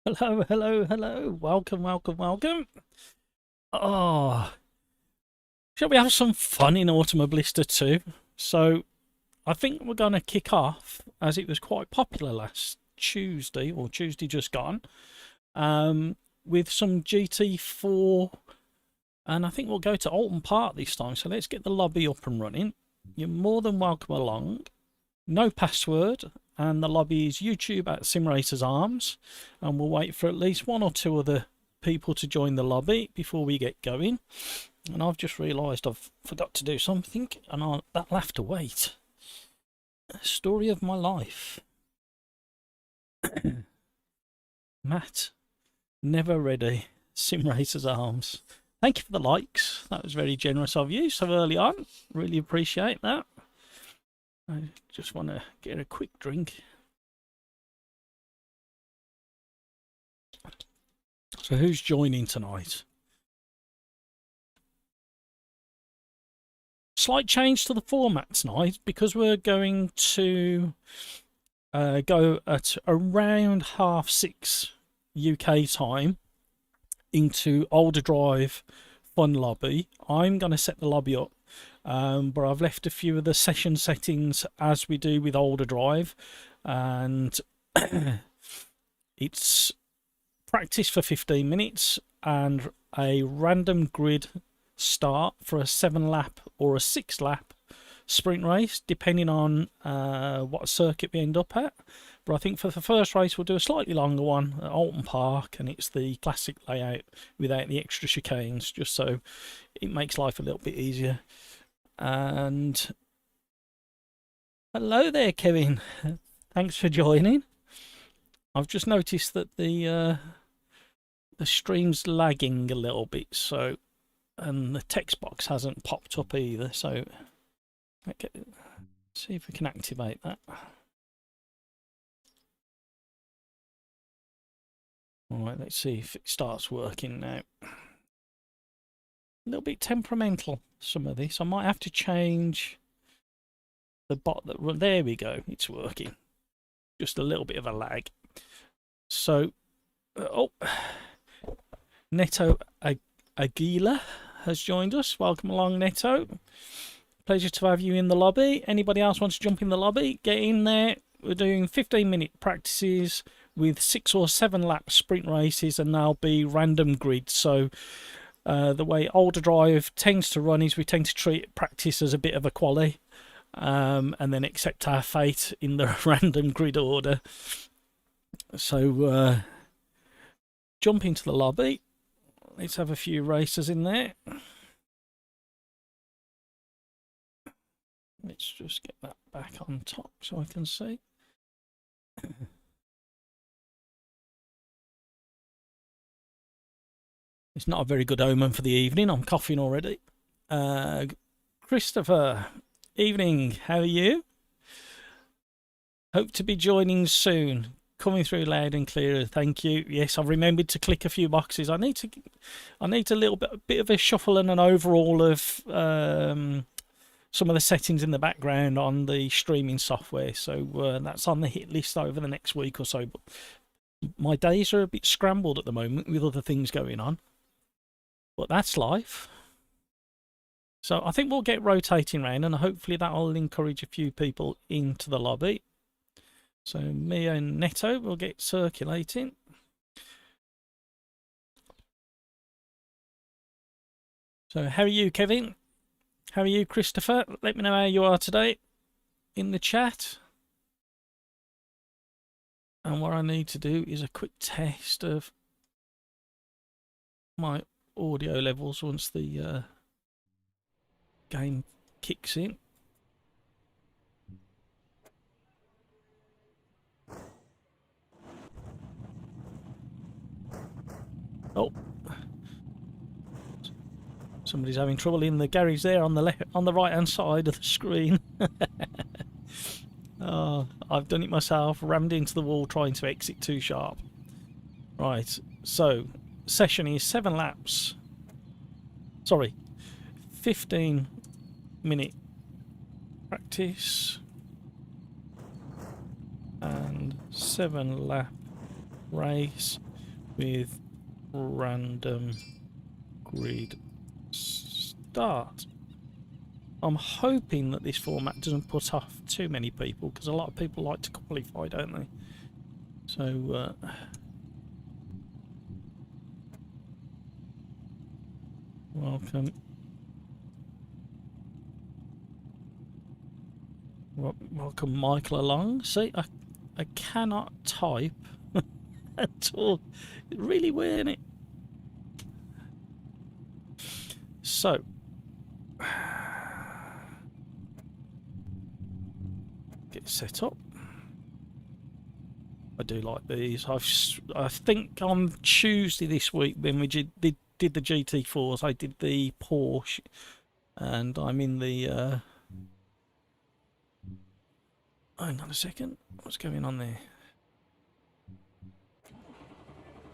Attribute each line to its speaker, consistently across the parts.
Speaker 1: Hello, hello, hello. Welcome, welcome, welcome. Oh, shall we have some fun in Automobilista 2? So, I think we're going to kick off, as it was quite popular last Tuesday, or Tuesday just gone, with some GT4. And I think we'll go to Alton Park this time. So, let's get the lobby up and running. You're more than welcome along. No password, and the lobby is YouTube at SimRacersArms, and we'll wait for at least one or two other people to join the lobby before we get going. And I've just realised I've forgot to do something, and that'll have to wait. Story of my life. Matt, never ready. SimRacersArms. Thank you for the likes. That was very generous of you so early on. Really appreciate that. I just want to get a quick drink. So who's joining tonight? Slight change to the format tonight because we're going to go at around 6:30 UK time into OlderDrive Fun lobby. I'm going to set the lobby up. But I've left a few of the session settings as we do with OlderDrive, and it's practice for 15 minutes and a random grid start for a 7-lap or a 6-lap sprint race, depending on what circuit we end up at. But I think for the first race we'll do a slightly longer one at Alton Park, and it's the classic layout without the extra chicanes, just so it makes life a little bit easier. And hello there, Kevin. Thanks for joining. I've just noticed that the stream's lagging a little bit, so, and the text box hasn't popped up either. So, okay, see if we can activate that. All right, let's see if it starts working now. A little bit temperamental, some of this. I might have to change the bot that there we go, it's working. Just a little bit of a lag. So Neto Aguila has joined us. Welcome along, Neto. Pleasure to have you in the lobby. Anybody else wants to jump in the lobby, get in there. We're doing 15-minute practices with 6 or 7 lap sprint races, and they'll be random grids. So the way OlderDrive tends to run is we tend to treat practice as a bit of a quali, and then accept our fate in the random grid order. So jump into the lobby. Let's have a few racers in there. Let's just get that back on top so I can see. It's not a very good omen for the evening. I'm coughing already. Christopher, evening. How are you? Hope to be joining soon. Coming through loud and clear. Thank you. Yes, I've remembered to click a few boxes. I need a little bit of a shuffle and an overhaul of some of the settings in the background on the streaming software. So that's on the hit list over the next week or so. But my days are a bit scrambled at the moment with other things going on. But that's life. So I think we'll get rotating around, and hopefully that'll encourage a few people into the lobby. So me and Neto will get circulating. So how are you, Kevin? How are you, Christopher? Let me know how you are today in the chat. And what I need to do is a quick test of my audio levels once the game kicks in. Oh, somebody's having trouble in the garage there on the right hand side of the screen. Oh, I've done it myself, rammed into the wall trying to exit too sharp. Right, so session is 7 laps. Sorry, 15-minute practice and 7-lap race. with random grid start. I'm hoping that this format doesn't put off too many people, because a lot of people like to qualify, don't they? So welcome. Welcome Michael along. See, I cannot type at all. It's really weird, isn't it? So get set up. I do like these. I think on Tuesday this week when we did the GT4s, I did the Porsche, and I'm in the hang on a second, what's going on there?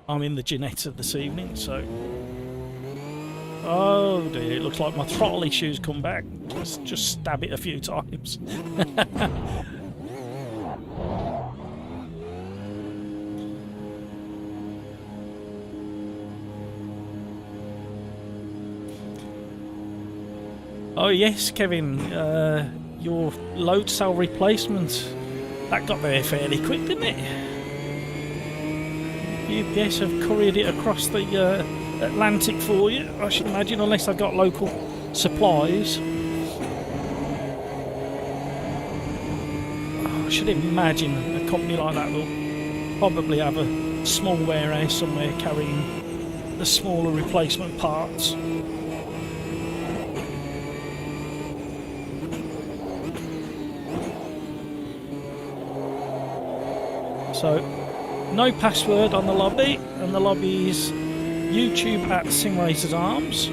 Speaker 1: I'm in the Ginetta this evening, so oh dear, it looks like my throttle issues come back. Let's just stab it a few times. Oh yes, Kevin, your load cell replacement, that got there fairly quick, didn't it? UPS have couriered it across the Atlantic for you, I should imagine, unless I've got local supplies. Oh, I should imagine a company like that will probably have a small warehouse somewhere carrying the smaller replacement parts. So, no password on the lobby, and the lobby is YouTube at SimRacersArms.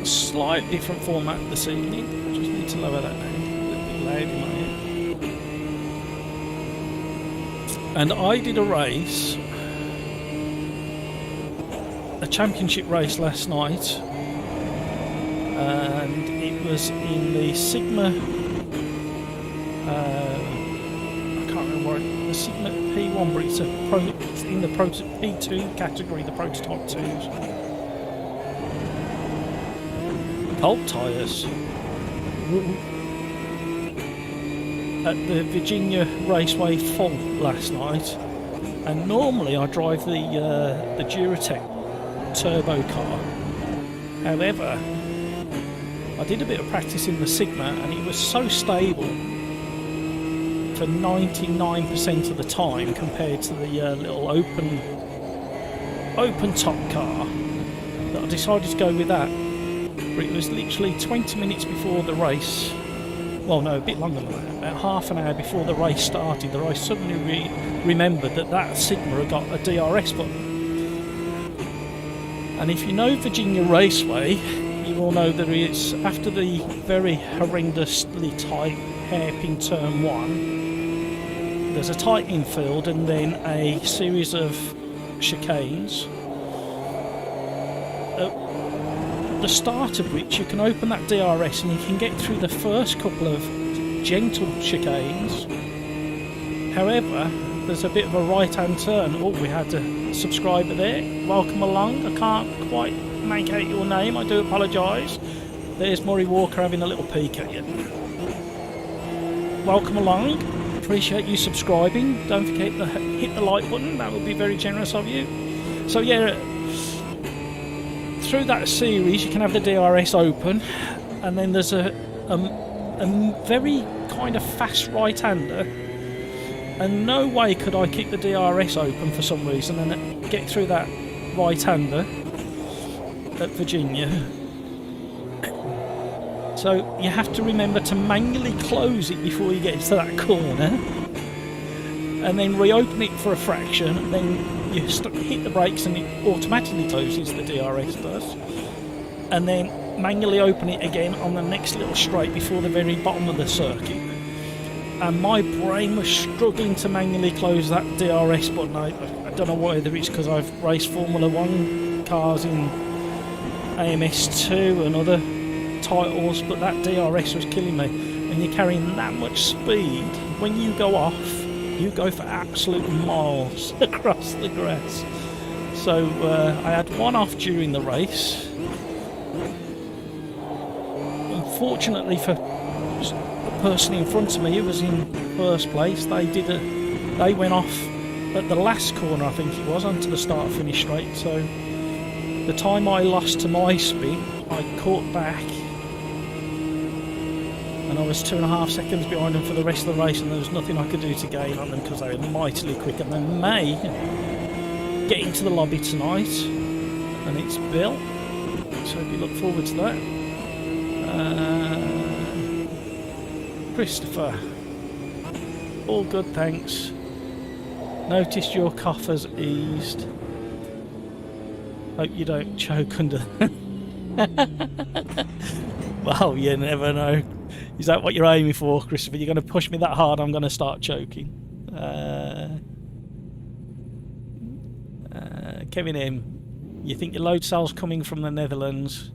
Speaker 1: A slight different format this evening. Just need to lower that down. A little bit loud in my ear. And I did a race, a championship race last night, and it was in the Sigma. The Sigma P1, but it's in the P2 category, the prototype 2s. Cold tyres. At the Virginia Raceway full last night, and normally I drive the Duratec turbo car. However, I did a bit of practice in the Sigma, and it was so stable for 99% of the time compared to the little open top car that I decided to go with that. But it was literally 20 minutes before the race, well no, a bit longer than that, about half an hour before the race started, that I suddenly remembered that Sigma had got a DRS button. And if you know Virginia Raceway, you will know that it's after the very horrendously tight hairpin turn 1, there's a tight infield and then a series of chicanes, the start of which you can open that DRS and you can get through the first couple of gentle chicanes. However, there's a bit of a right hand turn. Oh, we had a subscriber there. Welcome along. I can't quite make out your name, I do apologise. There's Murray Walker having a little peek at you. Welcome along. Appreciate you subscribing. Don't forget to hit the like button, that would be very generous of you. So yeah, through that series you can have the DRS open, and then there's a very kind of fast right-hander, and no way could I keep the DRS open for some reason and get through that right-hander at Virginia. So you have to remember to manually close it before you get to that corner, and then reopen it for a fraction, and then you hit the brakes and it automatically closes, the DRS does, and then manually open it again on the next little straight before the very bottom of the circuit. And my brain was struggling to manually close that DRS button. I don't know whether it's because I've raced Formula 1 cars in AMS2 and other titles, but that DRS was killing me. And you're carrying that much speed, when you go off, you go for absolute miles across the grass. So I had one off during the race. Unfortunately for the person in front of me who was in first place, they went off at the last corner, I think it was, onto the start-finish straight. So the time I lost to my spin, I caught back, and I was 2.5 seconds behind them for the rest of the race, and there was nothing I could do to gain on them because they were mightily quick. And they may get into the lobby tonight, and it's Bill, so we look forward to that. Christopher, all good, thanks. Noticed your cough has eased. Hope you don't choke under. Well, you never know. Is that what you're aiming for, Christopher? You're going to push me that hard, I'm going to start choking. Kevin M, you think your load cell's coming from the Netherlands?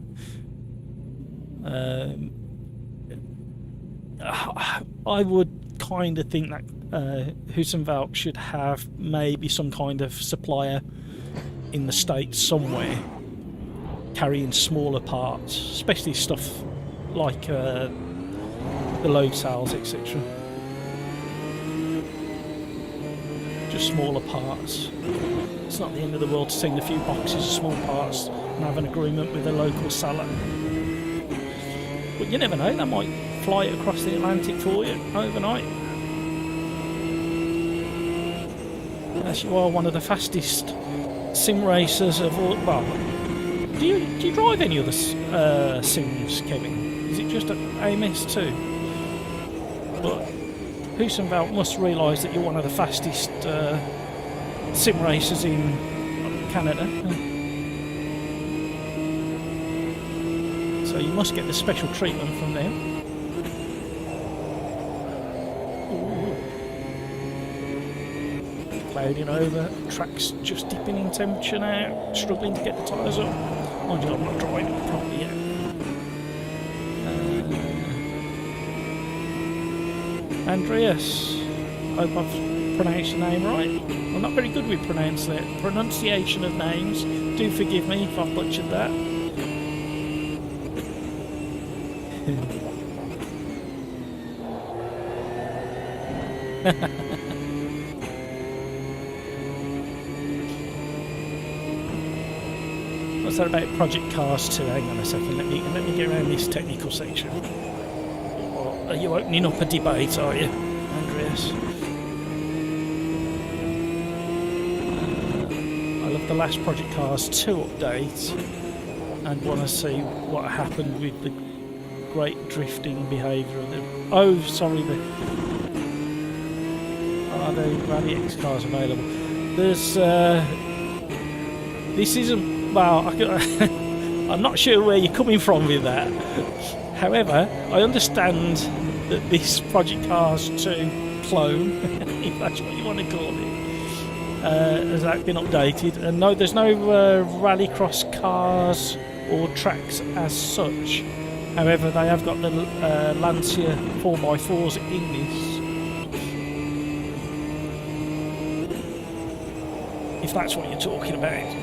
Speaker 1: I would kind of think that Hussenveld should have maybe some kind of supplier in the States somewhere carrying smaller parts, especially stuff like the load cells, etc. Just smaller parts. It's not the end of the world to send a few boxes of small parts and have an agreement with a local seller. But you never know, they might fly it across the Atlantic for you overnight. As you are one of the fastest sim racers of all. Well, do you drive any other sims, Kevin? Is it just at AMS2? But Hussenveld must realise that you're one of the fastest sim racers in Canada. So you must get the special treatment from them. Clouding over, track's just dipping in temperature now, struggling to get the tyres up. Mind you, I'm not driving it properly yet. Andreas, hope I've pronounced your name right. I'm not very good with pronunciation of names. Do forgive me if I've butchered that. What's that about Project Cars 2? Hang on a second, let me get around this technical section. Or are you opening up a debate, are you, Andreas? I love the last Project Cars 2 update and want to see what happened with the great drifting behaviour of the... Oh, sorry, are the Rally X cars available? There's... this isn't... Well, I'm not sure where you're coming from with that. However, I understand that this Project Cars 2 clone, if that's what you want to call it, has been updated. And no, there's no rallycross cars or tracks as such. However, they have got the Lancia 4x4s in this. If that's what you're talking about.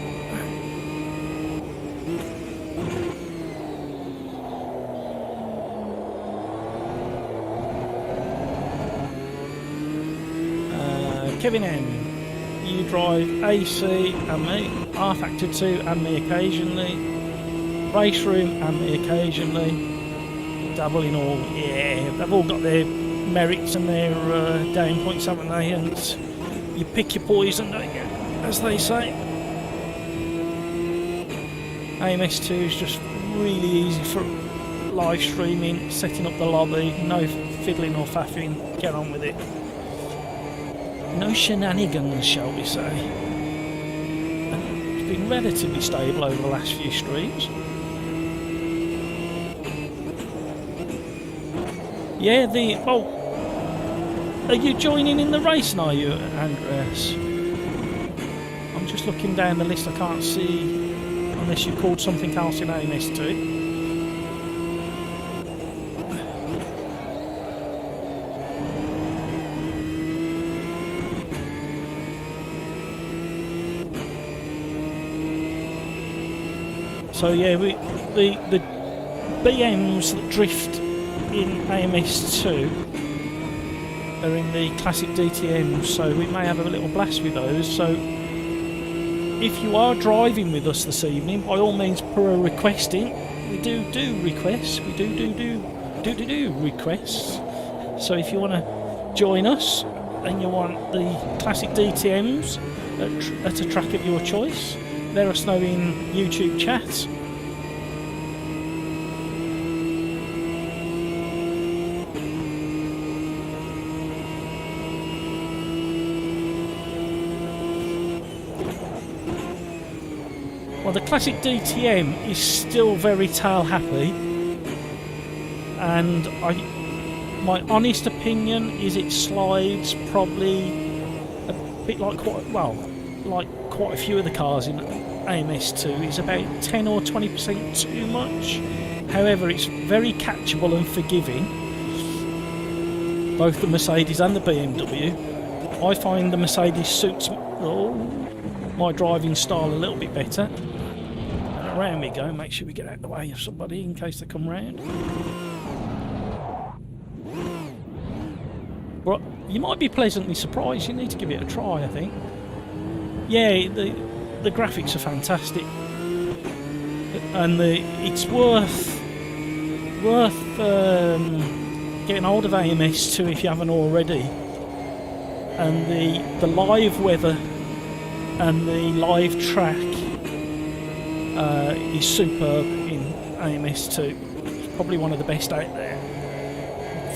Speaker 1: Kevin M, you drive AC and me, R Factor 2 and me occasionally, Race Room and me occasionally, dabble in all, yeah, they've all got their merits and their down points, haven't they, and you pick your poison, don't you, as they say. AMS2 is just really easy for live streaming, setting up the lobby, no fiddling or faffing, get on with it. No shenanigans, shall we say. It's been relatively stable over the last few streams. Yeah, oh, are you joining in the race now, you, Andreas? I'm just looking down the list, I can't see, unless you called something else in AMS2. So yeah, the BMs that drift in AMS2 are in the classic DTMs, so we may have a little blast with those. So if you are driving with us this evening, by all means put a request in. We do requests. We do requests. So if you want to join us and you want the classic DTMs at a track of your choice, let us know in YouTube chat. Well, the classic DTM is still very tail happy, and my honest opinion is it slides probably a bit like quite a few of the cars in AMS2 is about 10 or 20% too much. However, it's very catchable and forgiving, both the Mercedes and the BMW. I find the Mercedes suits my driving style a little bit better. And around we go, make sure we get out of the way of somebody in case they come round. But you might be pleasantly surprised. You need to give it a try, I think. Yeah, the graphics are fantastic, and it's worth getting hold of AMS2 if you haven't already. And the live weather and the live track is superb in AMS2. It's probably one of the best out there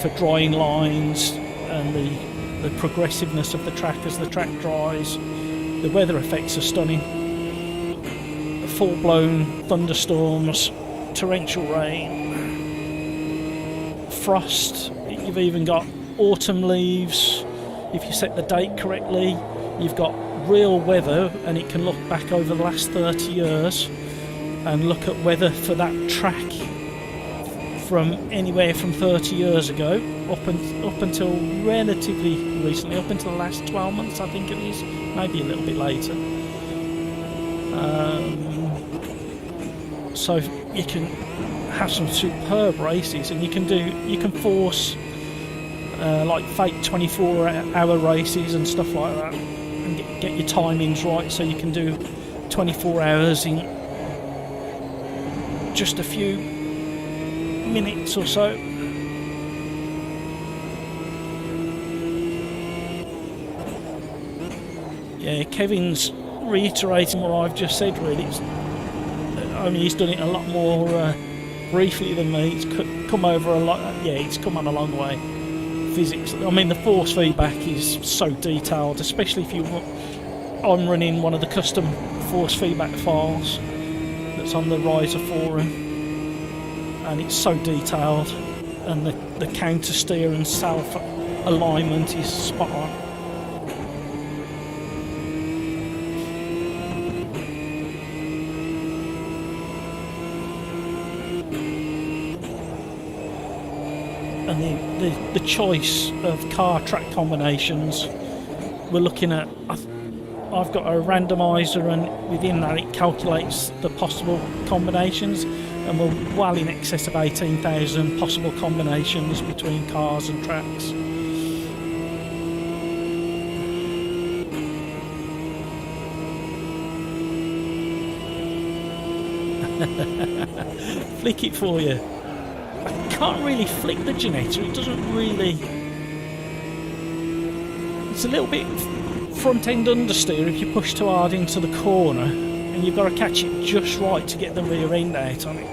Speaker 1: for drying lines and the progressiveness of the track as the track dries. The weather effects are stunning. Full-blown thunderstorms, torrential rain, frost. You've even got autumn leaves. If you set the date correctly, you've got real weather, and it can look back over the last 30 years and look at weather for that track from anywhere from 30 years ago up until relatively recently, up until the last 12 months, I think it is, maybe a little bit later. So you can have some superb races, and you can force like fake 24-hour races and stuff like that, and get your timings right, so you can do 24 hours in just a few minutes or so. Yeah, Kevin's reiterating what I've just said, really. Only he's done it a lot more briefly than me. It's come over a lot. Yeah, it's come on a long way. Physics, I mean, the force feedback is so detailed, especially if I'm running one of the custom force feedback files that's on the Riser forum, and it's so detailed, and the counter steer and self alignment is spot on. And the choice of car track combinations, we're looking at, I've got a randomizer, and within that it calculates the possible combinations, and we're well in excess of 18,000 possible combinations between cars and tracks. Flick it for you. I can't really flick the Ginetta, it doesn't really... It's a little bit front end understeer if you push too hard into the corner, and you've got to catch it just right to get the rear end out on it.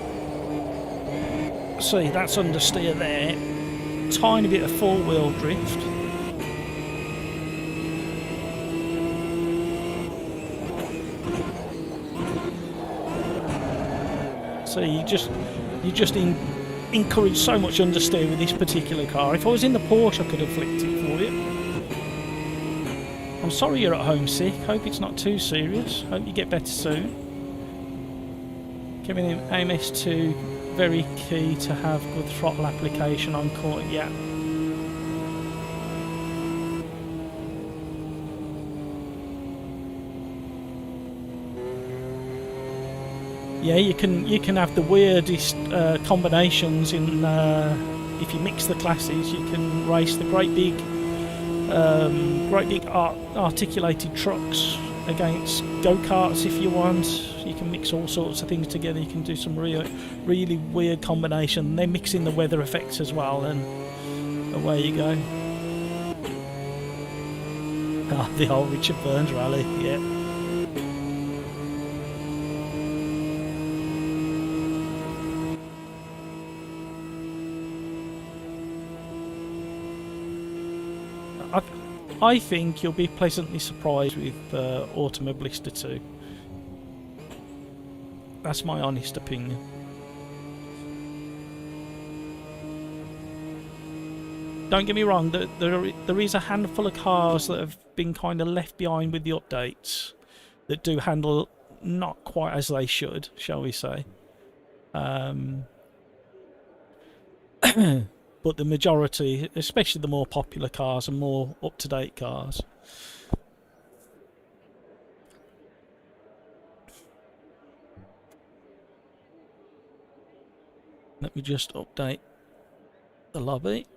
Speaker 1: See, that's understeer there. Tiny bit of four wheel drift. So you just encourage so much understeer with this particular car. If I was in the Porsche, I could have flicked it for you. I'm sorry you're at home sick. Hope it's not too serious. Hope you get better soon. Giving him AMS2, very key to have good throttle application on court. Yeah. Yeah, you can have the weirdest combinations in if you mix the classes. You can race the great big articulated trucks against go-karts if you want. You can mix all sorts of things together. You can do some really weird combination, and then mix in the weather effects as well, and away you go. Ah, the old Richard Burns rally, yeah. I think you'll be pleasantly surprised with Automobilista 2. That's my honest opinion. Don't get me wrong, there is a handful of cars that have been kind of left behind with the updates that do handle not quite as they should, shall we say. But the majority, especially the more popular cars and more up-to-date cars. Let me just update the lobby.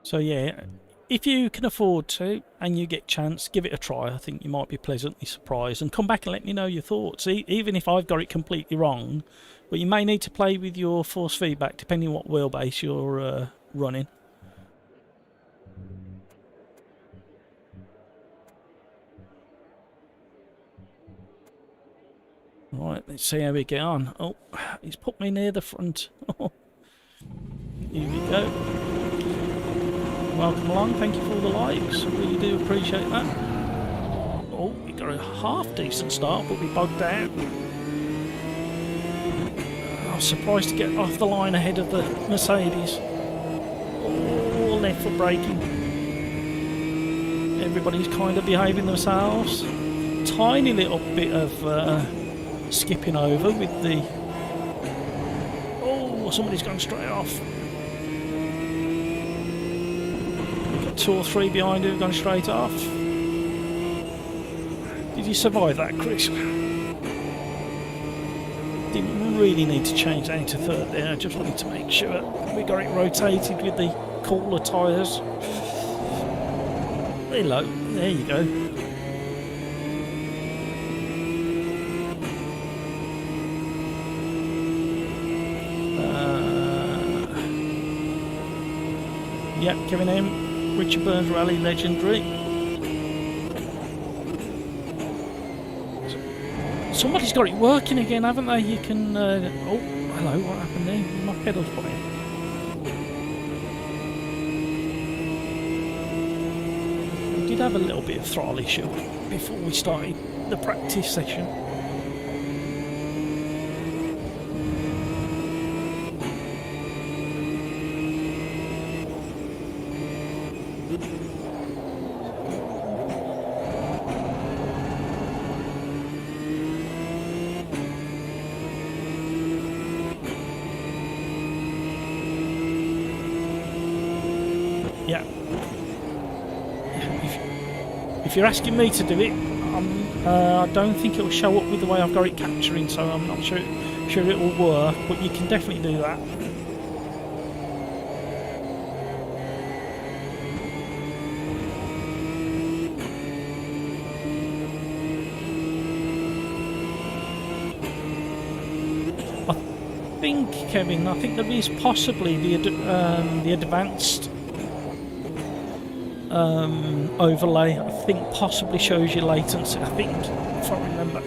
Speaker 1: So yeah, if you can afford to and you get a chance, give it a try. I think you might be pleasantly surprised, and come back and let me know your thoughts. Even if I've got it completely wrong, but you may need to play with your force feedback depending on what wheelbase you're running. Right, let's see how we get on. Oh, he's put me near the front. Here we go. Welcome along, thank you for all the likes, really do appreciate that. Oh, we got a half decent start, but we bogged down. I was surprised to get off the line ahead of the Mercedes. Oh, left foot braking. Everybody's kind of behaving themselves. Tiny little bit of skipping over with the... Oh, somebody's gone straight off. 2 or 3 behind who have gone straight off. Did you survive that, Chris? Didn't really need to change that into third there. I just wanted to make sure we got it rotated with the cooler tyres. Hello, there you go. Yep, Kevin M. Richard Burns Rally legendary. Somebody's got it working again, haven't they? You can... oh, hello, what happened there? My pedals put in. We did have a little bit of throttle issue before we started the practice session. Yeah. If you're asking me to do it, I don't think it'll show up with the way I've got it capturing, so I'm not sure it will work, but you can definitely do that. Kevin, I think there is possibly the advanced overlay. I think possibly shows you latency. I think, if I remember.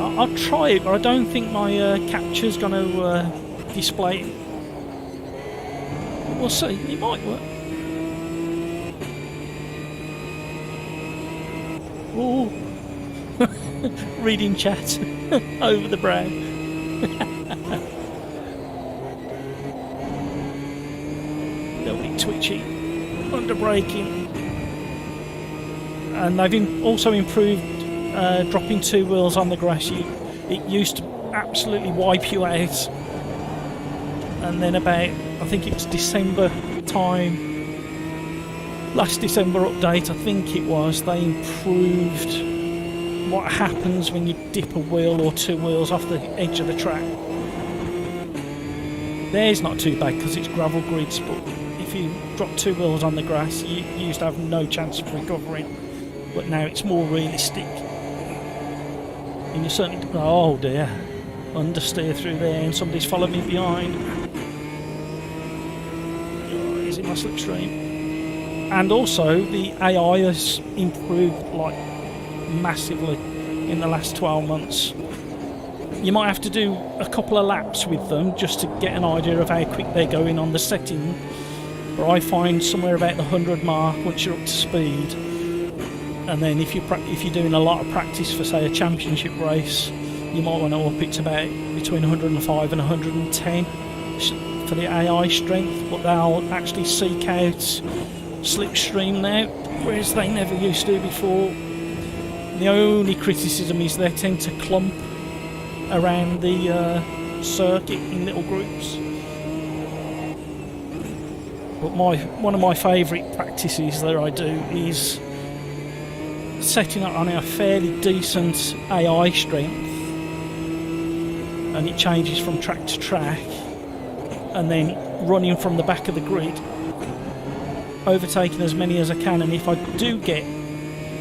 Speaker 1: I'll try it, but I don't think my capture's going to display it. We'll see. It might work. Oh, reading chat over the brow. Little bit twitchy, under braking, and they've also improved dropping 2 wheels on the grass. It used to absolutely wipe you out, and then about, I think it was December time, last December update, I think it was, they improved what happens when you dip a wheel or 2 wheels off the edge of the track. There's not too bad because it's gravel grids, but if you drop 2 wheels on the grass, you used to have no chance of recovering. But now it's more realistic. And you certainly, oh dear, understeer through there and somebody's followed me behind. Oh, is it my slipstream? And also the AI has improved like massively in the last 12 months. You might have to do a couple of laps with them just to get an idea of how quick they're going on the setting. But I find somewhere about the 100 mark once you're up to speed. And then if you're doing a lot of practice for, say, a championship race, you might want to up it to about between 105 and 110 for the AI strength. But they'll actually seek out slipstream now, whereas they never used to before. The only criticism is they tend to clump around the circuit in little groups. But one of my favourite practices that I do is setting up on a fairly decent AI strength, and it changes from track to track, and then running from the back of the grid, overtaking as many as I can, and if I do get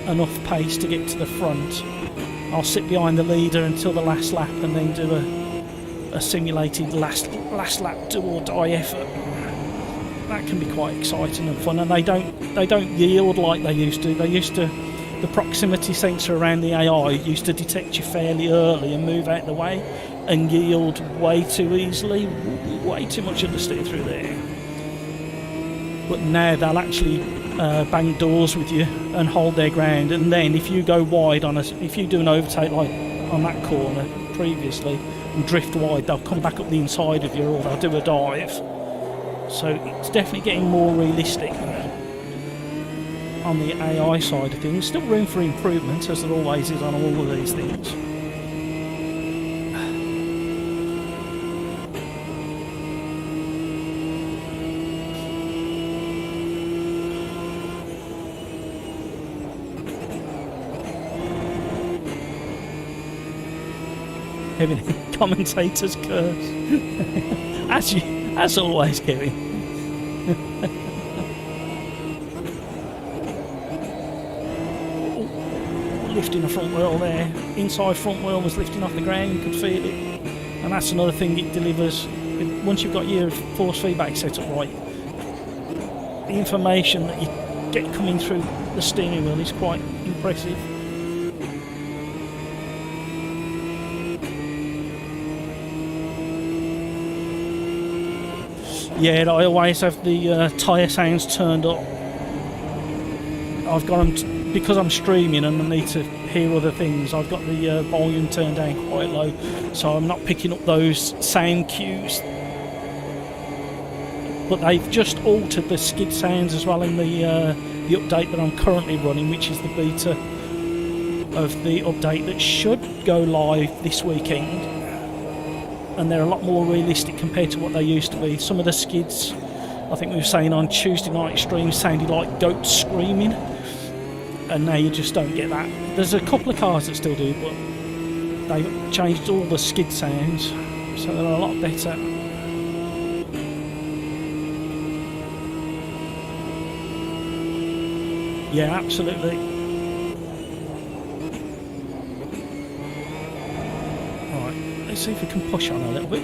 Speaker 1: enough pace to get to the front, I'll sit behind the leader until the last lap and then do a simulated last lap do or die effort. That can be quite exciting and fun, and they don't yield like they used to. The proximity sensor around the AI used to detect you fairly early and move out the way and yield way too easily, way too much understeer through there. But now they'll actually bang doors with you and hold their ground, and then if you go wide if you do an overtake like on that corner previously and drift wide, they'll come back up the inside of you, or they'll do a dive. So it's definitely getting more realistic on the AI side of things. Still room for improvement, as there always is on all of these things. Kevin, commentator's curse. As always, Kevin. Lifting the front wheel there. Inside front wheel was lifting off the ground, you could feel it. And that's another thing it delivers. Once you've got your force feedback set up right, the information that you get coming through the steering wheel is quite impressive. Yeah, I always have the tyre sounds turned up. I've got them because I'm streaming and I need to hear other things. I've got the volume turned down quite low, so I'm not picking up those sound cues. But they've just altered the skid sounds as well in the update that I'm currently running, which is the beta of the update that should go live this weekend. And they're a lot more realistic compared to what they used to be. Some of the skids, I think we were saying on Tuesday night stream, sounded like goats screaming, and now you just don't get that. There's a couple of cars that still do, but they've changed all the skid sounds, so they're a lot better. Yeah, absolutely. Let's see if we can push on a little bit.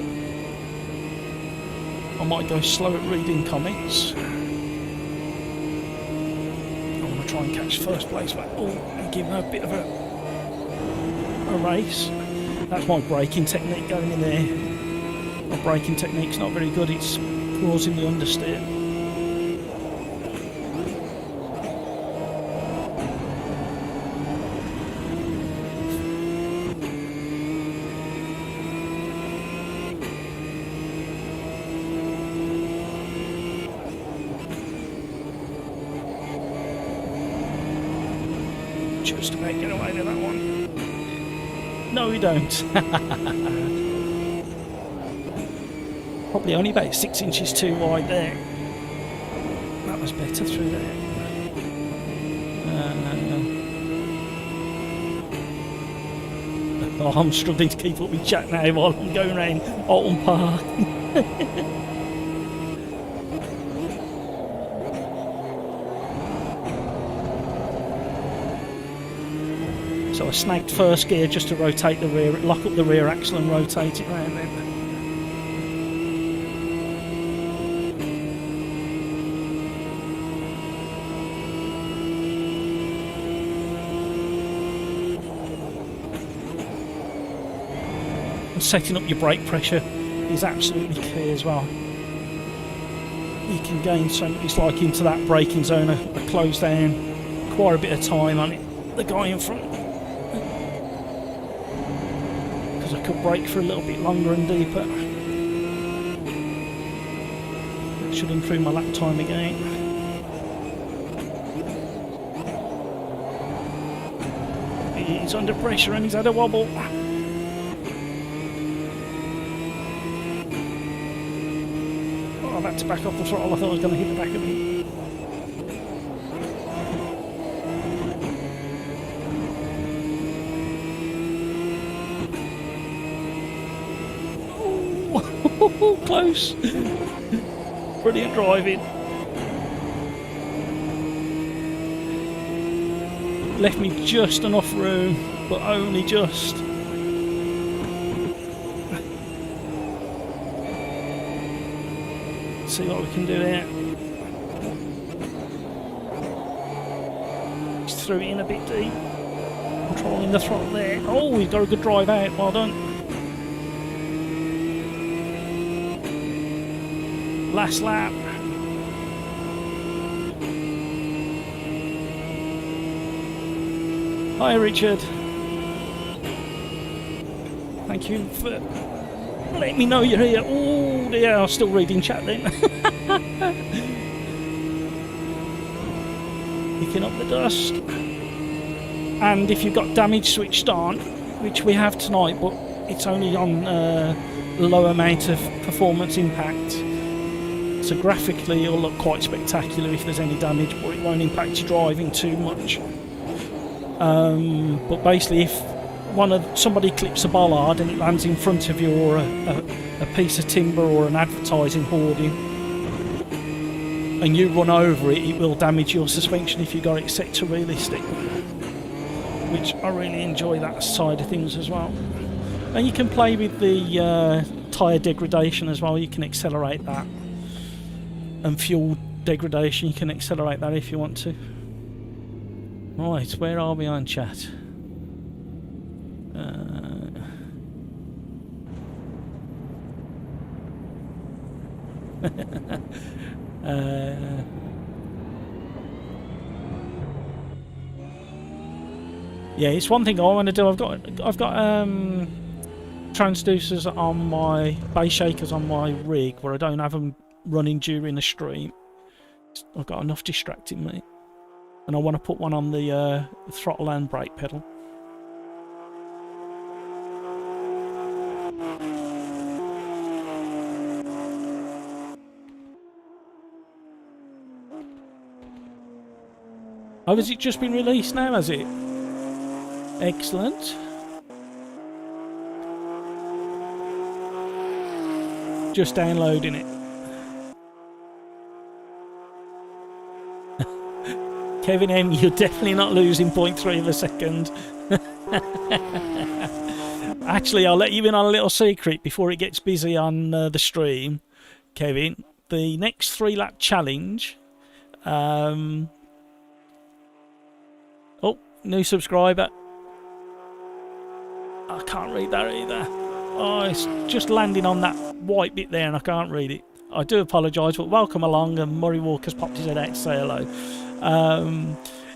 Speaker 1: I might go slow at reading comments. I want to try and catch first place back and give her a bit of a race. That's my braking technique going in there. My braking technique's not very good, it's causing the understeer. Just about get away with that one. No, we don't. Probably only about 6 inches too wide there. That was better through there. Oh, I'm struggling to keep up with chat now while I'm going around Alton Park. So I snagged first gear just to rotate the rear, lock up the rear axle and rotate it round then. And setting up your brake pressure is absolutely key as well. You can gain so much, it's like into that braking zone, a close down, quite a bit of time on it. The guy in front. I could brake for a little bit longer and deeper. It should improve my lap time again. He's under pressure and he's had a wobble. Oh, I've had to back off the throttle. I thought I was going to hit the back of him. Close. Brilliant driving. Left me just enough room, but only just. See what we can do there. Just threw it in a bit deep. Controlling the throttle there. Oh, he's got a good drive out. Well done. Last lap. Hi Richard. Thank you for letting me know you're here. Oh dear, I was still reading chat then. Picking up the dust. And if you've got damage switched on, which we have tonight, but it's only on low amount of performance impact. So graphically it'll look quite spectacular if there's any damage, but it won't impact your driving too much. But basically if somebody clips a bollard and it lands in front of you, or a piece of timber or an advertising hoarding, and you run over it, it will damage your suspension if you got it set to realistic, which I really enjoy that side of things as well. And you can play with the tyre degradation as well. You can accelerate that. And fuel degradation, you can accelerate that if you want to. Right, where are we on chat? Yeah, it's one thing I want to do. I've got transducers on my base shakers on my rig where I don't have them running during the stream. I've got enough distracting me, and I want to put one on the throttle and brake pedal. Oh, has it just been released now, has it? Excellent. Just downloading it. Kevin M, you're definitely not losing 0.3 of a second. Actually, I'll let you in on a little secret before it gets busy on the stream, Kevin. The next 3-lap challenge... oh, new subscriber. I can't read that either. Oh, it's just landing on that white bit there and I can't read it. I do apologise, but welcome along. And Murray Walker's popped his head out to say hello.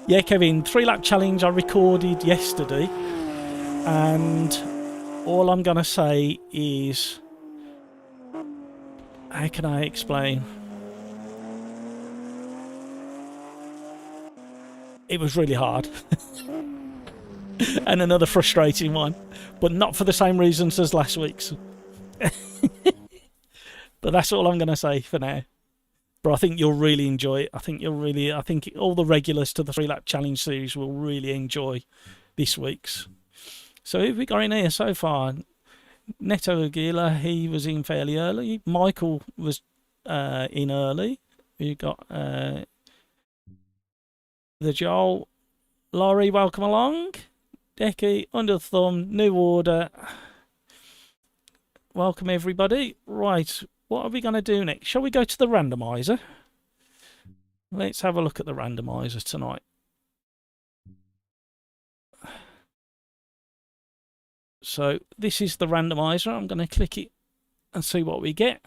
Speaker 1: Yeah, Kevin, 3-lap challenge I recorded yesterday. And all I'm going to say is... How can I explain? It was really hard. And another frustrating one. But not for the same reasons as last week's. But that's all I'm going to say for now. But I think you'll really enjoy it. I think all the regulars to the 3-lap challenge series will really enjoy this week's. So who have we got in here so far? Neto Aguila, he was in fairly early. Michael was in early. We got the Joel. Laurie, welcome along. Decky, Under the Thumb, New Order. Welcome everybody. Right, what are we going to do next? Shall we go to the randomizer? Let's have a look at the randomizer tonight. So this is the randomizer. I'm going to click it and see what we get.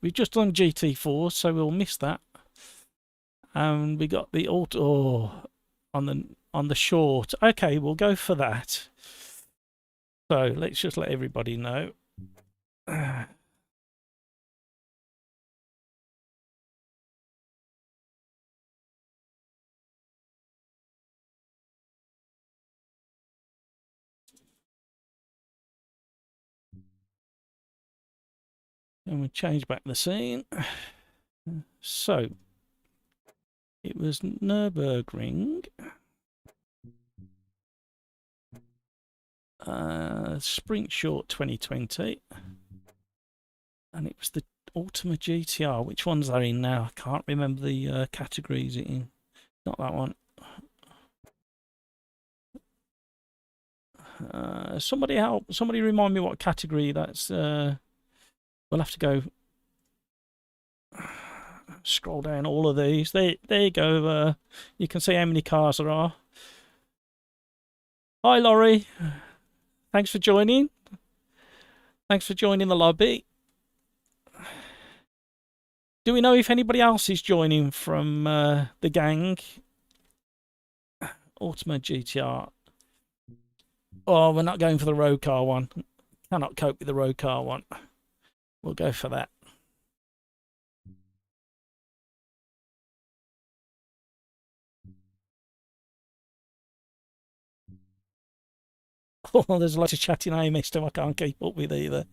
Speaker 1: We've just done GT4, so we'll miss that. And we got the auto on the short. Okay, we'll go for that. So let's just let everybody know. And we'll change back the scene. So it was Nürburgring. Sprint Short 2020. And it was the Ultima GTR. Which ones are in now? I can't remember the categories it in. Not that one. Somebody help. Somebody remind me what category that's... we'll have to go... Scroll down all of these. There you go. You can see how many cars there are. Hi, Laurie. Thanks for joining. Thanks for joining the lobby. Do we know if anybody else is joining from the gang? Ultima GTR. Oh, we're not going for the road car one. Cannot cope with the road car one. We'll go for that. Oh, there's a lot of chatting I missed him. I can't keep up with either.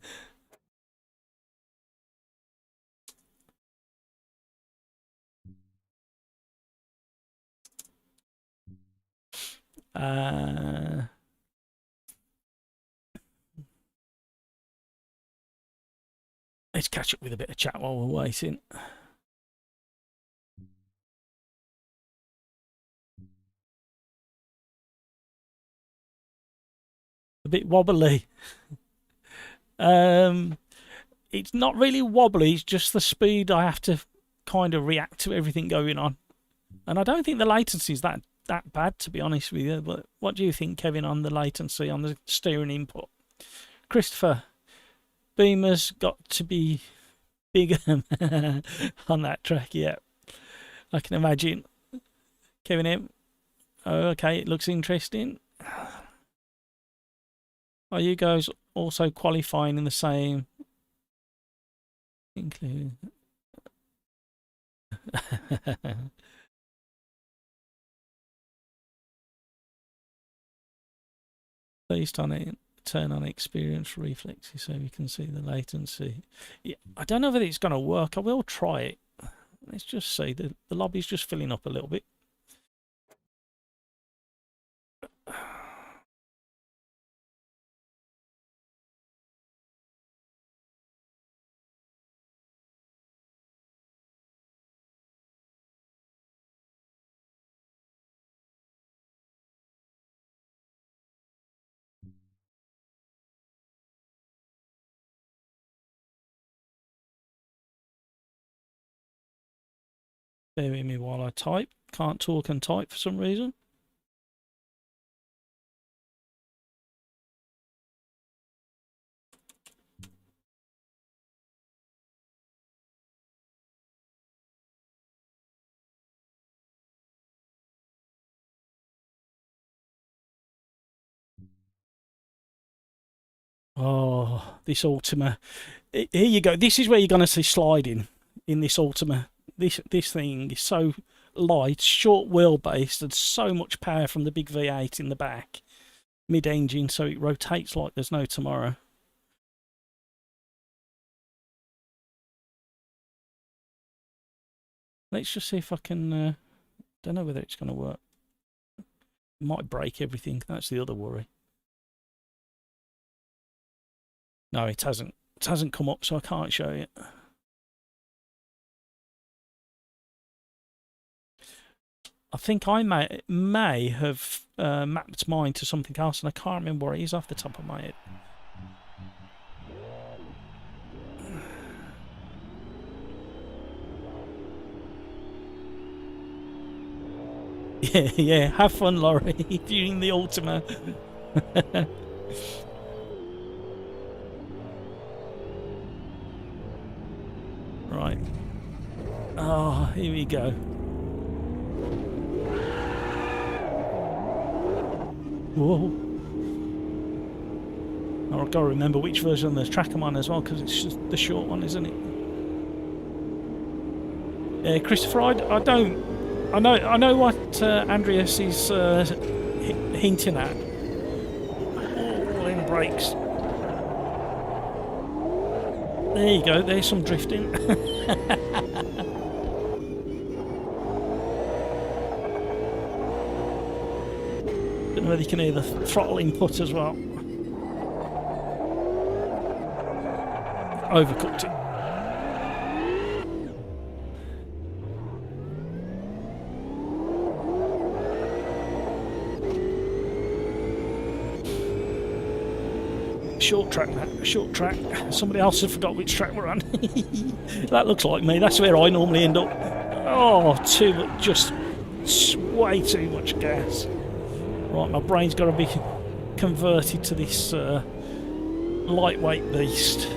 Speaker 1: Let's catch up with a bit of chat while we're waiting. A bit wobbly. It's not really wobbly, it's just the speed I have to kind of react to everything going on. And I don't think the latency is that bad, to be honest with you. But what do you think, Kevin, on the latency on the steering input? Christopher, Beamer's got to be bigger on that track, yeah. I can imagine. Kevin M. Oh, okay, it looks interesting. Are you guys also qualifying in the same? Include. Based on it, turn on experience reflexes so we can see the latency. Yeah, I don't know whether it's going to work. I will try it. Let's just see. The lobby's just filling up a little bit. Bear with me while I type. Can't talk and type for some reason. Oh, this Ultima. Here you go. This is where you're going to see sliding in this Ultima. This thing is so light, short wheelbase, and so much power from the big V8 in the back. Mid-engine, so it rotates like there's no tomorrow. Let's just see if I can... don't know whether it's going to work. Might break everything. That's the other worry. No, it hasn't. It hasn't come up, so I can't show you. I think I may have mapped mine to something else, and I can't remember what it is off the top of my head. Yeah, have fun, Laurie, viewing the Ultima. Right. Oh, here we go. Whoa. I've got to remember which version of the track I'm on as well, because it's just the short one, isn't it? Yeah, Christopher, I don't... I know what Andreas is hinting at. Oh, in brakes. There you go, there's some drifting. Don't know whether you can hear the throttle input as well. Overcooked it. Short track, that short track. Somebody else had forgot which track we're on. That looks like me. That's where I normally end up. Oh, just way too much gas. Right, my brain's got to be converted to this lightweight beast.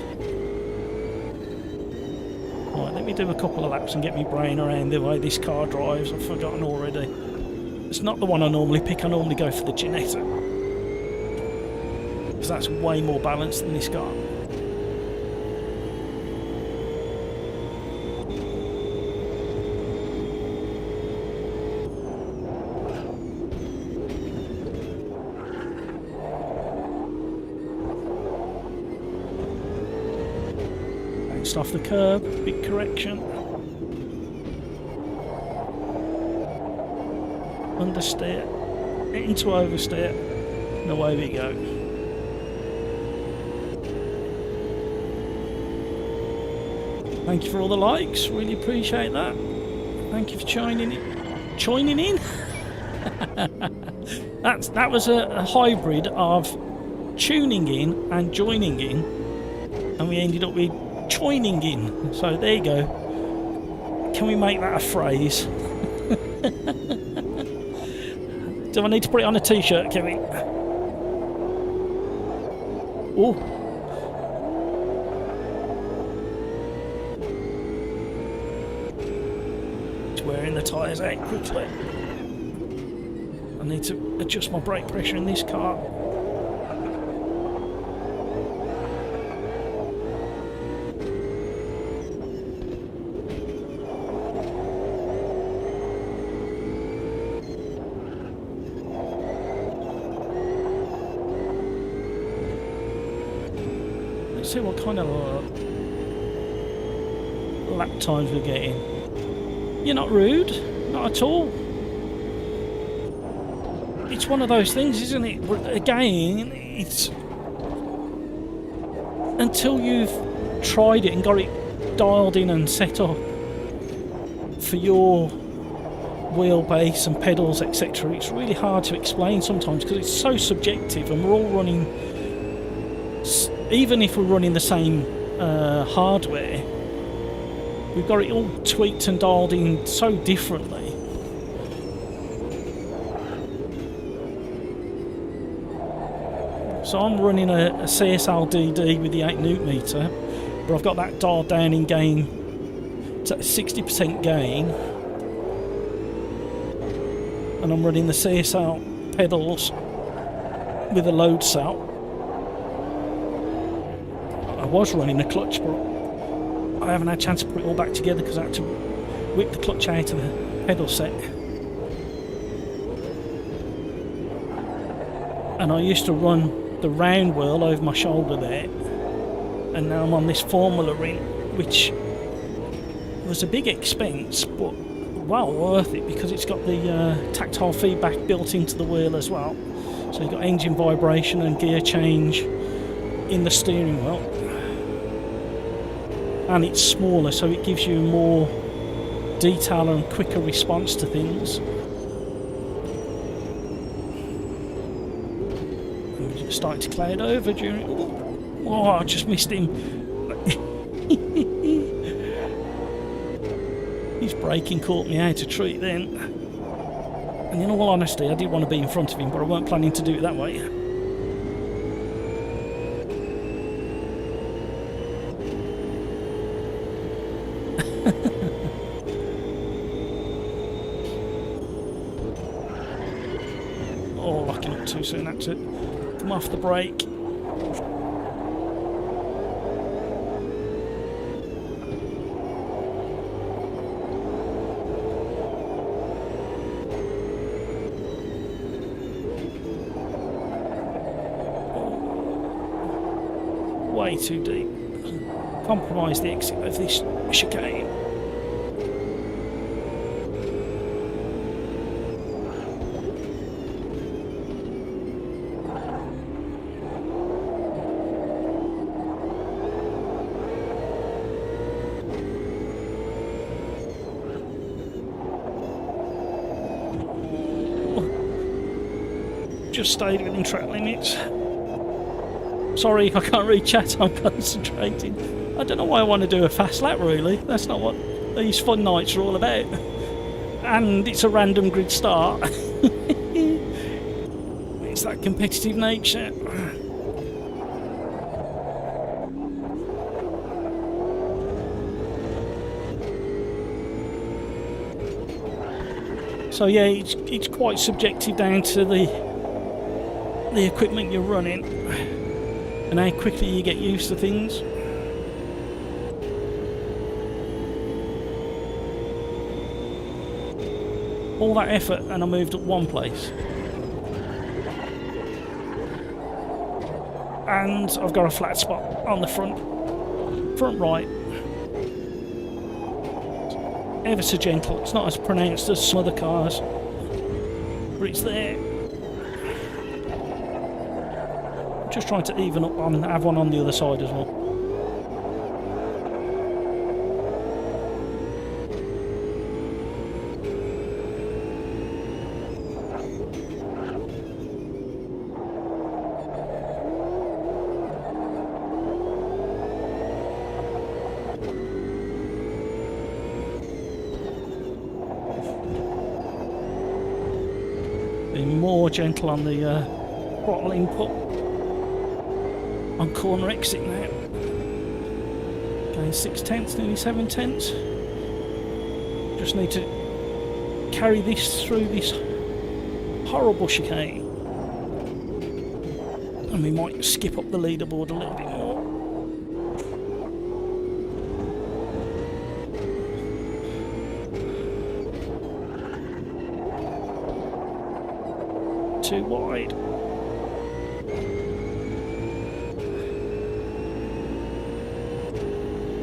Speaker 1: Right, let me do a couple of laps and get my brain around the way this car drives. I've forgotten already. It's not the one I normally pick. I normally go for the Ginetta, because that's way more balanced than this car. Bounced off the curb, big correction. Understeer, into oversteer, and away we go. Thank you for all the likes, really appreciate that. Thank you for joining in. Joining in? that was a hybrid of tuning in and joining in, and we ended up with joining in. So there you go. Can we make that a phrase? Do I need to put it on a t-shirt, Kevin? Oh. Wearing the tyres out quickly. I need to adjust my brake pressure in this car. Let's see what kind of lap times we're getting. You're not rude, not at all. It's one of those things, isn't it? Again, it's until you've tried it and got it dialed in and set up for your wheelbase and pedals, etc. It's really hard to explain sometimes because it's so subjective, and we're all running, even if we're running the same hardware, we've got it all tweaked and dialed in so differently. So I'm running a CSL DD with the 8 Newton meter, but I've got that dialed down in gain to 60% gain, and I'm running the CSL pedals with a load cell. was running a clutch, but I haven't had a chance to put it all back together because I had to whip the clutch out of the pedal set. And I used to run the round whirl over my shoulder there, and now I'm on this Formula ring, which was a big expense, but well worth it because it's got the tactile feedback built into the wheel as well. So you've got engine vibration and gear change in the steering wheel, and it's smaller, so it gives you more detail and quicker response to things. It's starting to cloud over during... Oh, I just missed him. His braking caught me out a treat then. And in all honesty, I did want to be in front of him, but I weren't planning to do it that way. Oh, locking up too soon, that's it. Come off the brake. Way too deep. Compromise the exit of this chicane. Just stayed within track limits. Sorry, I can't read chat, I'm concentrating. I don't know why I want to do a fast lap, really. That's not what these fun nights are all about. And it's a random grid start. It's that competitive nature. So yeah, it's quite subjective down to the equipment you're running and how quickly you get used to things. All that effort and I moved at one place. And I've got a flat spot on the front right. Ever so gentle, it's not as pronounced as some other cars, but it's there. Just trying to even up and have one on the other side as well. Being more gentle on the throttle input. On corner exit now. Going 6/10, nearly 7/10. Just need to carry this through this horrible chicane. And we might skip up the leaderboard a little bit more. Too wide.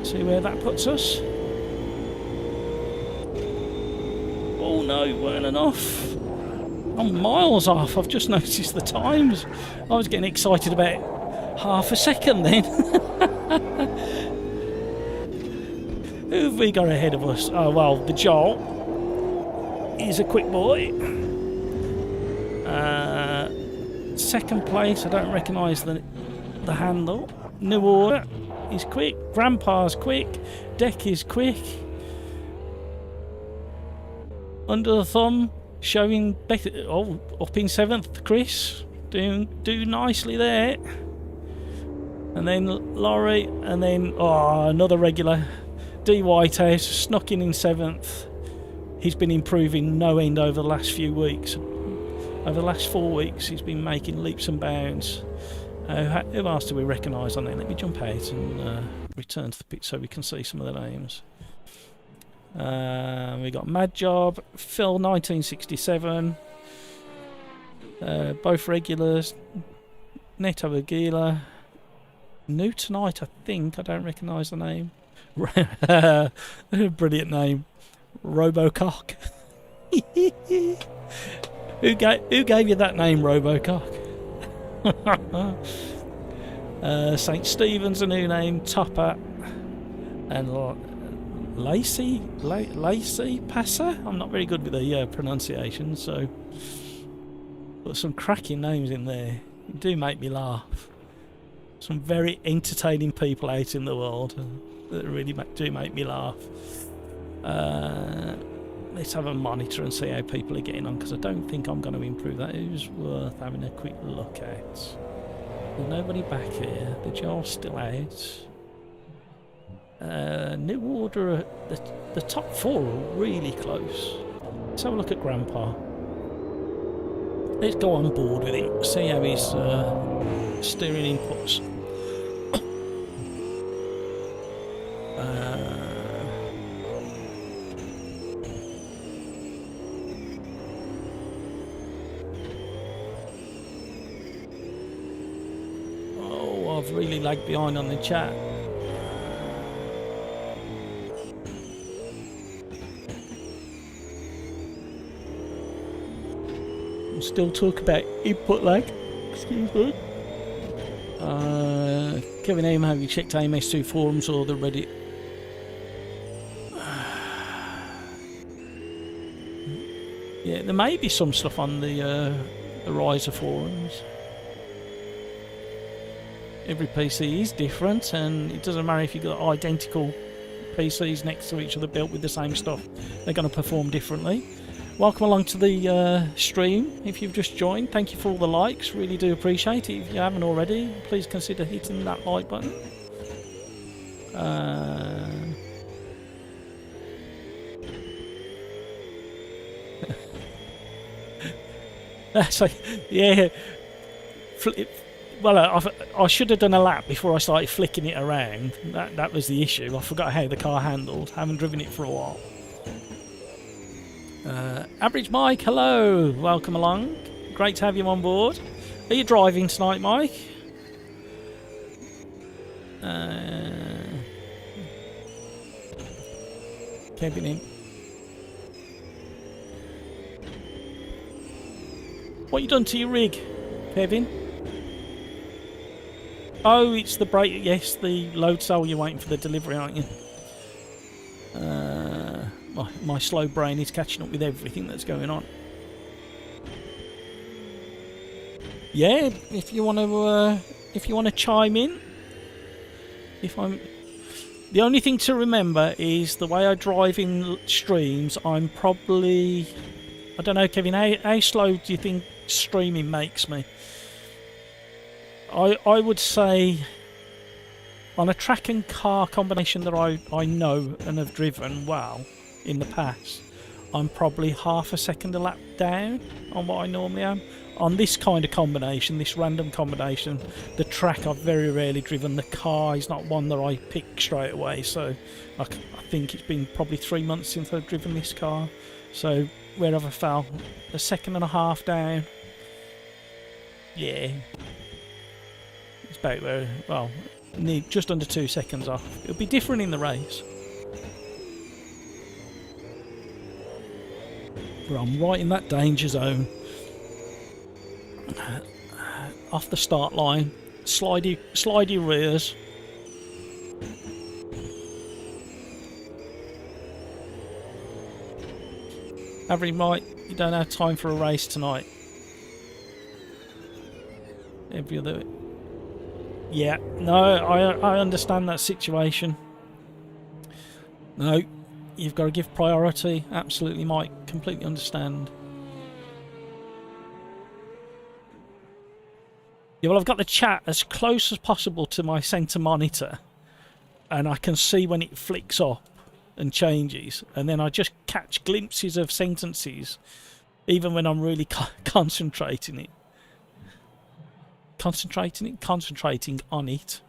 Speaker 1: See where that puts us. Oh no, weren't enough. I'm miles off. I've just noticed the times. I was getting excited about half a second then. Who have we got ahead of us? Oh well, the Jolt. He's a quick boy. Second place, I don't recognise the handle. New Order. He's quick, Grandpa's quick, Deck is quick. Under the Thumb, showing better. Oh, up in 7th, Chris, doing nicely there. And then Laurie, and then another regular, D Whitehouse, snuck in 7th. He's been improving no end over the last few weeks. Over the last 4 weeks, he's been making leaps and bounds. Who else do we recognise on there? Let me jump out and return to the pit so we can see some of the names. We got Mad Job, Phil 1967, both regulars, Neto Aguila, new tonight I think, I don't recognise the name. Brilliant name, Robocock. Who gave you that name, Robocock? St. Stephen's a new name, Topper, and Lacey Passer. I'm not very good with the pronunciation, so got some cracking names in there. You do make me laugh. Some very entertaining people out in the world that really do make me laugh. Let's have a monitor and see how people are getting on, because I don't think I'm going to improve that. Who's worth having a quick look at? There's nobody back here. The jar's still out. New order. The top 4 are really close. Let's have a look at Grandpa. Let's go on board with him. See how he's steering inputs. I've really lagged behind on the chat. We'll still talk about input lag. Excuse me. Kevin Aim, have you checked AMS2 forums or the Reddit? Yeah, there may be some stuff on the Riser forums. Every PC is different, and it doesn't matter if you've got identical PCs next to each other built with the same stuff. They're going to perform differently. Welcome along to the stream. If you've just joined, thank you for all the likes. Really do appreciate it. If you haven't already, please consider hitting that like button. So, yeah. Well, I should have done a lap before I started flicking it around. That was the issue. I forgot how the car handled. Haven't driven it for a while. Average Mike, hello. Welcome along. Great to have you on board. Are you driving tonight, Mike? Kevin in. What you done to your rig, Kevin? Oh, it's the brake. Yes, the load cell. You're waiting for the delivery, aren't you? My slow brain is catching up with everything that's going on. Yeah, if you want to chime in. The only thing to remember is the way I drive in streams. I'm probably, I don't know, Kevin. How slow do you think streaming makes me? I would say on a track and car combination that I know and have driven well in the past, I'm probably half a second a lap down on what I normally am. On this kind of combination, this random combination, the track I've very rarely driven. The car is not one that I pick straight away, so I think it's been probably 3 months since I've driven this car. So wherever I fell, a second and a half down, yeah. About where, well, need just under 2 seconds off. It'll be different in the race. But I'm right in that danger zone. Off the start line, slidey rears. Avery Mike, you don't have time for a race tonight. Every other. Yeah, no, I understand that situation. No, you've got to give priority. Absolutely, Mike. Completely understand. Yeah, well, I've got the chat as close as possible to my centre monitor, and I can see when it flicks up and changes, and then I just catch glimpses of sentences, even when I'm really concentrating concentrating on it.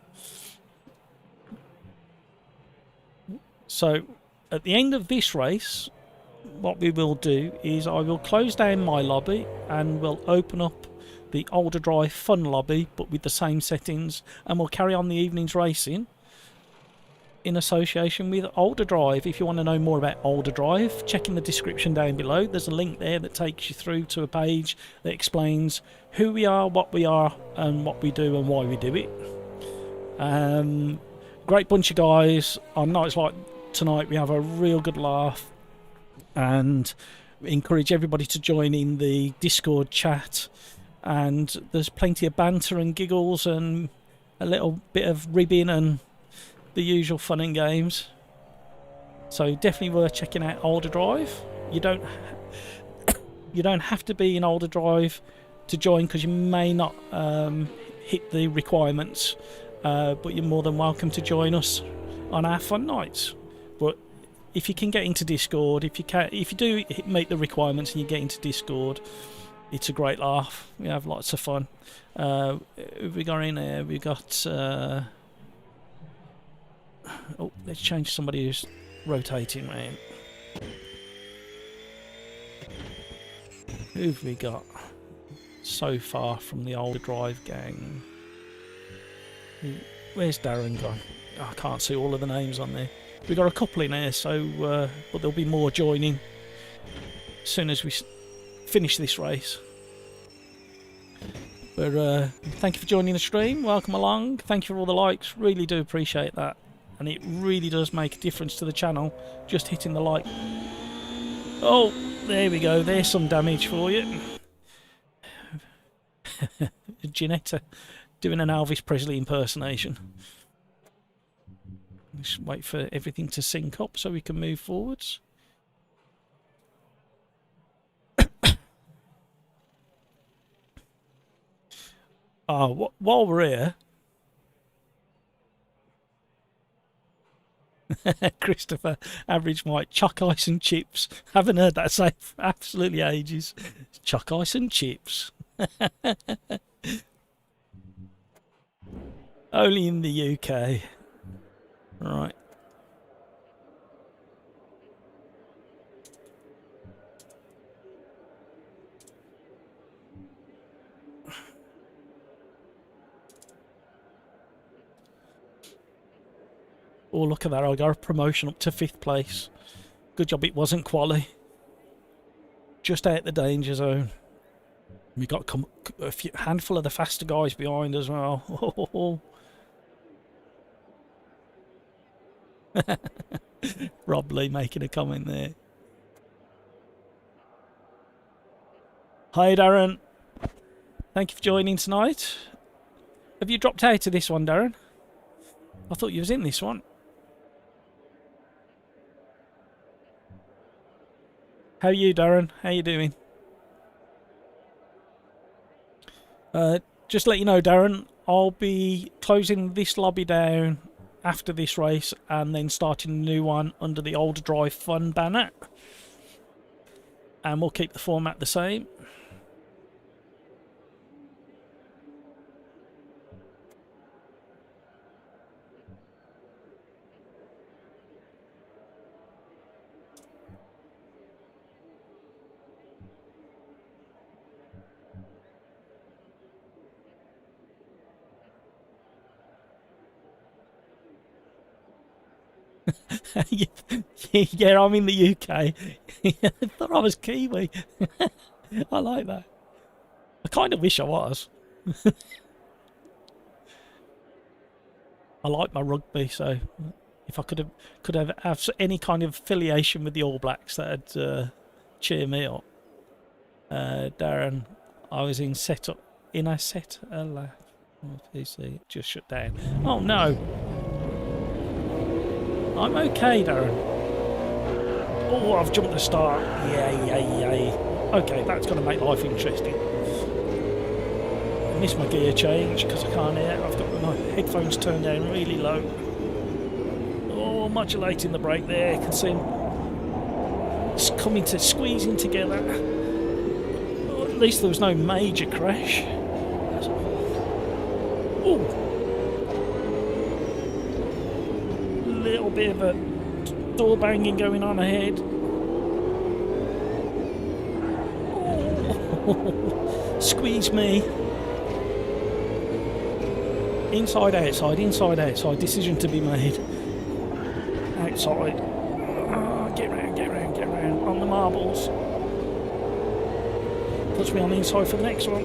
Speaker 1: So at the end of this race, what we will do is I will close down my lobby and we'll open up the OlderDrive Fun lobby, but with the same settings, and we'll carry on the evening's racing in association with OlderDrive. If you want to know more about OlderDrive, check in the description down below. There's a link there that takes you through to a page that explains who we are, what we are, and what we do and why we do it. Great bunch of guys. On nights like tonight, we have a real good laugh, and we encourage everybody to join in the Discord chat. And there's plenty of banter and giggles and a little bit of ribbing and the usual fun and games. So definitely worth checking out OlderDrive. You don't have to be in OlderDrive to join, because you may not hit the requirements, but you're more than welcome to join us on our fun nights. But if you can get into Discord, if you do meet the requirements and you get into Discord, it's a great laugh. We have lots of fun. We got in there. We got. Oh, let's change somebody who's rotating around. Who've we got so far from the OlderDrive gang? Where's Darren gone? Oh, I can't see all of the names on there. We got a couple in there, so but there'll be more joining as soon as we finish this race. But thank you for joining the stream. Welcome along. Thank you for all the likes. Really do appreciate that, and it really does make a difference to the channel just hitting the like. Oh, there we go. There's some damage for you. Janetta doing an Elvis Presley impersonation. Just wait for everything to sync up so we can move forwards. While we're here, Christopher, average Mike, choc ice and chips. Haven't heard that say for absolutely ages. Choc ice and chips. Only in the UK. Right. Oh, look at that. I got a promotion up to 5th place. Good job it wasn't Quali. Just out the danger zone. We got a handful of the faster guys behind as well. Rob Lee making a comment there. Hi, Darren. Thank you for joining tonight. Have you dropped out of this one, Darren? I thought you was in this one. How are you, Darren? How you doing? Just to let you know, Darren, I'll be closing this lobby down after this race and then starting a new one under the OlderDrive Fun banner. And we'll keep the format the same. Yeah, I'm in the UK. I thought I was Kiwi. I like that. I kind of wish I was. I like my rugby, so if I could have any kind of affiliation with the All Blacks, that'd cheer me up. Darren, I was in a set a lap. PC just shut down. Oh no. I'm okay, Darren. Oh, I've jumped the start. Yay. Okay, that's going to make life interesting. I missed my gear change because I can't hear. I've got my headphones turned down really low. Oh, modulating the brake there. You can see them squeezing together. Oh, at least there was no major crash. Ooh. Little bit of a door banging going on ahead. Oh. Squeeze me. Inside, outside, inside, outside. Decision to be made. Outside. Oh, get round, get round, get round. On the marbles. Puts me on the inside for the next one.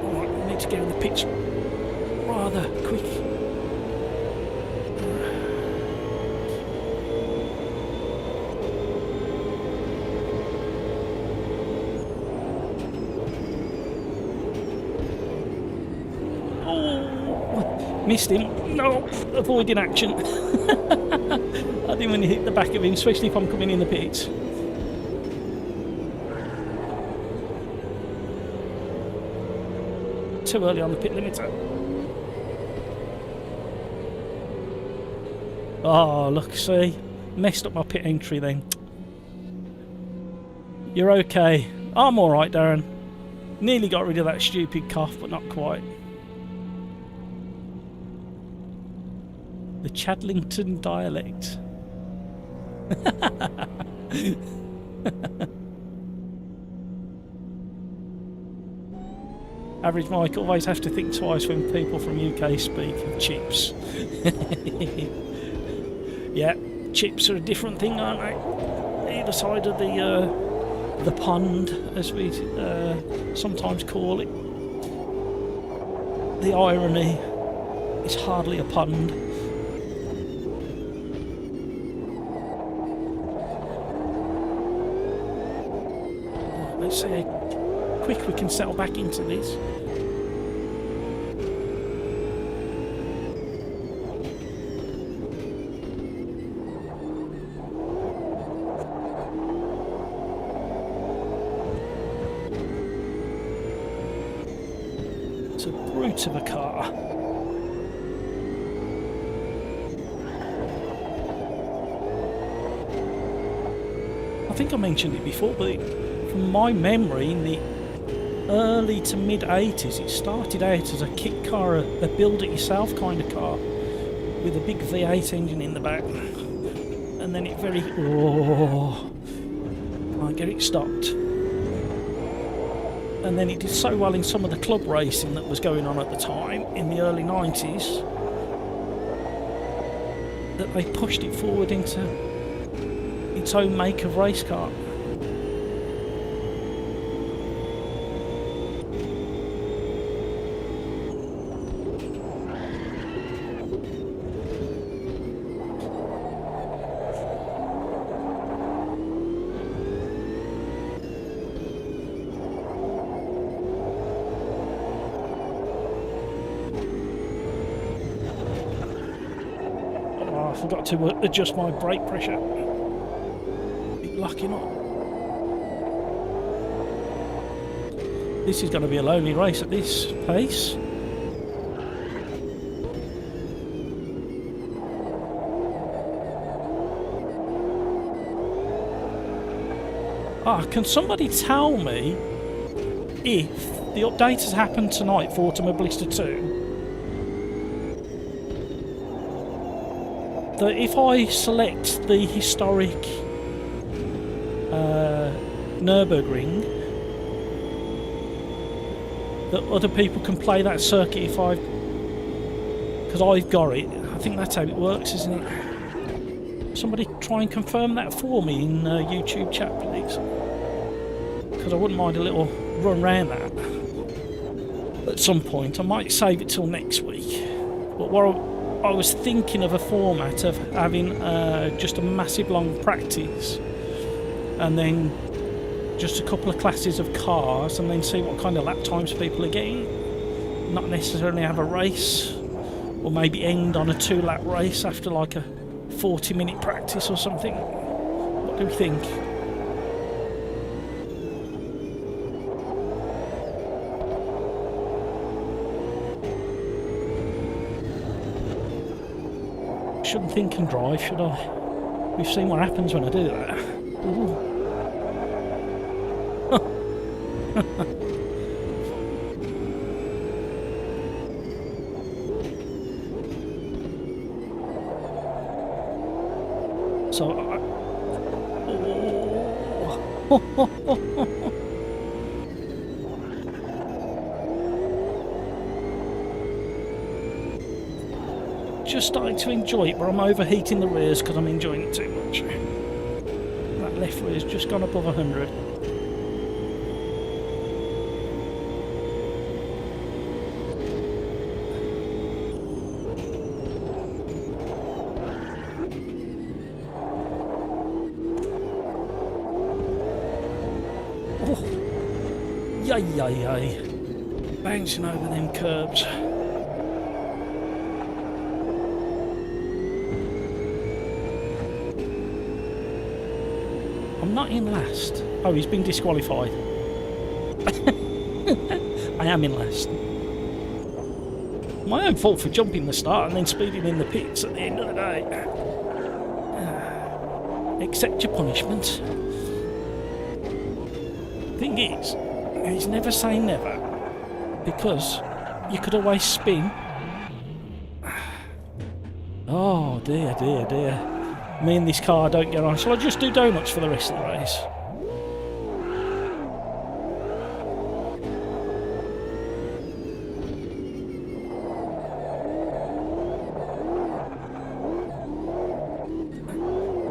Speaker 1: Alright, I need to get in the pitch rather quick. Missed him. No, avoiding action. I didn't want to hit the back of him, especially if I'm coming in the pits. Too early on the pit limiter. Oh, look, see? Messed up my pit entry then. You're okay. I'm alright, Darren. Nearly got rid of that stupid cough, but not quite. The Chadlington dialect. Average Mike always have to think twice when people from UK speak of chips. Yeah, chips are a different thing, aren't they? Either side of the pond, as we sometimes call it. The irony is hardly a pond. Let's see how quick we can settle back into this. It's a brute of a car. I think I mentioned it before, but from my memory, in the early to mid 80s, it started out as a kit car, a build-it-yourself kind of car, with a big V8 engine in the back, and then it can't get it stopped. And then it did so well in some of the club racing that was going on at the time, in the early 90s, that they pushed it forward into its own make of race car. I forgot to adjust my brake pressure. Bit lucky not. This is going to be a lonely race at this pace. Can somebody tell me if the update has happened tonight for Automobilista 2? That if I select the historic Nürburgring, that other people can play that circuit if because I've got it. I think that's how it works, isn't it? Somebody try and confirm that for me in YouTube chat, please, because I wouldn't mind a little run round that at some point. I might save it till next week, but what I was thinking of a format of having just a massive long practice and then just a couple of classes of cars and then see what kind of lap times people are getting. Not necessarily have a race, or maybe end on a 2-lap race after like a 40-minute practice or something. What do we think? Shouldn't think and drive, should I? We've seen what happens when I do that. So just starting to enjoy it, but I'm overheating the rears because I'm enjoying it too much. That left rear's just gone above 100. Yay, yay, yay. Bouncing over them curbs. I'm not in last. Oh, he's been disqualified. I am in last. My own fault for jumping the start and then speeding in the pits at the end of the day. Accept your punishment. Thing is, he's never say never, because you could always spin. Oh dear, dear, dear. Me and this car don't get on. Shall I just do donuts for the rest of the race?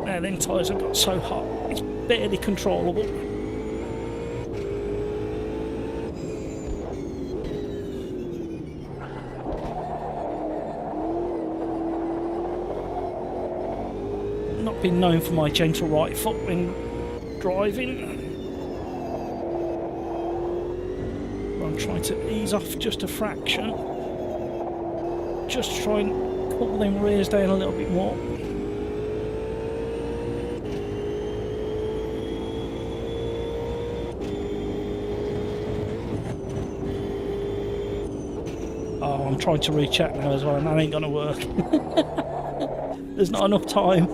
Speaker 1: Now them tyres have got so hot, it's barely controllable. Not been known for my gentle right foot when driving. I'm trying to ease off just a fraction. Just try and pull them rears down a little bit more. Oh, I'm trying to reach out now as well, and that ain't gonna work. There's not enough time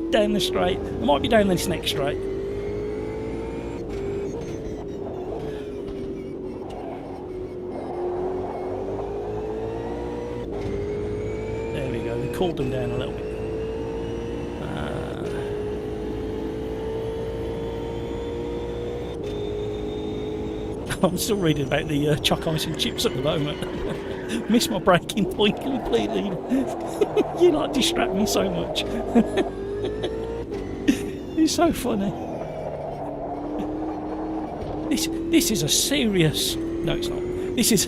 Speaker 1: down the straight. It might be down this next straight. There we go, we cooled them down a little bit. I'm still reading about the choc ice and chips at the moment. Missed my braking point completely. You like distract me so much. It's so funny. This is a serious. No, it's not. This is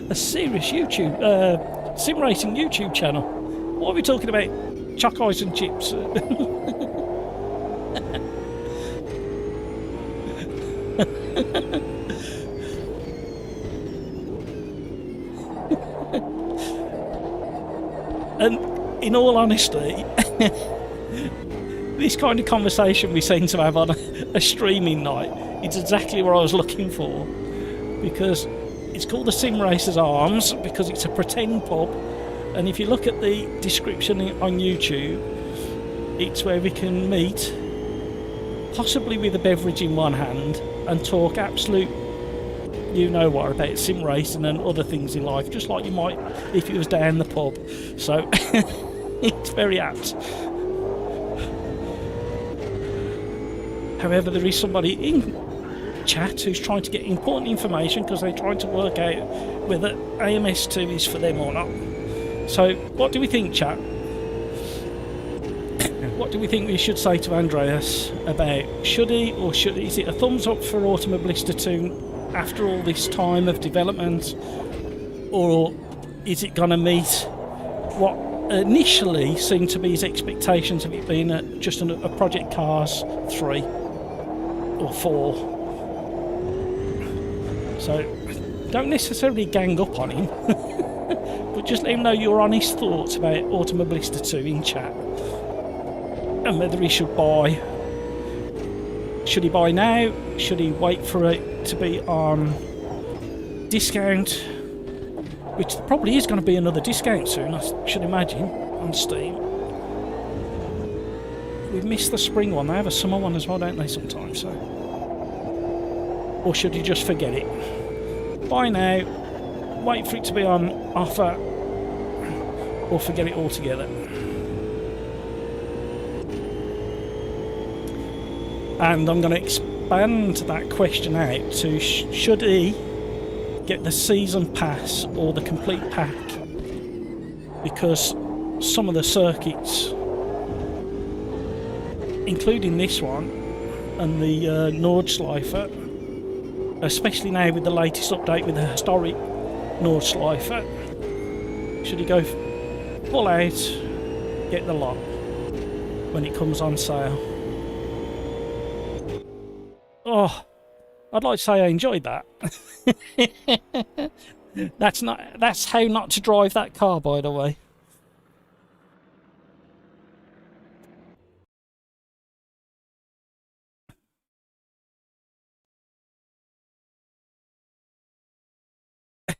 Speaker 1: a serious YouTube sim racing YouTube channel. What are we talking about? Choc ice and chips. And in all honesty, this kind of conversation we seem to have on a streaming night, it's exactly what I was looking for, because it's called the SimRacersArms because it's a pretend pub, and if you look at the description on YouTube, it's where we can meet, possibly with a beverage in one hand, and talk absolute you-know-what about sim racing and other things in life, just like you might if it was down the pub. So it's very apt. However, there is somebody in chat who's trying to get important information because they're trying to work out whether AMS2 is for them or not. So what do we think, chat? What do we think we should say to Andreas about is it a thumbs up for Automobilista 2 after all this time of development, or is it going to meet what initially seemed to be his expectations of it being just a Project Cars 3 or 4? So don't necessarily gang up on him, but just let him know your honest thoughts about Automobilista 2 in chat, and whether he should buy. Should he buy now? Should he wait for it to be on discount? Which probably is going to be another discount soon, I should imagine, on Steam. we've missed the spring one. They have a summer one as well, don't they, sometimes? So, or should you just forget it? Buy now, wait for it to be on offer, or forget it altogether. And I'm going to expand that question out to should he get the season pass or the complete pack, because some of the circuits, including this one and the Nordschleifer, especially now with the latest update with the historic Nordschleifer, should he go full out, get the lot when it comes on sale. Oh, I'd like to say I enjoyed that. That's how not to drive that car, by the way.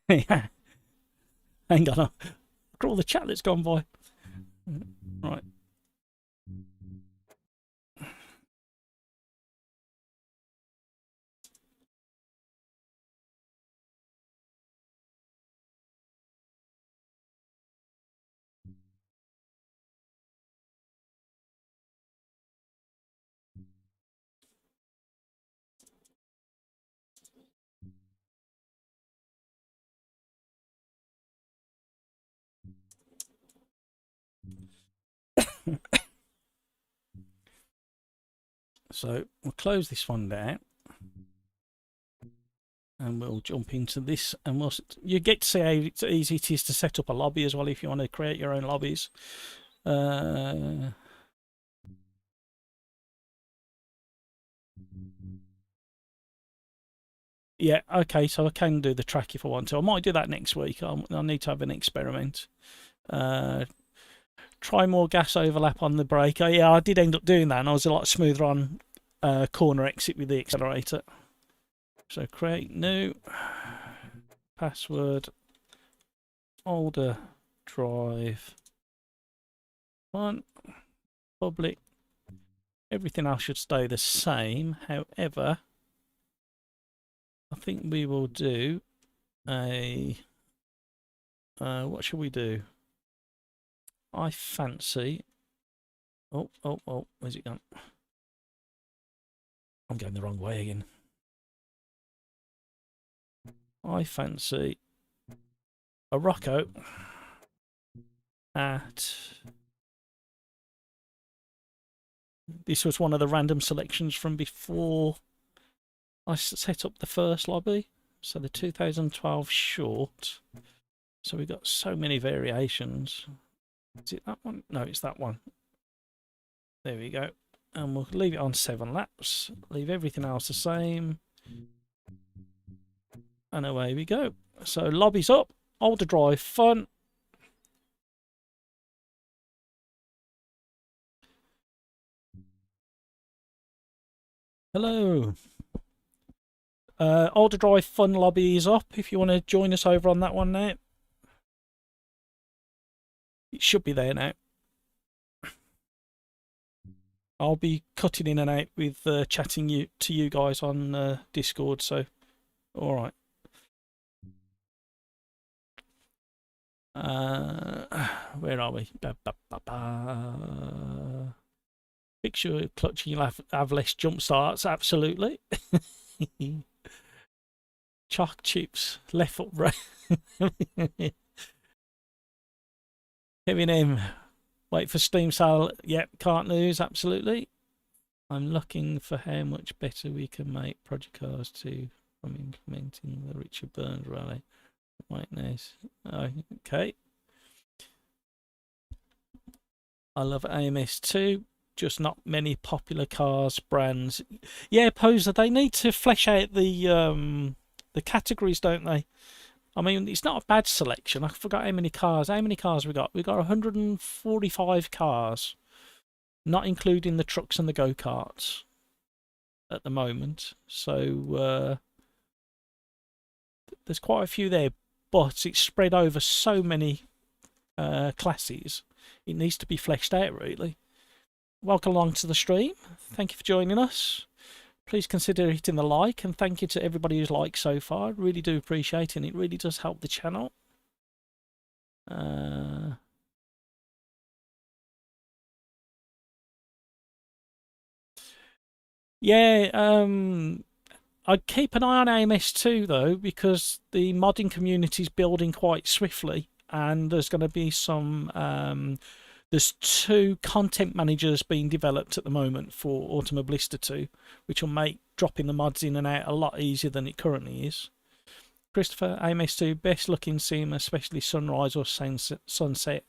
Speaker 1: Yeah. Hang on, look at all the chat that's gone by. Right. So we'll close this one down, and we'll jump into this, and you get to see how easy it is to set up a lobby as well if you want to create your own lobbies. Yeah, okay, so I can do the track if I want to. I might do that next week. I need to have an experiment. Try more gas overlap on the brake. Yeah, I did end up doing that, and I was a lot smoother on corner exit with the accelerator. So create new password, OlderDrive Fun, public. Everything else should stay the same. However, I think we will do a what shall we do? I fancy. Oh, where's it gone? I'm going the wrong way again. I fancy a Rocco at. This was one of the random selections from before I set up the first lobby. So the 2012 short. So we've got so many variations. Is it that one? No, it's that one. There we go. And we'll leave it on 7 laps. Leave everything else the same. And away we go. So lobby's up. OlderDrive Fun. Hello. OlderDrive Fun lobby is up if you want to join us over on that one now. It should be there now. I'll be cutting in and out with chatting to you guys on Discord, so all right. Where are we? Make sure clutching you'll have less jump starts, absolutely. Choc chips, left foot right. Kevin M. Wait for Steam sale. Yep, can't lose, absolutely. I'm looking for how much better we can make Project Cars 2 from implementing the Richard Burns rally. Whiteness. Oh, okay. I love AMS 2. Just not many popular cars brands. Yeah, Poser, they need to flesh out the categories, don't they? I mean, it's not a bad selection. I forgot how many cars. How many cars we got? We got 145 cars, not including the trucks and the go-karts at the moment. So there's quite a few there, but it's spread over so many classes. It needs to be fleshed out, really. welcome along to the stream. Thank you for joining us. Please consider hitting the like, and thank you to everybody who's liked so far. I really do appreciate it, and it really does help the channel. Yeah, I'd keep an eye on AMS2 though, because the modding community is building quite swiftly, and there's going to be some. There's 2 content managers being developed at the moment for Automobilista 2, which will make dropping the mods in and out a lot easier than it currently is. Christopher, AMS2, best looking sim, especially sunrise or sunset,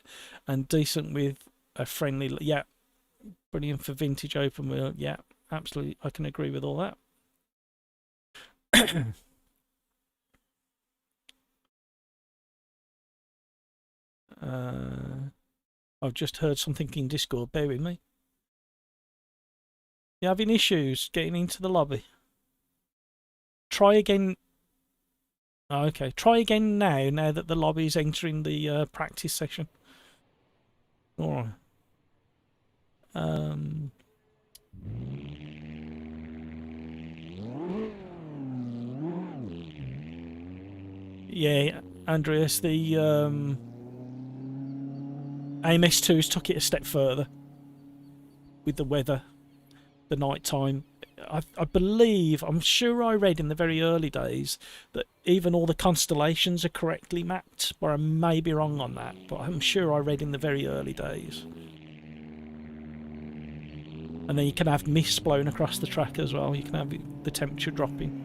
Speaker 1: and decent with a friendly. Yeah, brilliant for vintage open wheel. Yeah, absolutely, I can agree with all that. I've just heard something in Discord. Bear with me. You having issues getting into the lobby? Try again. Oh, okay, try again now. Now that the lobby is entering the practice session. All right. Yeah, Andreas, the AMS2's took it a step further with the weather, the night time. I believe, I'm sure I read in the very early days that even all the constellations are correctly mapped, but I may be wrong on that, but I'm sure I read in the very early days. And then you can have mist blowing across the track as well. You can have the temperature dropping.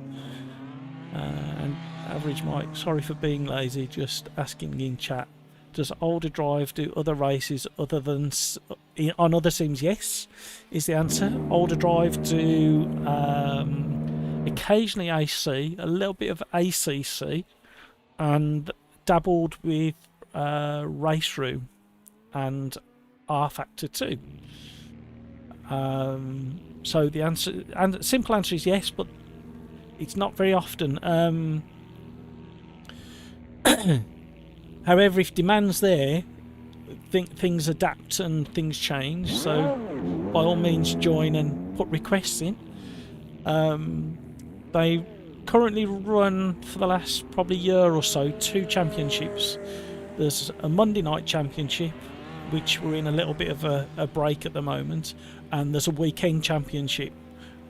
Speaker 1: And average Mike, sorry for being lazy, just asking in chat. Does OlderDrive do other races other than on other sims? Yes, is the answer. OlderDrive do occasionally AC, a little bit of ACC, and dabbled with Race Room and R Factor 2. So the answer, and simple answer is yes, but it's not very often. However, if demand's there, things adapt and things change. So, by all means, join and put requests in. They currently run for the last probably year or so 2 championships. There's a Monday night championship, which we're in a little bit of a break at the moment, and there's a weekend championship.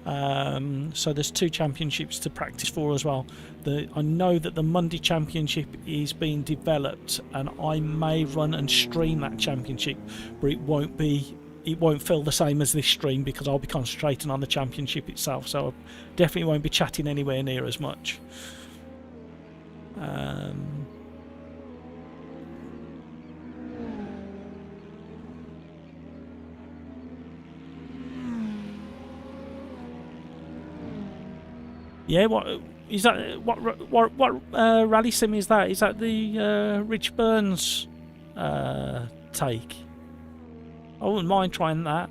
Speaker 1: So there's 2 championships to practice for as well. I know that the Monday championship is being developed, and I may run and stream that championship, but it won't feel the same as this stream because I'll be concentrating on the championship itself, so I definitely won't be chatting anywhere near as much. Yeah, what is that? What rally sim is that? Is that the Rich Burns take? I wouldn't mind trying that.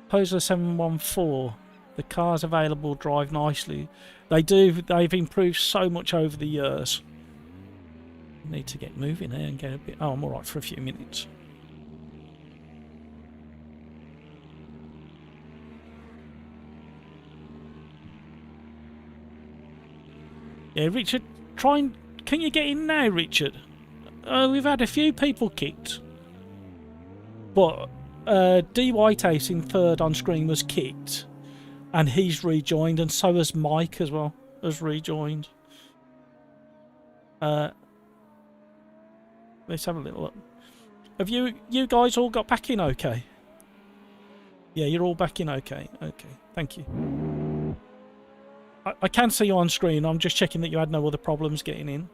Speaker 1: Poser 714. The cars available drive nicely. They do. They've improved so much over the years. Need to get moving here and get a bit. Oh, I'm all right for a few minutes. Yeah, Richard, try and... Can you get in now, Richard? We've had a few people kicked. But D. Whitehouse in 3rd on screen was kicked. And he's rejoined, and so has Mike as well, has rejoined. Let's have a little look. Have you guys all got back in okay? Yeah, you're all back in okay. Okay, thank you. I can see you on screen. I'm just checking that you had no other problems getting in.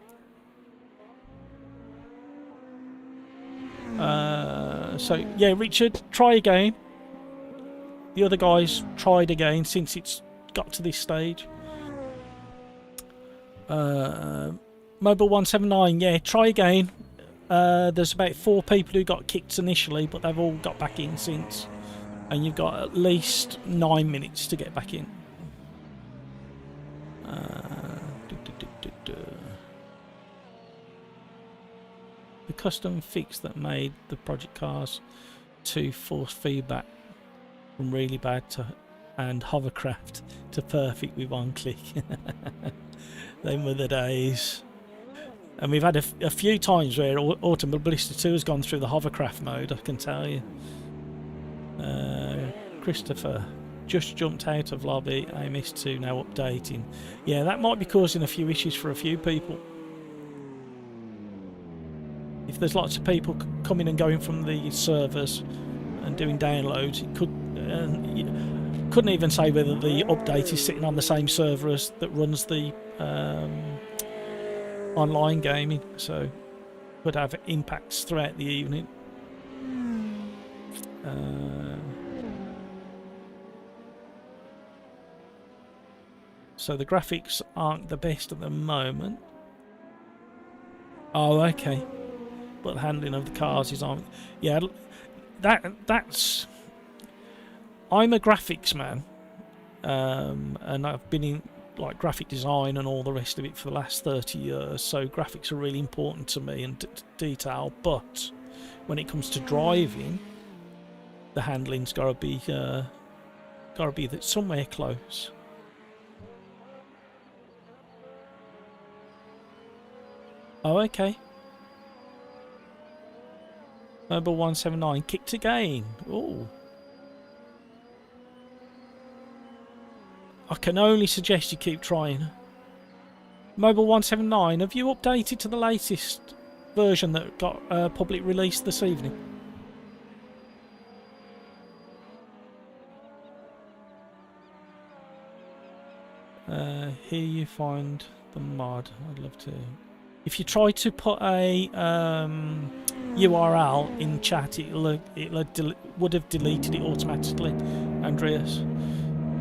Speaker 1: So, yeah, Richard, try again. The other guys tried again since it's got to this stage. Mobile 179, yeah, try again. There's about 4 people who got kicked initially, but they've all got back in since. And you've got at least 9 minutes to get back in. the custom fix that made the project cars to force feedback from really bad to and hovercraft to perfect with one click. Them were the days. And we've had a few times where Automobilista 2 has gone through the hovercraft mode, I can tell you. Christopher just jumped out of lobby. AMS2 now updating. Yeah, that might be causing a few issues for a few people. If there's lots of people coming and going from the servers and doing downloads, it could. Couldn't even say whether the update is sitting on the same server as that runs the online gaming, so could have impacts throughout the evening. So the graphics aren't the best at the moment. Oh, okay. But the handling of the cars is on. Yeah, that's. I'm a graphics man, and I've been in like graphic design and all the rest of it for the last 30 years. So graphics are really important to me and detail. But when it comes to driving, the handling's got to be somewhere close. Oh, okay. Mobile 179 kicked again. Oh. I can only suggest you keep trying. Mobile 179, have you updated to the latest version that got public release this evening? Here you find the mod. I'd love to. If you try to put a URL in chat, it would have deleted it automatically, Andreas.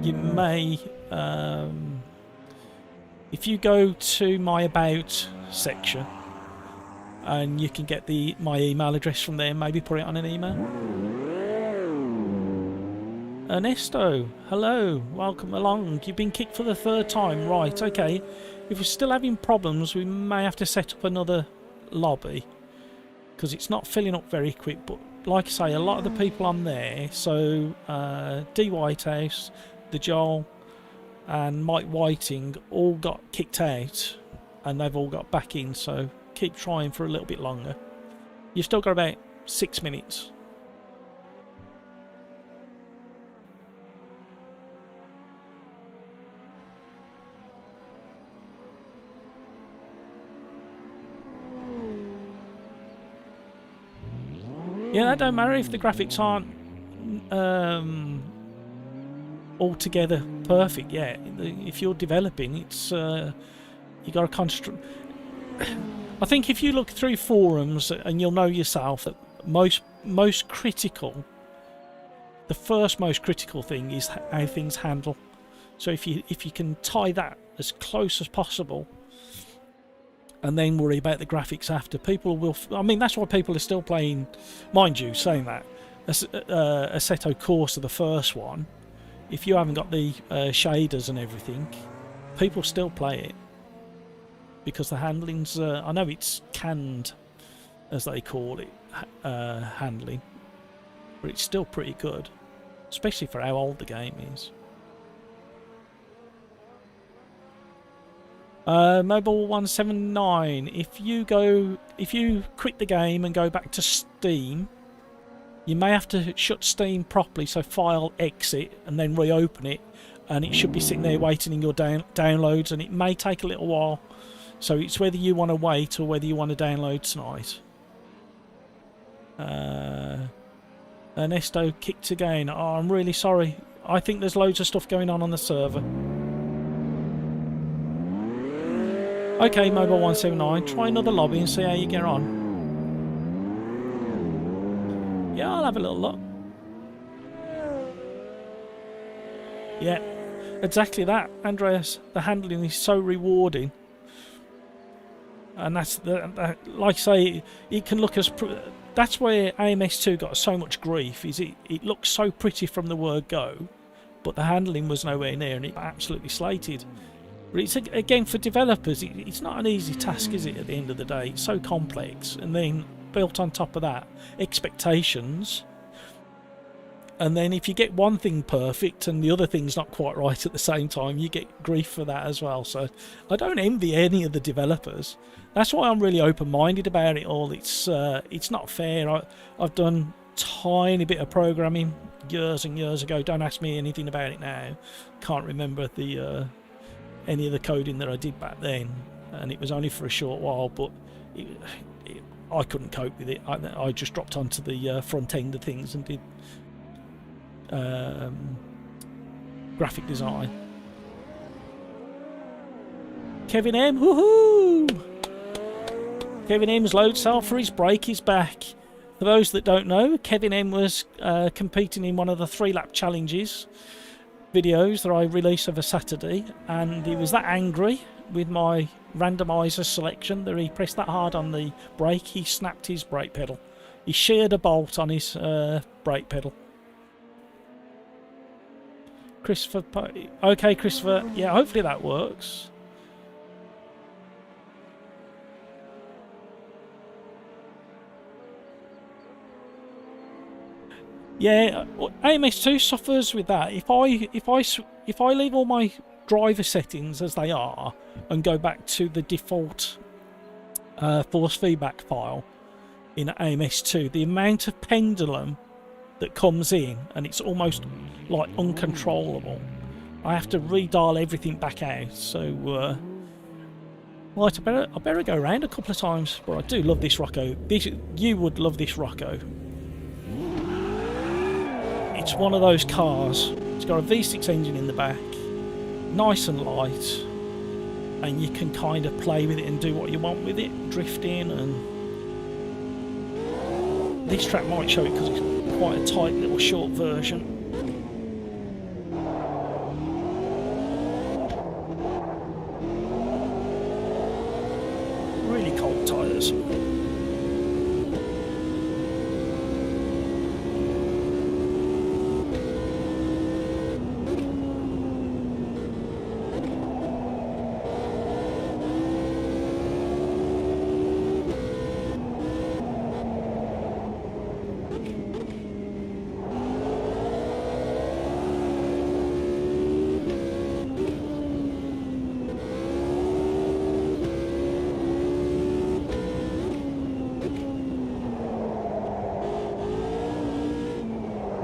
Speaker 1: You may, if you go to my About section, and you can get my email address from there, maybe put it on an email. Ernesto, hello, welcome along. You've been kicked for the 3rd time, right? Okay. If we're still having problems, we may have to set up another lobby because it's not filling up very quick. But like I say, a lot of the people on there, so D Whitehouse, the Joel and Mike Whiting all got kicked out and they've all got back in, so keep trying for a little bit longer. You've still got about 6 minutes. Yeah, that don't matter if the graphics aren't altogether perfect. Yeah, if you're developing, it's you got to concentrate. I think if you look through forums, and you'll know yourself that most critical, the first most critical thing is how things handle. So if you can tie that as close as possible, and then worry about the graphics after, people will. I mean, that's why people are still playing. Mind you, saying that Assetto Corsa, the first one, if you haven't got the shaders and everything, people still play it because the handling's. I know it's canned, as they call it, handling, but it's still pretty good, especially for how old the game is. Mobile 179. If you quit the game and go back to Steam, you may have to shut Steam properly. So file exit and then reopen it, and it should be sitting there waiting in your downloads, and it may take a little while. So it's whether you want to wait or whether you want to download tonight. Ernesto kicked again. Oh, I'm really sorry. I think there's loads of stuff going on the server. Okay, Mobile 179, try another lobby and see how you get on. Yeah, I'll have a little look. Yeah, exactly that, Andreas. The handling is so rewarding. And that's, like I say, it can look as... That's where AMS2 got so much grief, is it looks so pretty from the word go, but the handling was nowhere near, and it got absolutely slated. But it's, again, for developers, it's not an easy task, is it, at the end of the day? It's so complex. And then built on top of that, expectations. And then if you get one thing perfect and the other thing's not quite right at the same time, you get grief for that as well. So I don't envy any of the developers. That's why I'm really open-minded about it all. It's not fair. I've done tiny bit of programming years and years ago. Don't ask me anything about it now. Can't remember the any of the coding that I did back then, and it was only for a short while, but I couldn't cope with it. I just dropped onto the front end of things and did graphic design. Kevin M, woohoo! Kevin M's load cell for his break is back. For those that don't know, Kevin M was competing in one of the 3-lap challenges videos that I released over Saturday, and he was that angry with my randomizer selection that he pressed that hard on the brake, he snapped his brake pedal. He sheared a bolt on his brake pedal. Christopher, okay Christopher, yeah, hopefully that works. Yeah, AMS2 suffers with that. If I leave all my driver settings as they are and go back to the default force feedback file in AMS2, the amount of pendulum that comes in, and it's almost like uncontrollable. I have to redial everything back out. So, right, I better go around a couple of times. But I do love this Rocco. You would love this Rocco. It's one of those cars. It's got a V6 engine in the back, nice and light, and you can kind of play with it and do what you want with it, drifting. And this track might show it because it's quite a tight little short version. Really cold tyres.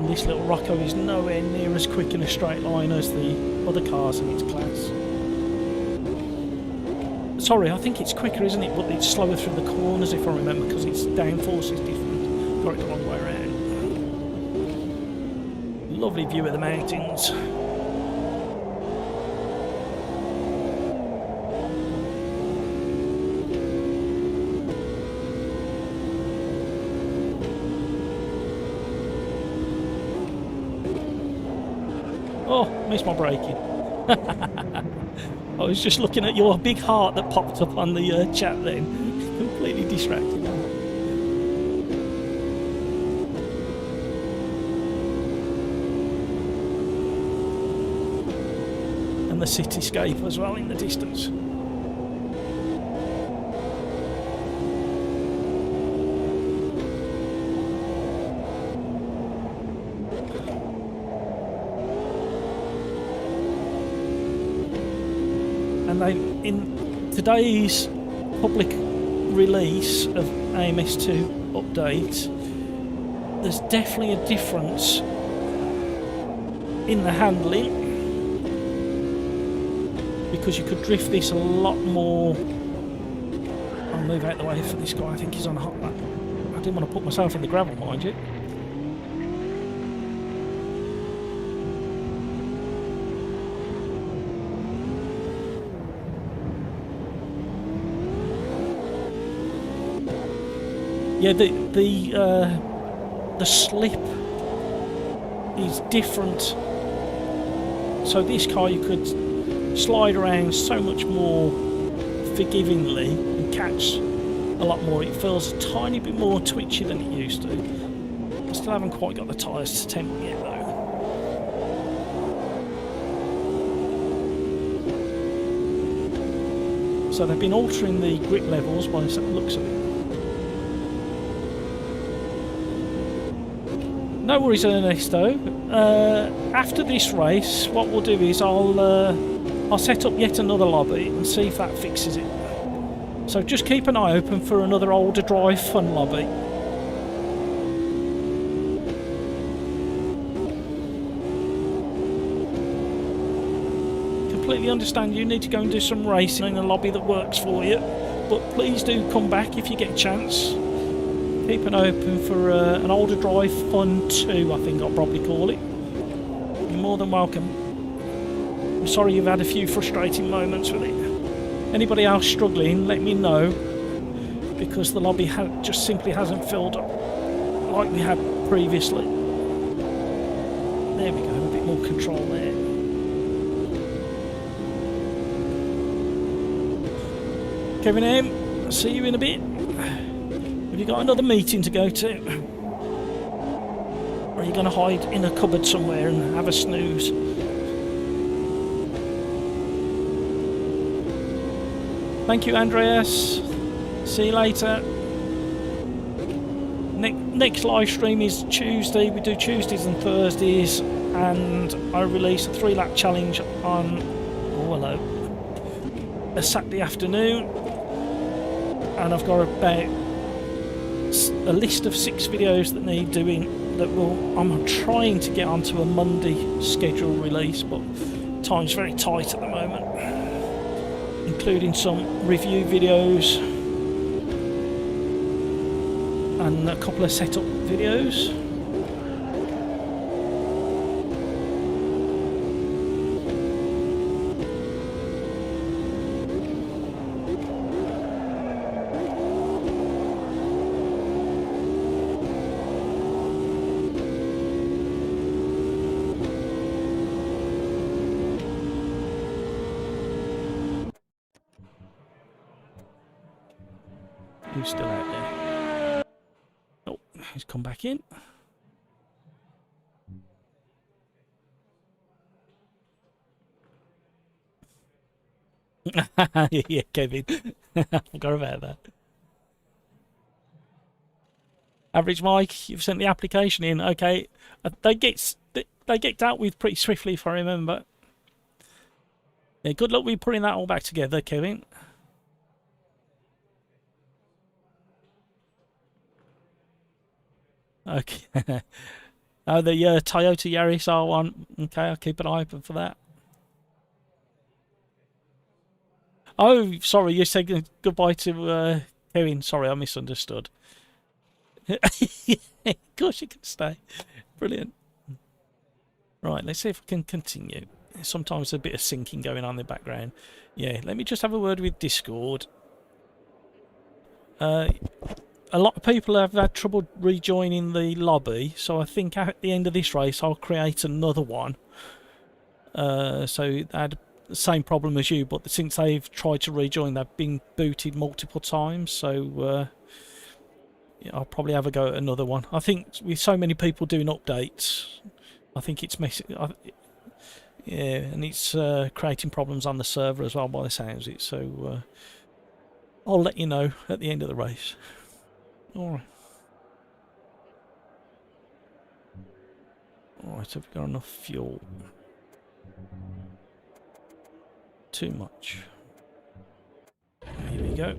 Speaker 1: This little Rocco is nowhere near as quick in a straight line as the other cars in its class. Sorry, I think it's quicker, isn't it? But it's slower through the corners, if I remember, because its downforce is different. Got it the wrong way around. Lovely view of the mountains. Oh, missed my braking. I was just looking at your big heart that popped up on the chat then. Completely distracted. And the cityscape as well in the distance. And in today's public release of AMS2 update, there's definitely a difference in the handling, because you could drift this a lot more. I'll move out the way for this guy. I think he's on a hot lap. I didn't want to put myself in the gravel, mind you. Yeah, the slip is different. So this car you could slide around so much more forgivingly and catch a lot more. It feels a tiny bit more twitchy than it used to. I still haven't quite got the tyres to tempt yet though. So they've been altering the grip levels by the looks of it. No worries, Ernesto. After this race, what we'll do is I'll set up yet another lobby and see if that fixes it. So just keep an eye open for another OlderDrive Fun lobby. Completely understand you need to go and do some racing in a lobby that works for you, but please do come back if you get a chance. Keep an eye open for an OlderDrive Fun 2, I think I'll probably call it. You're more than welcome. I'm sorry you've had a few frustrating moments with it. Anybody else struggling, let me know, because the lobby just simply hasn't filled up like we had previously. There we go, a bit more control there. Kevin M, I'll see you in a bit. Have you got another meeting to go to? Or are you going to hide in a cupboard somewhere and have a snooze? Thank you, Andreas. See you later. Next live stream is Tuesday. We do Tuesdays and Thursdays, and I release a 3-lap challenge on a Saturday afternoon. And I've got about a list of 6 videos that need doing. I'm trying to get onto a Monday schedule release, but time's very tight at the moment. Including some review videos and a couple of setup videos. Who's still out there? Oh, he's come back in. Yeah, Kevin. I forgot about that. Average Mike, you've sent the application in. Okay, they get dealt with pretty swiftly, if I remember. Yeah, good luck with putting that all back together, Kevin. Okay. Oh, the Toyota Yaris R1. Okay, I'll keep an eye open for that. Oh, sorry, you're saying goodbye to Kevin. Sorry, I misunderstood. Of course you can stay. Brilliant. Right, let's see if I can continue. Sometimes a bit of syncing going on in the background. Yeah, let me just have a word with Discord. A lot of people have had trouble rejoining the lobby, so I think at the end of this race I'll create another one. So they had the same problem as you, but since they've tried to rejoin, they've been booted multiple times, so yeah, I'll probably have a go at another one. I think with so many people doing updates, I think it's messing. Yeah, and it's creating problems on the server as well by the sounds of it, so I'll let you know at the end of the race. Alright. Alright, have we got enough fuel? Too much. Here we go.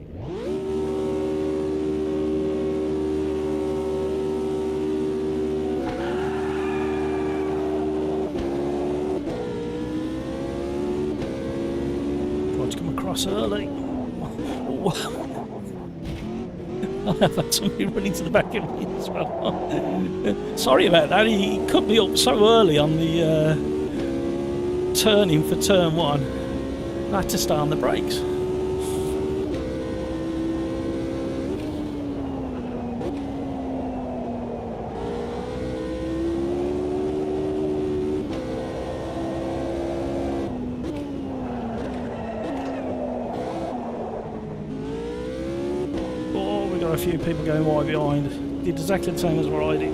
Speaker 1: Tried to come across early. I've had somebody running to the back of me as well. Sorry about that, he cut me up so early on the turning for turn 1. I had to stay on the brakes. A few people going wide behind. Did exactly the same as what I did.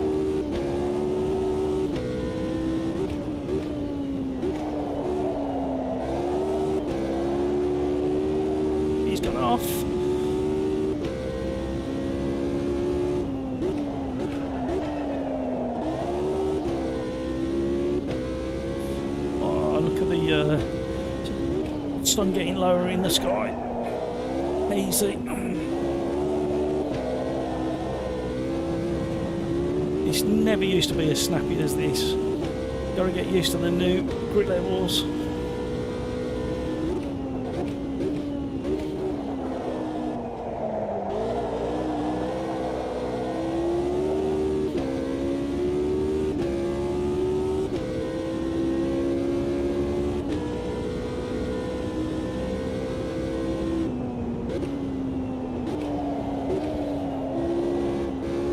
Speaker 1: He's gone off. the sun getting lower in the sky. Easy. This never used to be as snappy as this. Gotta get used to the new grid levels.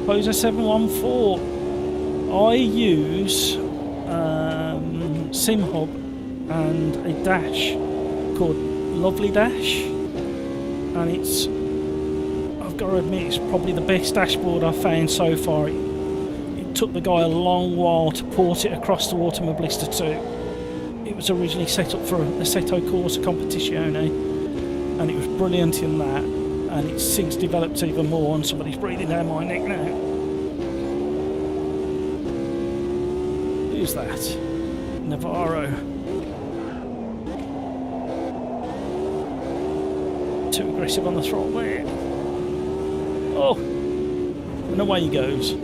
Speaker 1: Poser 714. I use SimHub and a dash called Lovely Dash, and it's, I've got to admit, it's probably the best dashboard I've found so far. It took the guy a long while to port it across to Automobilista 2. It was originally set up for a Assetto Corsa Competizione, and it was brilliant in that, and it's since developed even more, and somebody's breathing down my neck now. Who's that? Navarro. Too aggressive on the throttle there. Oh! And away he goes.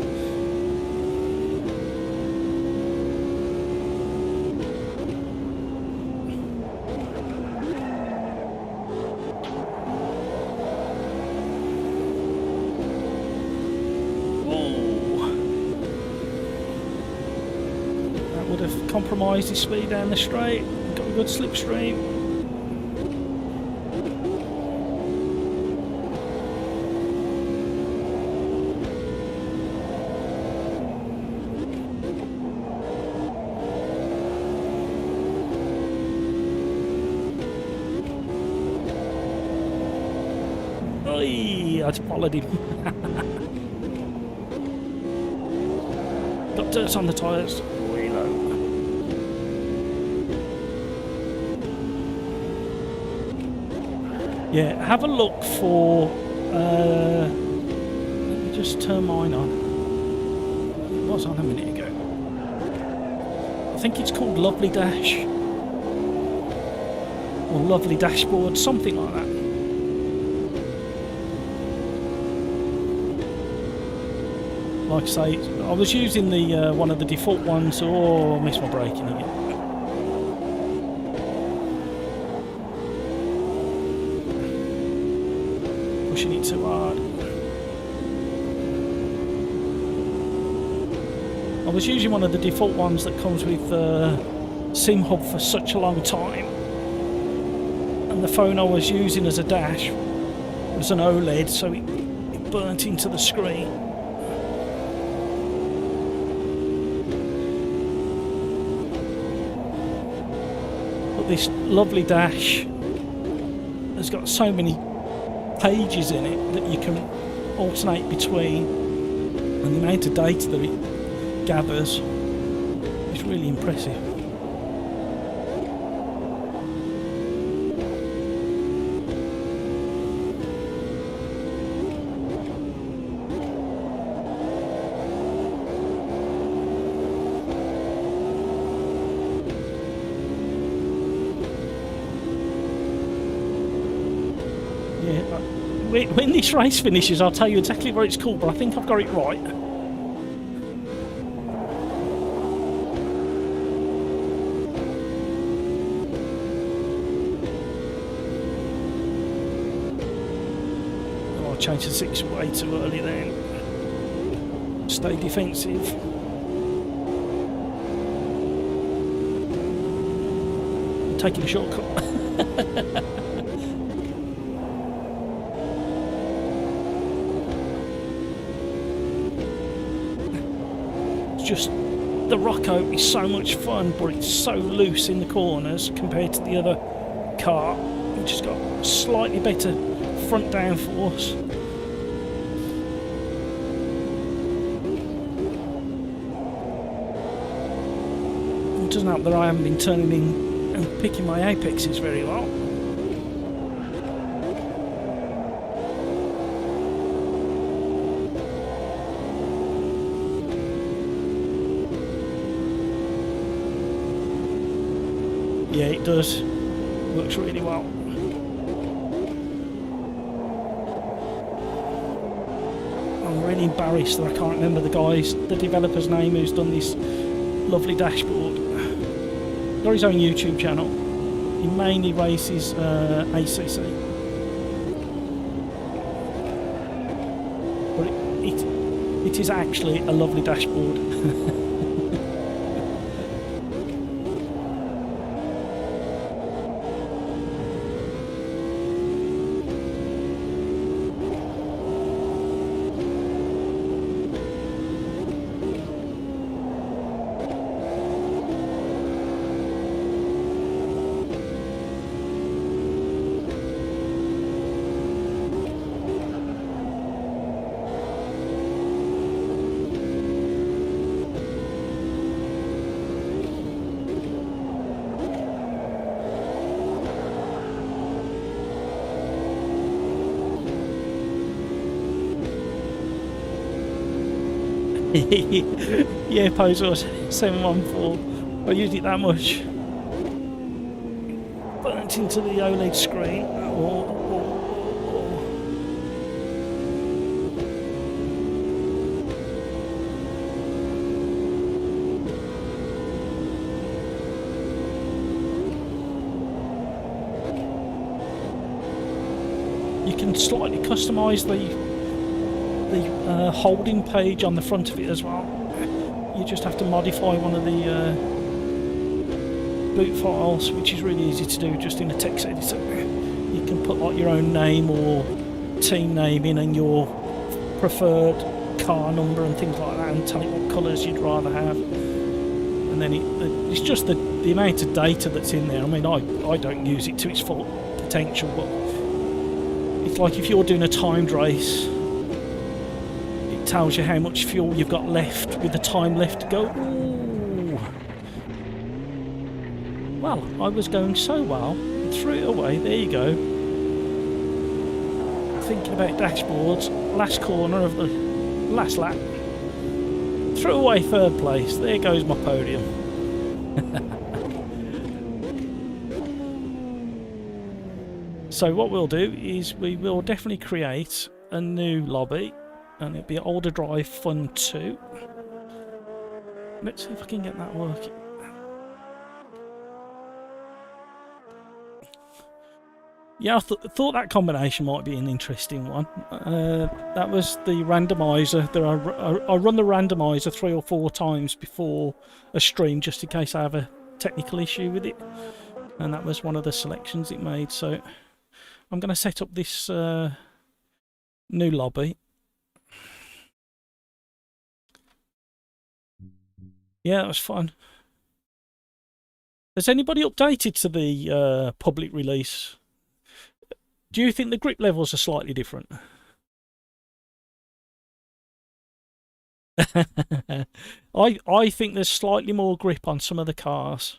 Speaker 1: Compromised his speed down the straight, got a good slipstream. Oi, I just followed him. Got dirt on the tyres. Yeah, have a look for, let me just turn mine on. It was on a minute ago. I think it's called Lovely Dash. Or Lovely Dashboard, something like that. Like I say, I was using the one of the default ones. Oh, I missed my braking again. Pushing it too hard. I was using one of the default ones that comes with SimHub for such a long time, and the phone I was using as a dash was an OLED, so it burnt into the screen. But this Lovely Dash has got so many pages in it that you can alternate between, and the amount of data that it gathers is really impressive. When this race finishes, I'll tell you exactly what it's called, but I think I've got it right. Oh, I changed the 6 way too early then. Stay defensive. I'm taking a shortcut. Just the Rocco is so much fun, but it's so loose in the corners compared to the other car, which has got slightly better front downforce. It doesn't help that I haven't been turning in and picking my apexes very well. Yeah, it does. Works really well. I'm really embarrassed that I can't remember the developer's name who's done this lovely dashboard. Got his own YouTube channel. He mainly races ACC. But it is actually a lovely dashboard. Yeah, Poser 714. I used it that much. Burnt into the OLED screen. You can slightly customise the holding page on the front of it as well. You just have to modify one of the boot files, which is really easy to do just in a text editor. You can put like your own name or team name in and your preferred car number and things like that, and tell it what colours you'd rather have. And then it's just the amount of data that's in there. I mean, I don't use it to its full potential, but it's like if you're doing a timed race, tells you how much fuel you've got left with the time left to go. Ooh. Well, I was going so well, threw it away. There you go. Thinking about dashboards, last corner of the last lap. Threw away third place. There goes my podium. So what we'll do is we will definitely create a new lobby. And it'll be OlderDrive Fun 2. Let's see if I can get that working. Yeah, I thought that combination might be an interesting one. That was the randomizer. I run the randomizer 3 or 4 times before a stream just in case I have a technical issue with it. And that was one of the selections it made. So I'm going to set up this new lobby. Yeah, that was fun. Has anybody updated to the public release? Do you think the grip levels are slightly different? I think there's slightly more grip on some of the cars,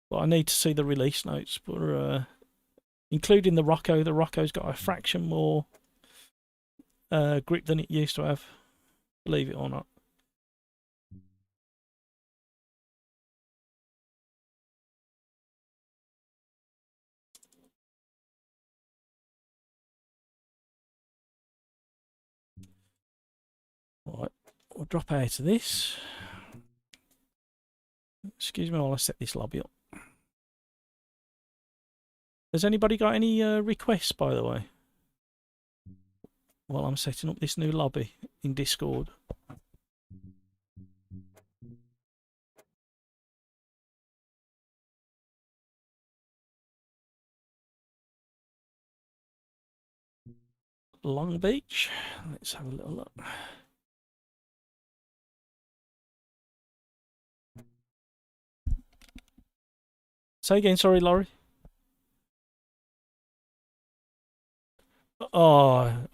Speaker 1: but I need to see the release notes. But including the Rocco's got a fraction more grip than it used to have, believe it or not. Right, we'll drop out of this. Excuse me while I set this lobby up. Has anybody got any requests, by the way? While I'm setting up this new lobby in Discord. Long Beach. Let's have a little look. Say again, sorry, Laurie. Oh,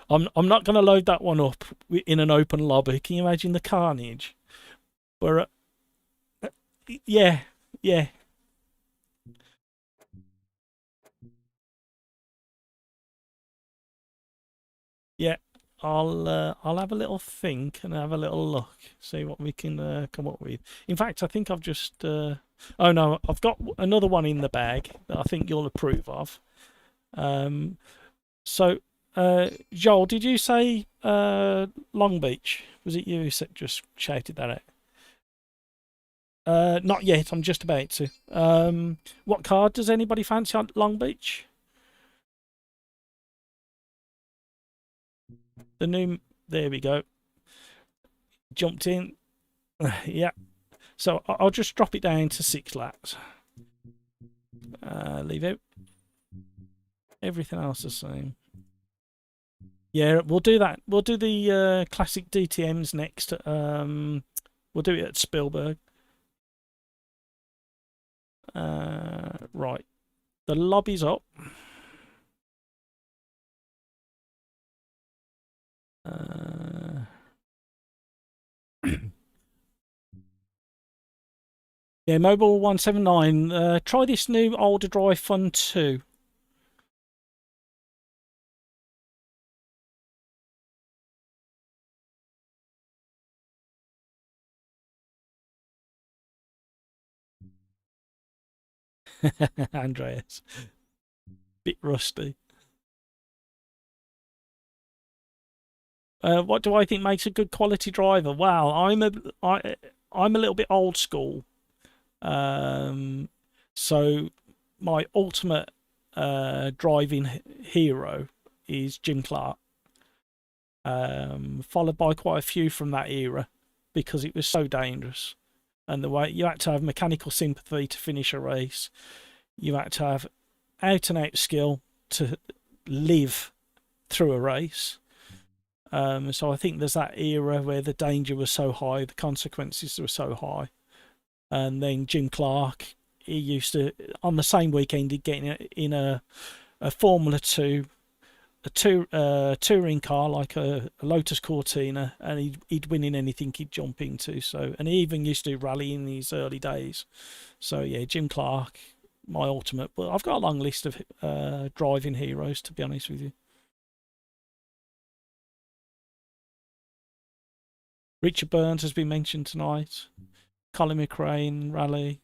Speaker 1: I'm not going to load that one up in an open lobby. Can you imagine the carnage? But yeah. Yeah, I'll have a little think and have a little look, see what we can come up with. In fact, I think I've just oh no, I've got another one in the bag that I think you'll approve of. So Joel, did you say Long Beach? Was it you who just shouted that out? Not yet. I'm just about to. What card does anybody fancy on Long Beach? The new. There we go. Jumped in. Yeah. So I'll just drop it down to 6 laps. Leave out everything else the same. Yeah, we'll do that. We'll do the classic DTMs next. We'll do it at Spielberg. Right. The lobby's up. Yeah, Mobile 179. Try this new OlderDrive Fun 2. Andreas. Bit rusty. What do I think makes a good quality driver? Wow, I'm a little bit old school. So my ultimate driving hero is Jim Clark. Followed by quite a few from that era because it was so dangerous. And the way you had to have mechanical sympathy to finish a race, you had to have out and out skill to live through a race. So I think there's that era where the danger was so high, the consequences were so high. And then Jim Clark, he used to, on the same weekend, he'd get in a Formula 2, a touring car like a Lotus Cortina, and he'd win in anything he'd jump into. So, and he even used to do rally in his early days. So yeah, Jim Clark, my ultimate. But I've got a long list of driving heroes, to be honest with you. Richard Burns has been mentioned tonight. Colin McRae, rally.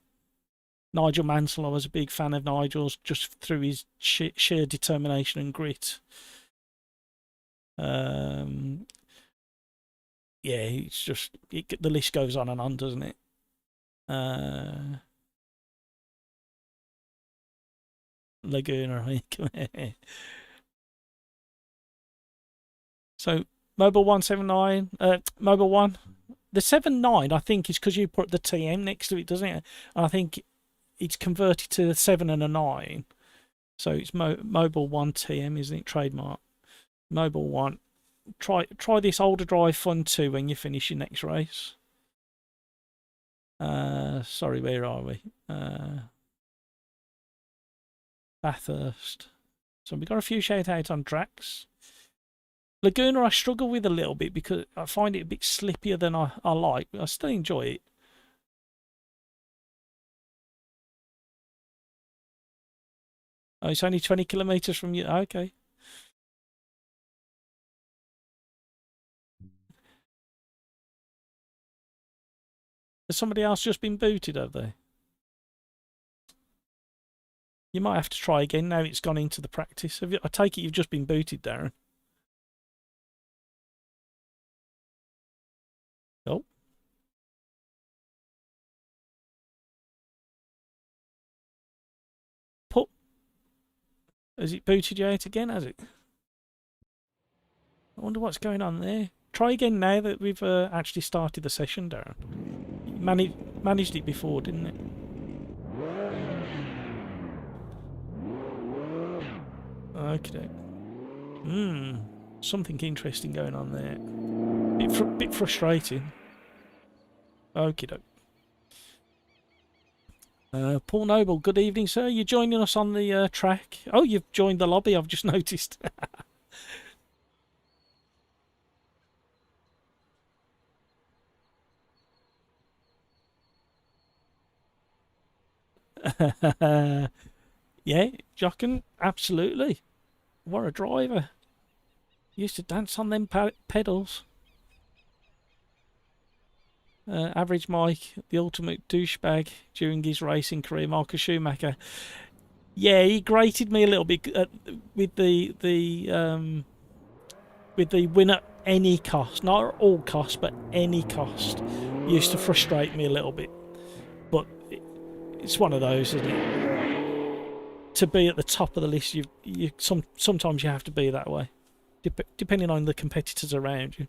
Speaker 1: Nigel Mansell, I was a big fan of Nigel's just through his sheer determination and grit. Yeah, it's just the list goes on and on, doesn't it? Laguna. So Mobile 179, Mobile 1. The 79, I think, is because you put the TM next to it, doesn't it? I think it's converted to a 7 and a 9. So it's Mobile 1 TM, isn't it? Trademark. Mobile 1. Try this OlderDrive Fun 2 when you finish your next race. Sorry, where are we? Bathurst. So we've got a few shout outs on tracks. Laguna I struggle with a little bit because I find it a bit slippier than I like, but I still enjoy it. Oh, it's only 20 kilometres from you. Okay. Has somebody else just been booted, have they? You might have to try again now it's gone into the practice. I take it you've just been booted, Darren. Oh. Has it booted you out again, has it? I wonder what's going on there. Try again now that we've actually started the session, Darren. Managed it before, didn't it? Okay. Something interesting going on there. Bit frustrating. Okie doke. Paul Noble, good evening, sir. You're joining us on the track. Oh, you've joined the lobby, I've just noticed. Yeah, Jochen, absolutely. What a driver. Used to dance on them pedals. Average Mike, the ultimate douchebag during his racing career, Marcus Schumacher. Yeah, he grated me a little bit with the win at any cost, not at all costs, but any cost. Used to frustrate me a little bit, but it's one of those, isn't it? To be at the top of the list, sometimes you have to be that way, depending on the competitors around you.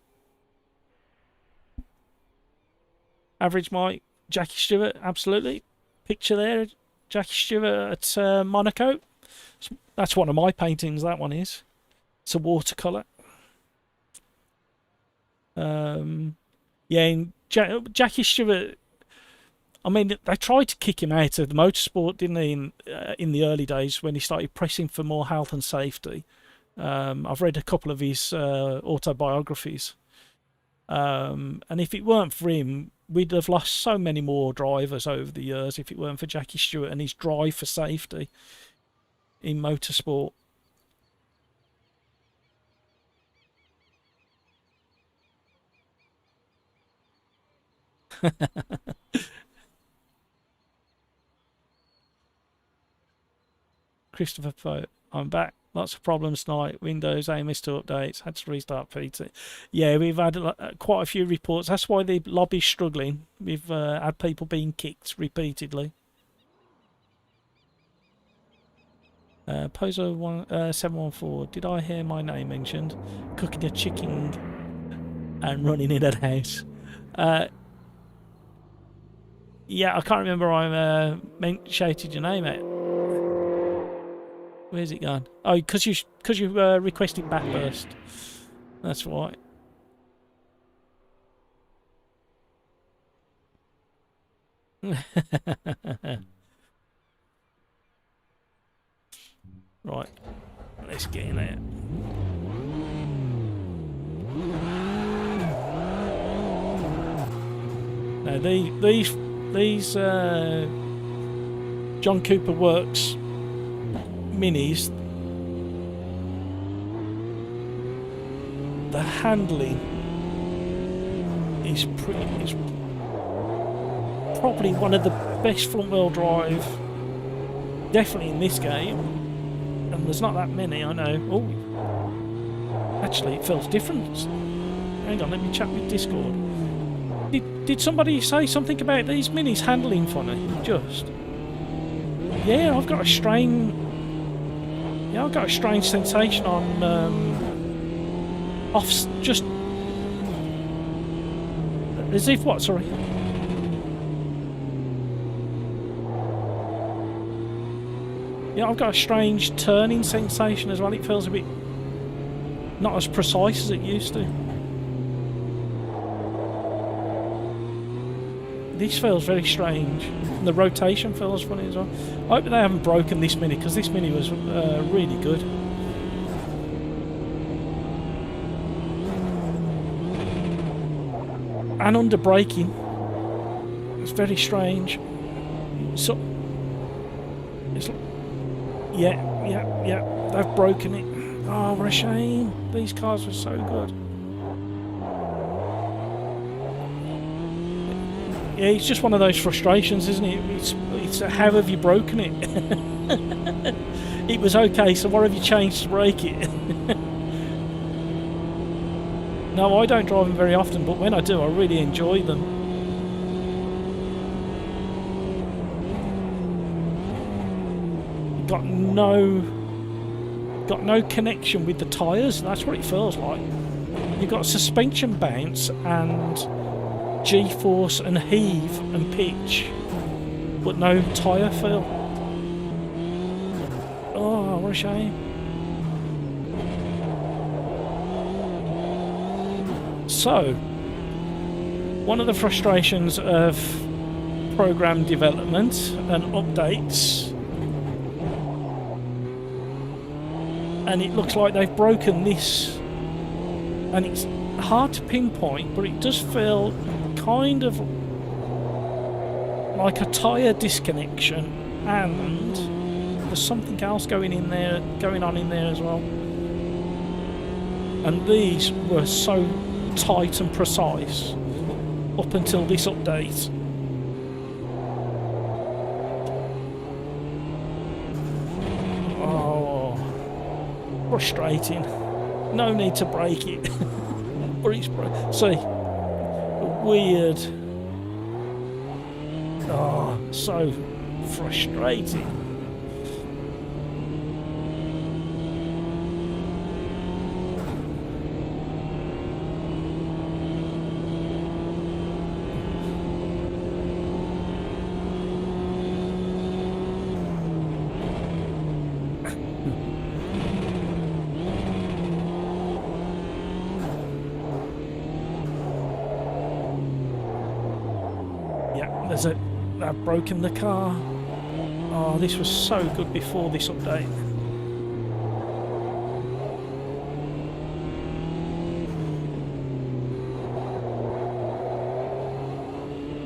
Speaker 1: Average Mike, Jackie Stewart, absolutely. Picture there, Jackie Stewart at Monaco. That's one of my paintings, that one is. It's a watercolour. Yeah, and Jackie Stewart, I mean, they tried to kick him out of the motorsport, didn't they, in the early days when he started pressing for more health and safety. I've read a couple of his autobiographies. And if it weren't for him, we'd have lost so many more drivers over the years if it weren't for Jackie Stewart and his drive for safety in motorsport. Christopher Pope, I'm back. Lots of problems tonight. Windows, AMS to updates. Had to restart PT. Yeah, we've had quite a few reports. That's why the lobby's struggling. We've had people being kicked repeatedly. Pozo 714. Did I hear my name mentioned? Cooking a chicken and running in a house. Yeah, I can't remember. I shouted your name out. Where's it gone? Oh, because you requested backburst. That's right. Right, let's get in there. Now these John Cooper Works minis, the handling is probably one of the best front wheel drive, definitely in this game, and there's not that many, I know. Oh, actually it feels different. Hang on, let me chat with Discord. Did somebody say something about these minis handling funny? Just yeah, I've got a strange sensation on off, just as if what? Sorry. Yeah, I've got a strange turning sensation as well. It feels a bit not as precise as it used to. This feels very strange. And the rotation feels funny as well. I hope they haven't broken this mini, because this mini was really good. And under braking, it's very strange. So, it's yeah, they've broken it. Oh, what a shame. These cars were so good. Yeah, it's just one of those frustrations, isn't it? It's how have you broken it? It was okay, so what have you changed to break it? No, I don't drive them very often, but when I do, I really enjoy them. Got no connection with the tyres. That's what it feels like. You've got suspension bounce and G-force and heave and pitch, but no tyre feel. Oh, what a shame. So, one of the frustrations of program development and updates, and it looks like they've broken this, and it's hard to pinpoint, but it does feel kind of like a tyre disconnection, and there's something else going on in there as well. And these were so tight and precise up until this update. Oh, frustrating. No need to break it. But it's see, weird. Oh, so frustrating. I've broken the car. Oh, this was so good before this update.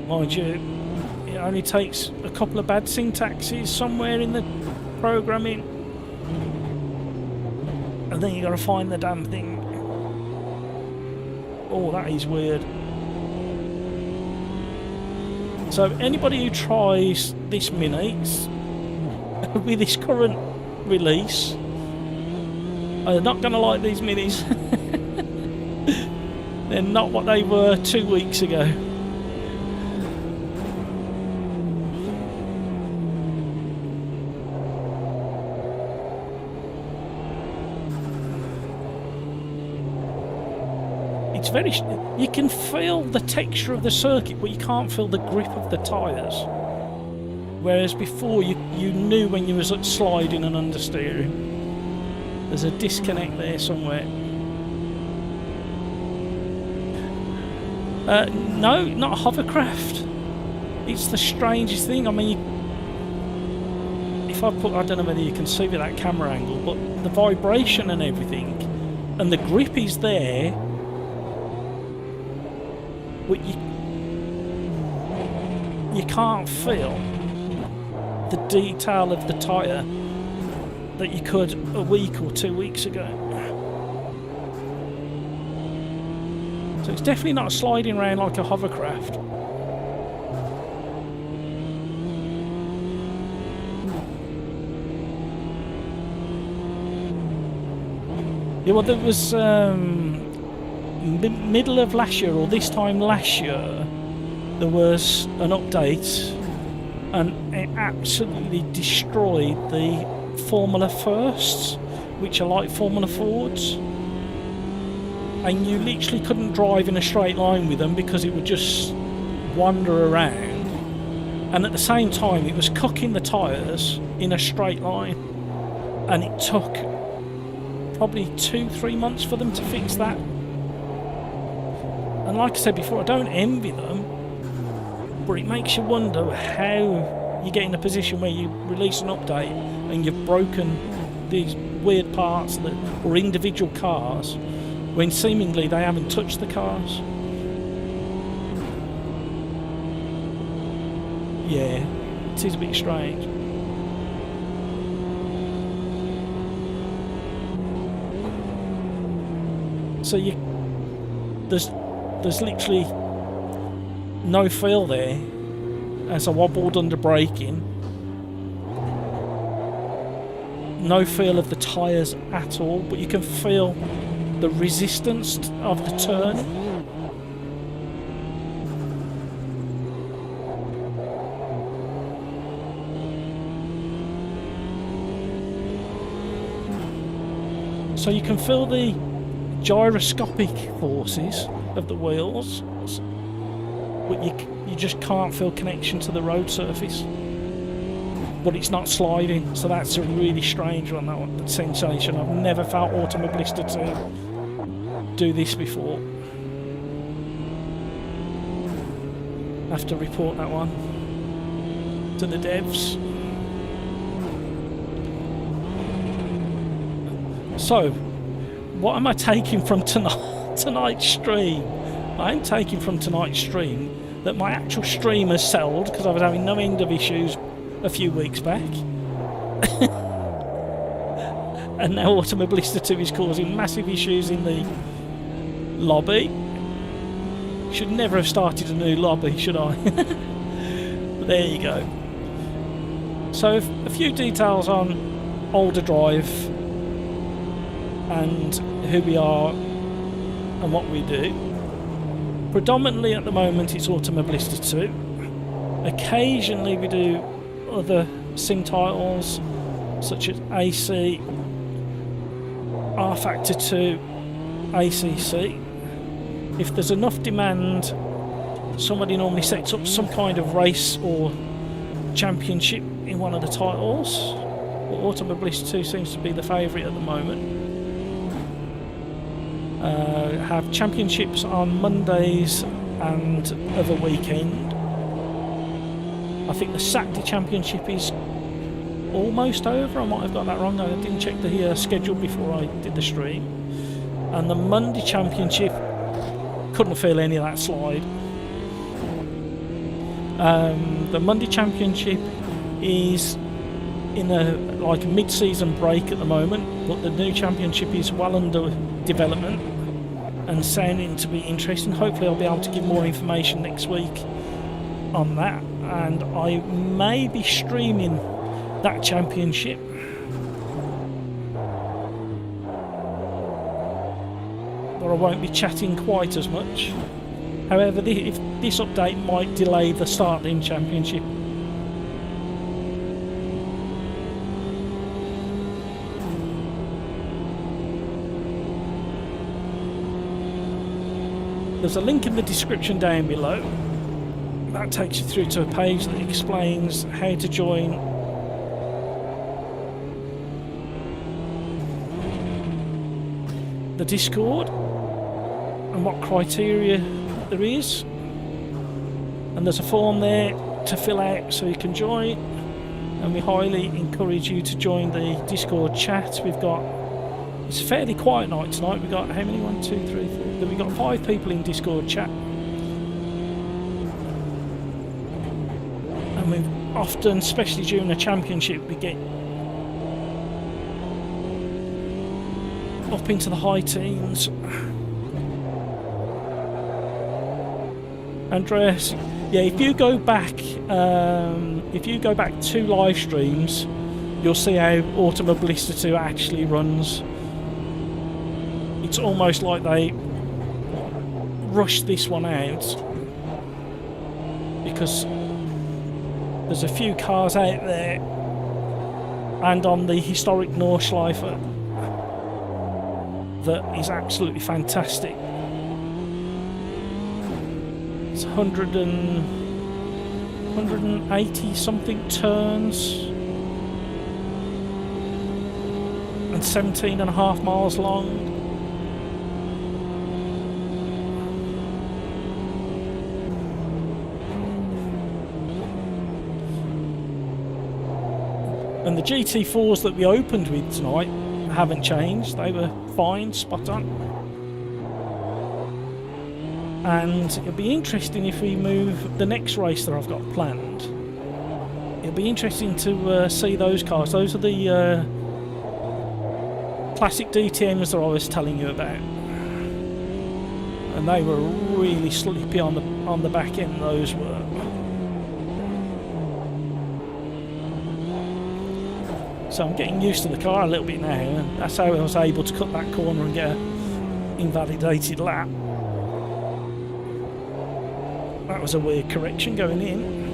Speaker 1: Mind you, it only takes a couple of bad syntaxes somewhere in the programming, and then you got to find the damn thing. Oh, that is weird. So anybody who tries this Mini with this current release are not going to like these Minis. They're not what they were 2 weeks ago. It's very... You can feel the texture of the circuit, but you can't feel the grip of the tyres. Whereas before, you knew when you was sliding and understeering. There's a disconnect there somewhere. No, not a hovercraft. It's the strangest thing. I mean, if I put... I don't know whether you can see with that camera angle, but the vibration and everything, and the grip is there, but you can't feel the detail of the tyre that you could a week or 2 weeks ago. So it's definitely not sliding around like a hovercraft. Yeah, well, there was middle of last year, or this time last year, there was an update and it absolutely destroyed the Formula Firsts, which are like Formula Fords, and you literally couldn't drive in a straight line with them because it would just wander around, and at the same time it was cooking the tyres in a straight line, and it took probably 2-3 months for them to fix that. And like I said before, I don't envy them, but it makes you wonder how you get in a position where you release an update and you've broken these weird parts or individual cars when seemingly they haven't touched the cars. Yeah, it is a bit strange. So there's literally no feel there as I wobbled under braking. No feel of the tyres at all, but you can feel the resistance of the turn. So you can feel the gyroscopic forces of the wheels, but you just can't feel connection to the road surface. But it's not sliding, so that's a really strange one, that sensation. I've never felt Automobilista 2 do this before. I have to report that one to the devs. So, what am I taking from tonight's stream? I'm taking from tonight's stream that my actual stream has settled because I was having no end of issues a few weeks back. And now Automobilista 2 is causing massive issues in the lobby. Should never have started a new lobby, should I? But there you go. So a few details on OlderDrive and who we are and what we do. Predominantly at the moment it's Automobilista 2. Occasionally we do other sim titles such as AC, R Factor 2, ACC. If there's enough demand, somebody normally sets up some kind of race or championship in one of the titles. But Automobilista 2 seems to be the favourite at the moment. Have championships on Mondays and of a weekend. I think the Saturday championship is almost over. I might have got that wrong. I didn't check the schedule before I did the stream. And the Monday championship, couldn't feel any of that slide. The Monday championship is in a mid-season break at the moment, but the new championship is well under development and sounding to be interesting. Hopefully I'll be able to give more information next week on that, and I may be streaming that championship. But I won't be chatting quite as much. However, if this update might delay the start in championship. There's a link in the description down below. That takes you through to a page that explains how to join the Discord and what criteria there is. And there's a form there to fill out so you can join. And we highly encourage you to join the Discord chat. It's a fairly quiet night tonight. We've got how many? 1, 2, 3, 4. We've got 5 people in Discord chat. And we've often, especially during the championship, we get up into the high teens. Andreas, yeah, if you go back 2 live streams, you'll see how Automobilista 2 actually runs. It's almost like they rushed this one out because there's a few cars out there, and on the historic Nordschleife that is absolutely fantastic. It's 180 something turns and 17.5 miles long. And the GT4s that we opened with tonight haven't changed. They were fine, spot on. And it'll be interesting if we move the next race that I've got planned. It'll be interesting to see those cars. Those are the classic DTMs that I was telling you about. And they were really sleepy on the back end, those were. So I'm getting used to the car a little bit now, and that's how I was able to cut that corner and get an invalidated lap. That was a weird correction going in.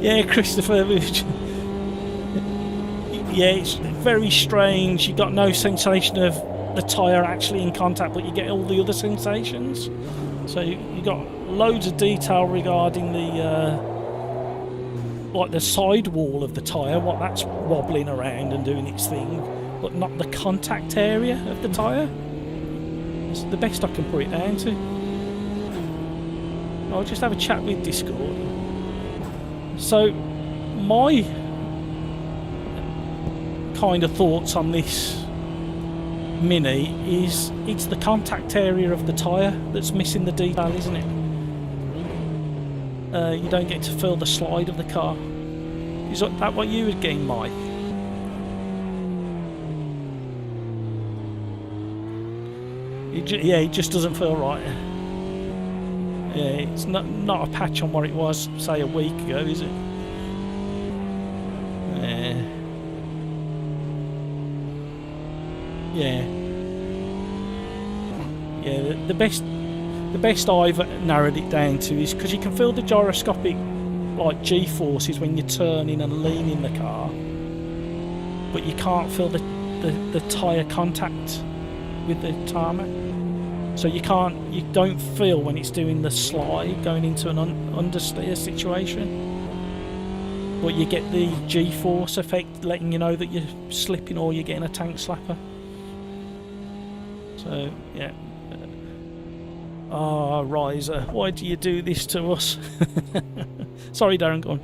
Speaker 1: Yeah, Christopher. Yeah, it's very strange. You got no sensation of the tyre actually in contact, but you get all the other sensations. So you got loads of detail regarding the like the sidewall of the tyre, what that's wobbling around and doing its thing, but not the contact area of the tyre. It's the best I can put it down to. I'll just have a chat with Discord. So my kind of thoughts on this Mini is it's the contact area of the tyre that's missing the detail, isn't it? You don't get to feel the slide of the car. Is that what you were getting, Mike? Yeah, it just doesn't feel right. Yeah, it's not a patch on what it was, say, a week ago, is it? Yeah. Yeah. Yeah, the best I've narrowed it down to is because you can feel the gyroscopic like G-forces when you're turning and leaning the car, but you can't feel the tyre contact with the tarmac. So you don't feel when it's doing the slide going into an understeer situation, but you get the G-force effect letting you know that you're slipping or you're getting a tank slapper. So yeah. Ah, Riser, why do you do this to us? Sorry, Darren, go on.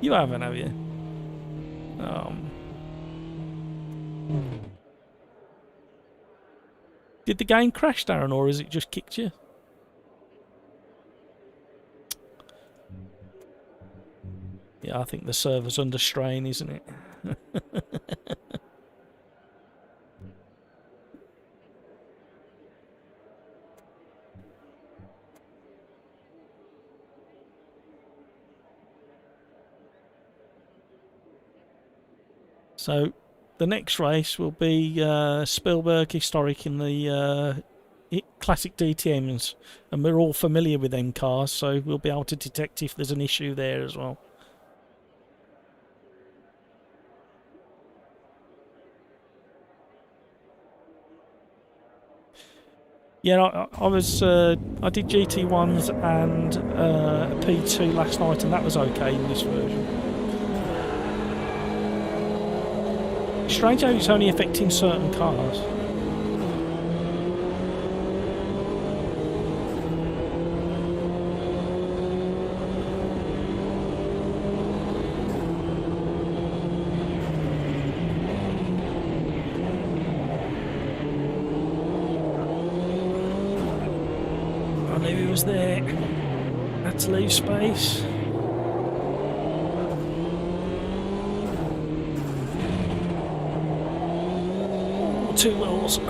Speaker 1: You haven't, have you? Did the game crash, Darren, or has it just kicked you? Yeah, I think the server's under strain, isn't it? So, the next race will be Spielberg Historic in the classic DTMs, and we're all familiar with them cars, so we'll be able to detect if there's an issue there as well. Yeah, I did GT1s and a P2 last night, and that was okay in this version. Strange how it's only affecting certain cars. I knew he was there. Had to leave space. Two wheels.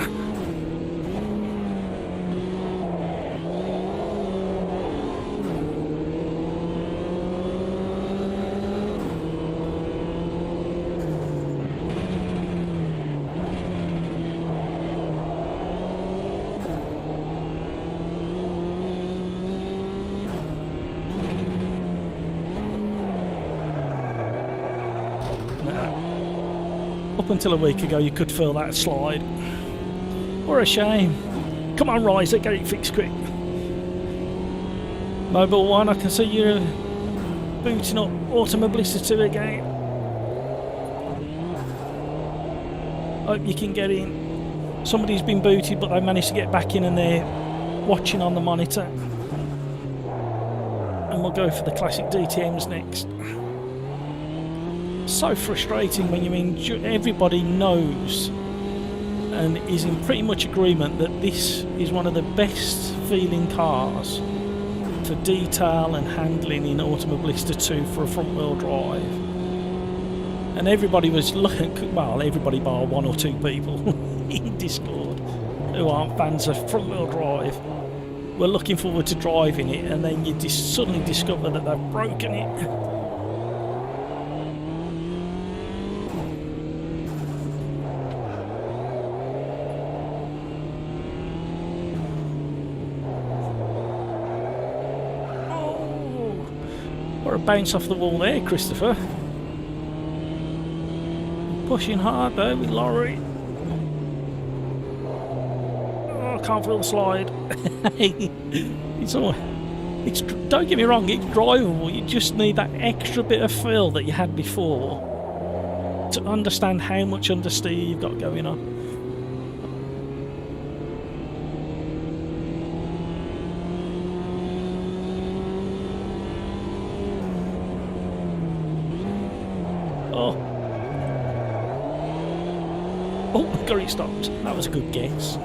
Speaker 1: Up until a week ago, you could feel that slide. What a shame. Come on, Riser, get it fixed quick. Mobile 1, I can see you booting up Automobilista 2 again. Hope you can get in. Somebody's been booted, but they managed to get back in and they're watching on the monitor. And we'll go for the classic DTMs next. So frustrating when everybody knows and is in pretty much agreement that this is one of the best feeling cars for detail and handling in Automobilista 2 for a front wheel drive. And everybody was looking, well, everybody bar one or two people in Discord who aren't fans of front wheel drive were looking forward to driving it, and then you suddenly discover that they've broken it. Bounce off the wall there, Christopher. Pushing hard though with Laurie. Oh, I can't feel the slide. Don't get me wrong, it's drivable. You just need that extra bit of feel that you had before to understand how much understeer you've got going on. Oh, got it stopped. That was a good guess.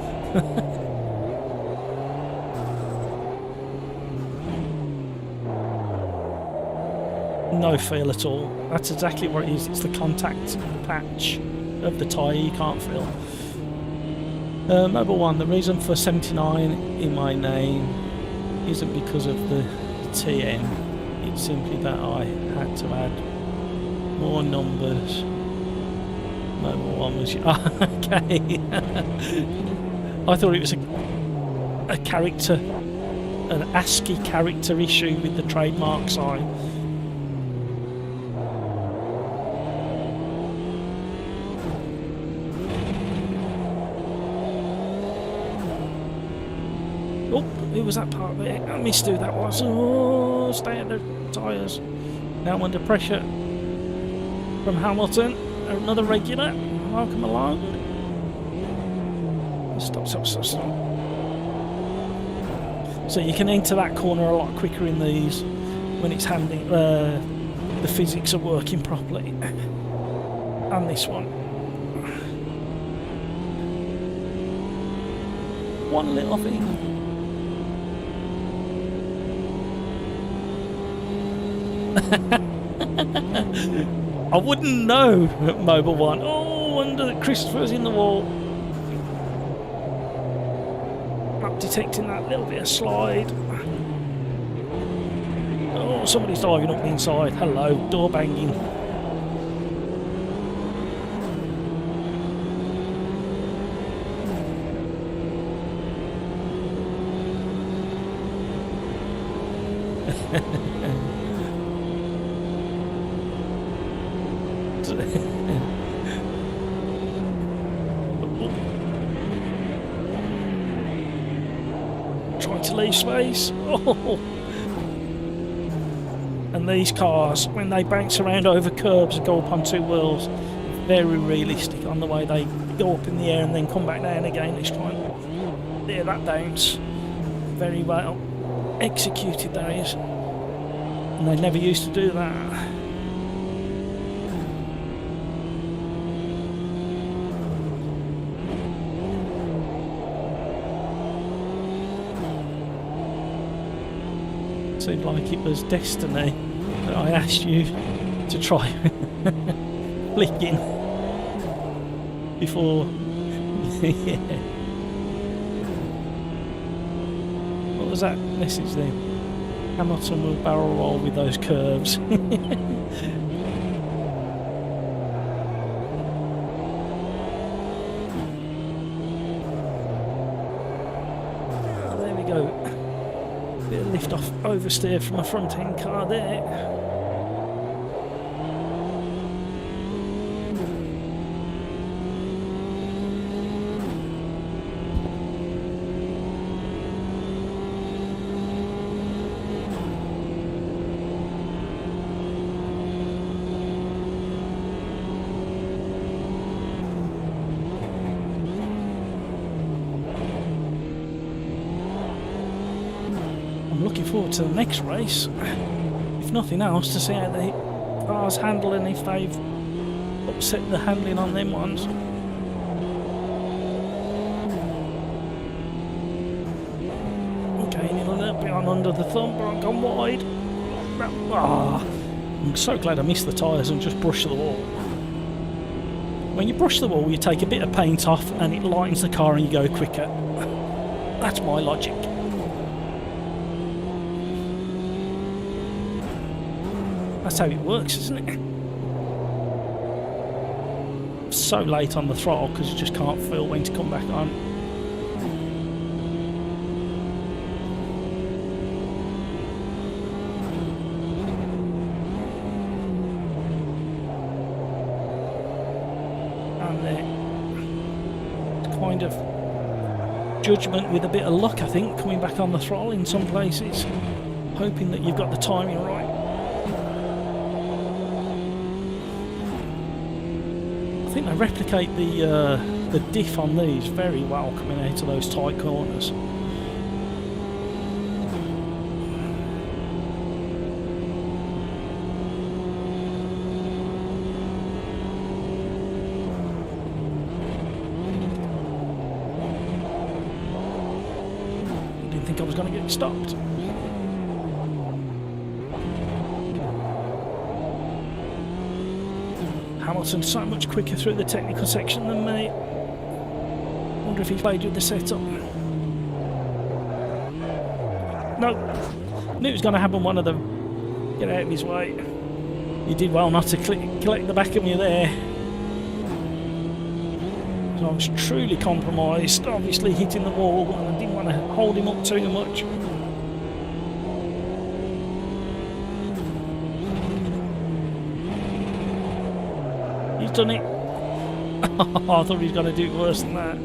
Speaker 1: no feel at all. That's exactly what it is. It's the contact patch of the tyre you can't feel. Number one, the reason for 79 in my name isn't because of the TN. It's simply that I had to add more numbers. Number one was okay. I thought it was a character, an ASCII character issue with the trademark sign. Oh, who was that part there? I missed who that was. Oh, stay at the tyres. Now I'm under pressure from Hamilton. Another regular. Welcome along. Stop. So you can enter that corner a lot quicker in these when it's handy. The physics are working properly. And this one. One little thing. I wouldn't know, Mobile One. Oh, under Christopher's in the wall. Not detecting that little bit of slide. Oh, somebody's diving up the inside. Hello, door banging. Trying to leave space. Oh. And these cars, when they bounce around over curbs and go up on two wheels, very realistic on the way they go up in the air and then come back down again each time. There, that bounce. Very well executed, that is. And they never used to do that. Seemed like it was destiny that I asked you to try flicking before. Yeah. What was that message then? Hamilton will barrel roll with those curves. There we go. Bit of lift off oversteer from a front end car there. Looking forward to the next race, if nothing else, to see how the cars handle and if they've upset the handling on them ones. Okay, need a little bit on under the thumb, but I've gone wide. I'm so glad I missed the tyres and just brushed the wall. When you brush the wall, you take a bit of paint off and it lightens the car and you go quicker. That's my logic. That's how it works, isn't it? So late on the throttle because you just can't feel when to come back on. And it's kind of judgment with a bit of luck, I think, coming back on the throttle in some places, hoping that you've got the timing right. I think they replicate the diff on these very well coming out of those tight corners. Didn't think I was going to get stopped. Hamilton's so much quicker through the technical section than me. Wonder if he played with the setup. No, knew it was going to happen. One of them. Get out of his way. He did well not to collect the back of me there. So I was truly compromised, obviously hitting the wall, and I didn't want to hold him up too much. He's done it. I thought he was going to do it worse than that.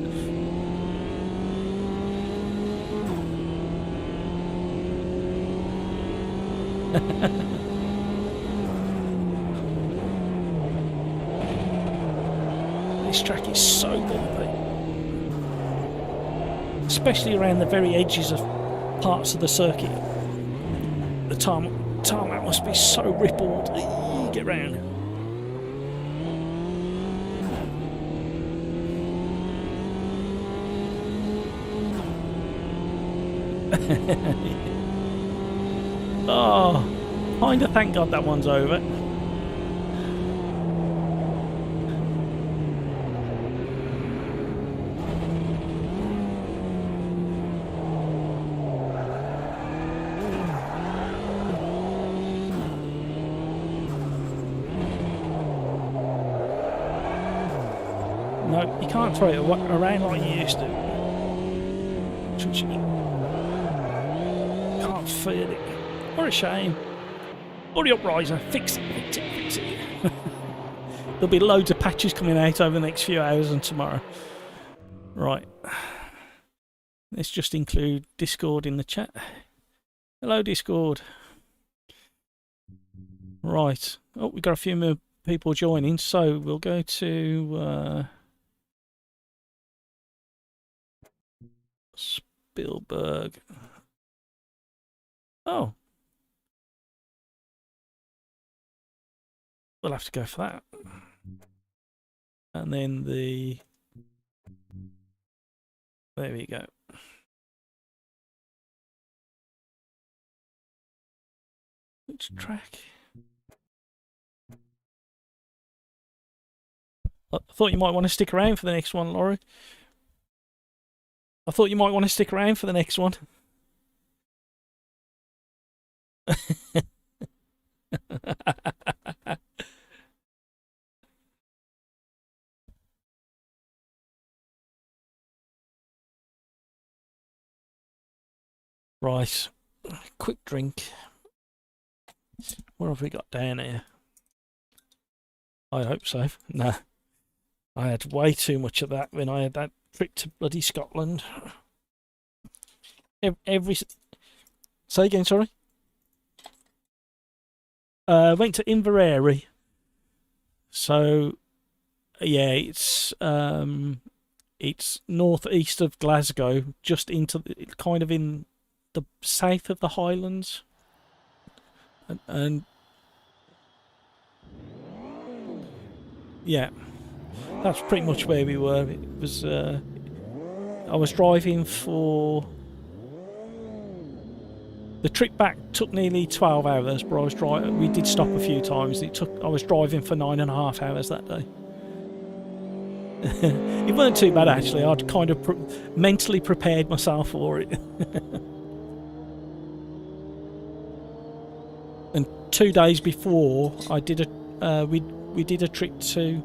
Speaker 1: This track is so bumpy, especially around the very edges of parts of the circuit. The tarmac must be so rippled. Get round. Oh, kinda thank God that one's over. No, you can't throw it around like you used to. Can't feel it. What a shame. Hurry up, Riser. Fix it, fix it, fix it. There'll be loads of patches coming out over the next few hours and tomorrow. Right. Let's just include Discord in the chat. Hello, Discord. Right. Oh, we've got a few more people joining, so we'll go to Spielberg. Oh. We'll have to go for that. And then the... There we go. Which track? I thought you might want to stick around for the next one, Laurie. I thought you might want to stick around for the next one. Right, quick drink. What have we got down here? I hope so. No, I had way too much of that when I had that trip to bloody Scotland. Say again, sorry. Went to Inveraray. So yeah, it's northeast of Glasgow, just into kind of in the south of the Highlands, and yeah, that's pretty much where we were. It was I was driving for the trip back took nearly 12 hours, but I was driving. We did stop a few times. I was driving for 9.5 hours that day. It weren't too bad actually. I'd kind of mentally prepared myself for it. And 2 days before, I did a we did a trip to.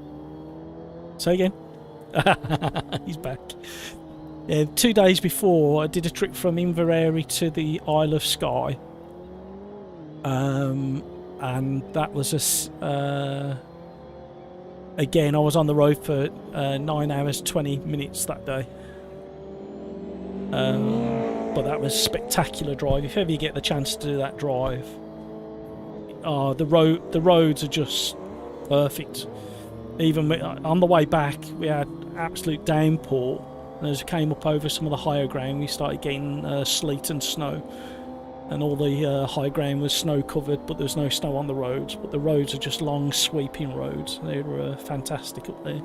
Speaker 1: Say again. He's back. Yeah, 2 days before, I did a trip from Inveraray to the Isle of Skye, and that was again, I was on the road for 9 hours 20 minutes that day. But that was a spectacular drive. If ever you get the chance to do that drive, the roads are just perfect. Even on the way back, we had absolute downpour. And as we came up over some of the higher ground, we started getting sleet and snow. And all the high ground was snow covered, but there's no snow on the roads. But the roads are just long, sweeping roads. They were fantastic up there.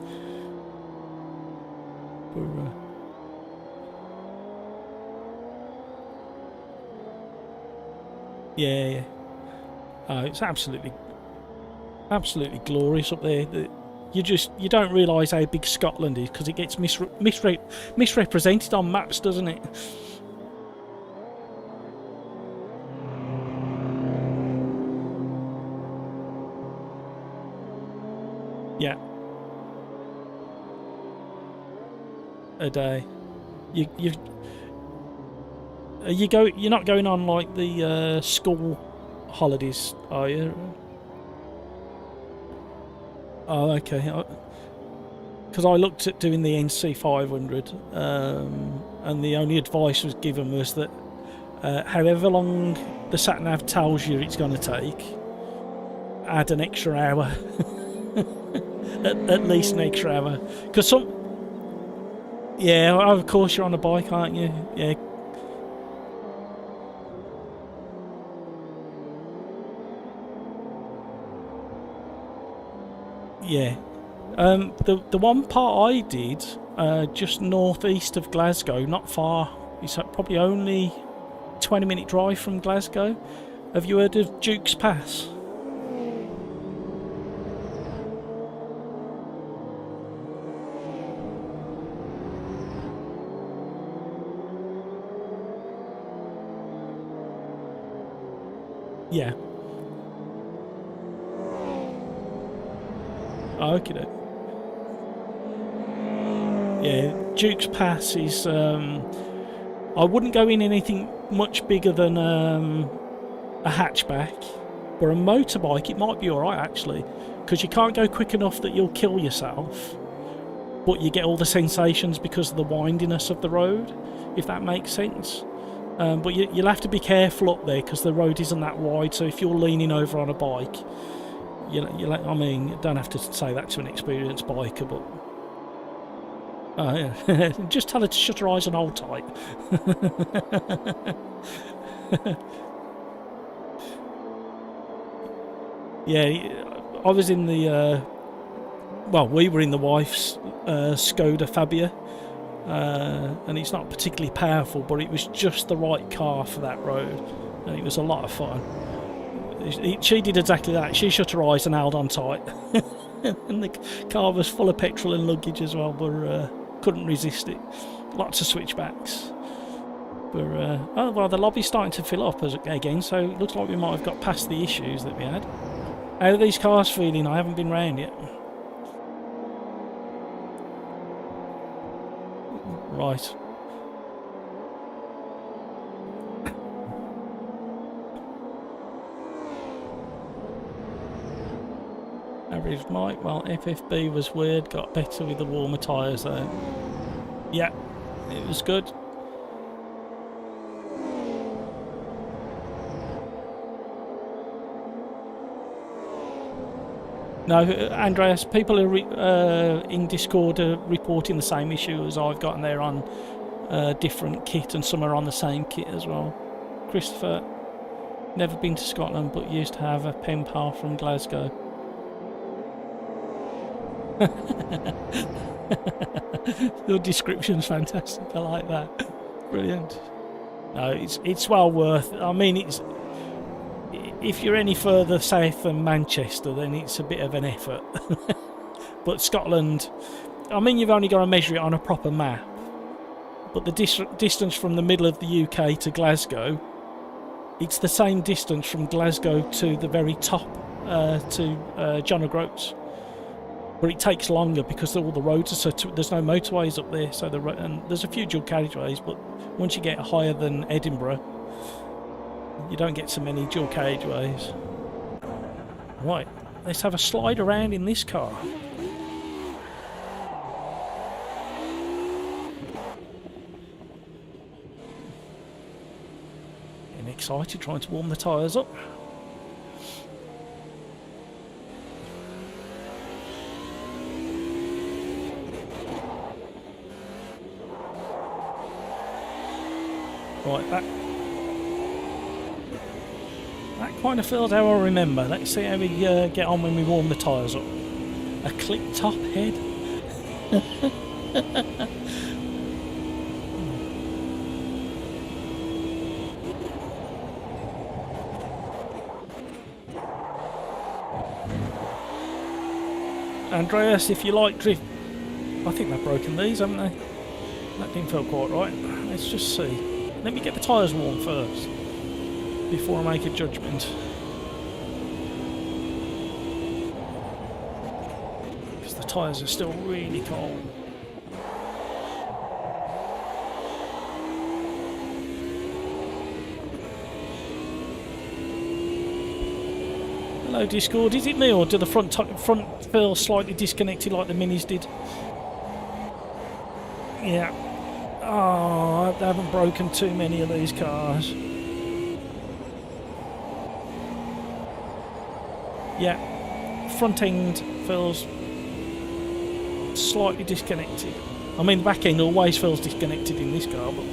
Speaker 1: Yeah. It's absolutely glorious up there. you don't realise how big Scotland is because it gets misrepresented on maps, doesn't it? Yeah. A day. You're not going on like the school holidays, are you? Oh, okay. Because I looked at doing the NC 500, and the only advice was given was that however long the sat nav tells you it's going to take, add an extra hour. at least an extra hour. Because yeah, of course you're on a bike, aren't you? Yeah. Yeah. The one part I did, just northeast of Glasgow, not far. It's probably only 20-minute drive from Glasgow. Have you heard of Duke's Pass? Yeah. Oh, okay. Yeah, Duke's Pass is. I wouldn't go in anything much bigger than a hatchback, but a motorbike it might be all right actually, because you can't go quick enough that you'll kill yourself, but you get all the sensations because of the windiness of the road, if that makes sense. But you'll have to be careful up there because the road isn't that wide. So if you're leaning over on a bike, I mean, you don't have to say that to an experienced biker, but yeah. Just tell her to shut her eyes and hold tight. Yeah, I was in the well, we were in the wife's Skoda Fabia. And it's not particularly powerful, but it was just the right car for that road, and it was a lot of fun. She did exactly that. She shut her eyes and held on tight. And the car was full of petrol and luggage as well, but couldn't resist it. Lots of switchbacks. But oh well, the lobby's starting to fill up again, so it looks like we might have got past the issues that we had. How are these cars feeling? I haven't been round yet. Right. Average mic, well, FFB was weird, got better with the warmer tyres though. Yeah, it was good. No, Andreas, people are in Discord are reporting the same issue as I've got, and they're on different kit, and some are on the same kit as well. Christopher, never been to Scotland, but used to have a pen pal from Glasgow. Your description's fantastic. I like that. Brilliant. No, it's well worth. I mean, it's. If you're any further south than Manchester, then it's a bit of an effort. But Scotland, I mean, you've only got to measure it on a proper map. But the distance from the middle of the UK to Glasgow, it's the same distance from Glasgow to the very top, to John O'Groats. But it takes longer because all the roads are there's no motorways up there, so and there's a few dual carriageways. But once you get higher than Edinburgh, you don't get so many dual carriageways. Right, let's have a slide around in this car. Getting excited, trying to warm the tyres up. Right, that kind of feels how I remember. Let's see how we get on when we warm the tyres up. A clip top head. Andreas, if you like drift... I think they've broken these, haven't they? That didn't feel quite right. Let's just see. Let me get the tyres warm first, before I make a judgment. Because the tyres are still really cold. Hello Discord, is it me or do the front feel slightly disconnected like the Minis did? Yeah. Oh, I haven't broken too many of these cars. Yeah, front end feels slightly disconnected. I mean, the back end always feels disconnected in this car, but...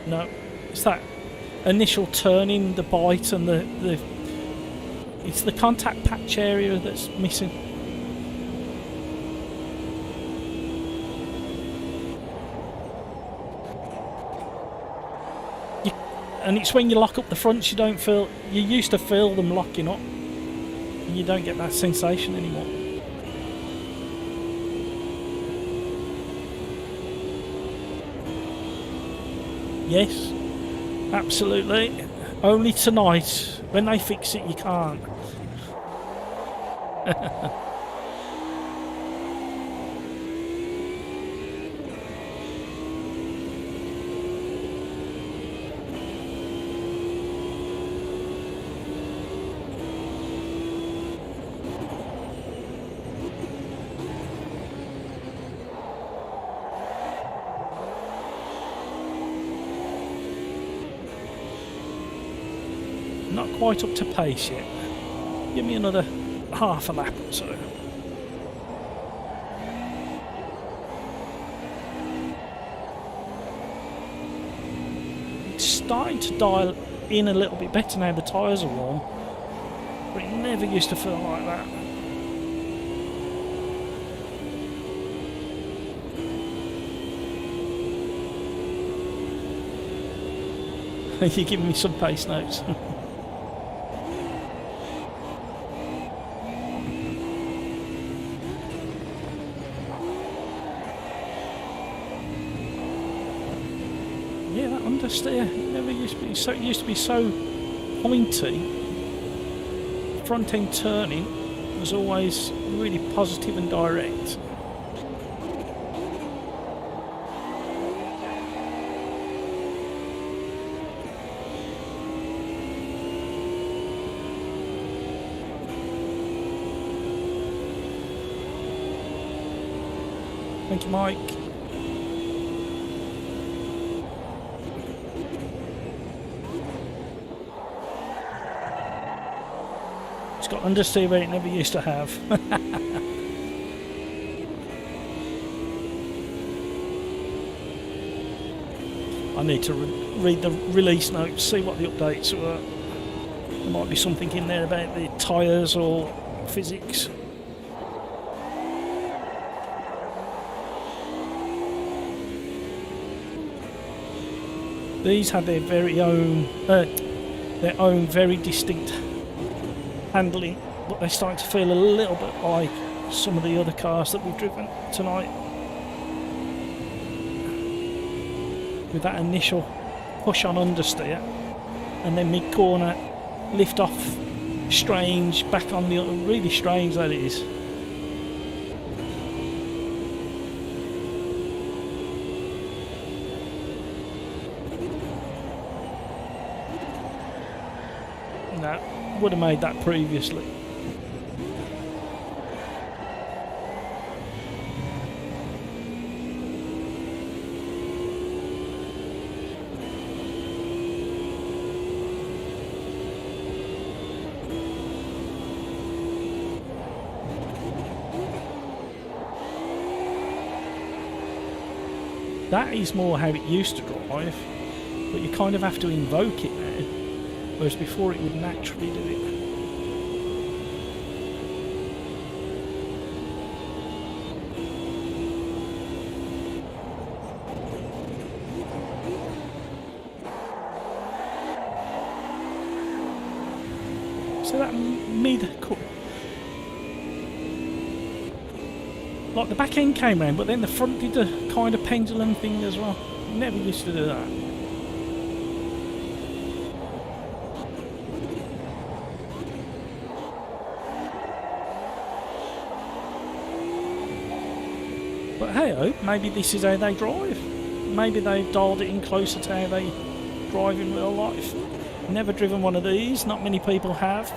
Speaker 1: No, it's that initial turning, the bite, and it's the contact patch area that's missing. And it's when you lock up the fronts, you don't feel. You used to feel them locking up, and you don't get that sensation anymore. Yes, absolutely. Only tonight. When they fix it, you can't. Not quite up to pace yet. Give me another half a lap or so. It's starting to dial in a little bit better now the tyres are warm, but it never used to feel like that. You're giving me some pace notes. Yeah, that understeer never used to be so. It used to be so pointy. Front end turning was always really positive and direct. Thank you, Mike. It's got understeer where it never used to have. I need to read the release notes, see what the updates were. There might be something in there about the tyres or physics. These have their very own, very distinct handling, but they're starting to feel a little bit like some of the other cars that we've driven tonight. With that initial push on understeer, and then mid-corner lift off, strange, back on the other, really strange that it is. No, would have made that previously. That is more how it used to drive, but you kind of have to invoke it now, whereas before it would naturally do it. that mid-cut. Like the back end came round, but then the front did the kind of pendulum thing as well. Never used to do that. But hey-oh, maybe this is how they drive. Maybe they've dialed it in closer to how they drive in real life. Never driven one of these, not many people have.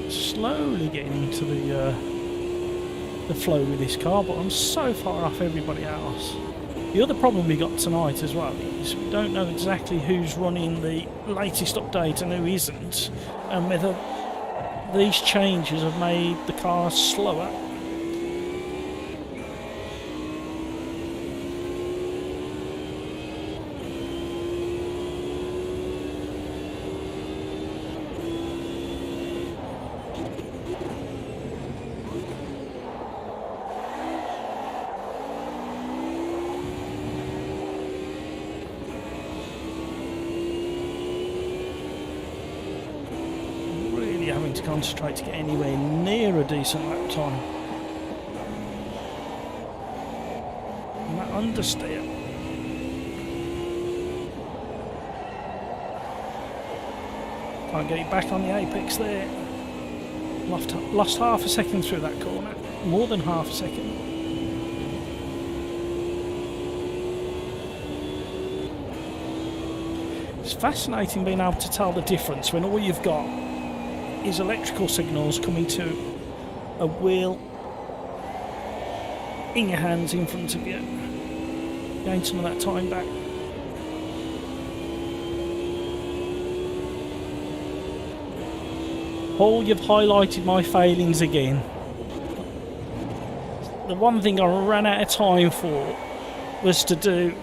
Speaker 1: Slowly getting into the flow with this car, but I'm so far off everybody else. The other problem we got tonight as well is we don't know exactly who's running the latest update and who isn't, and whether these changes have made the cars slower. Having to concentrate to get anywhere near a decent lap time. And that understeer. Can't get it back on the apex there. Lost half a second through that corner. More than half a second. It's fascinating being able to tell the difference when all you've got is electrical signals coming to a wheel in your hands in front of you. Gain some of that time back. Paul, you've highlighted my failings again. The one thing I ran out of time for was to do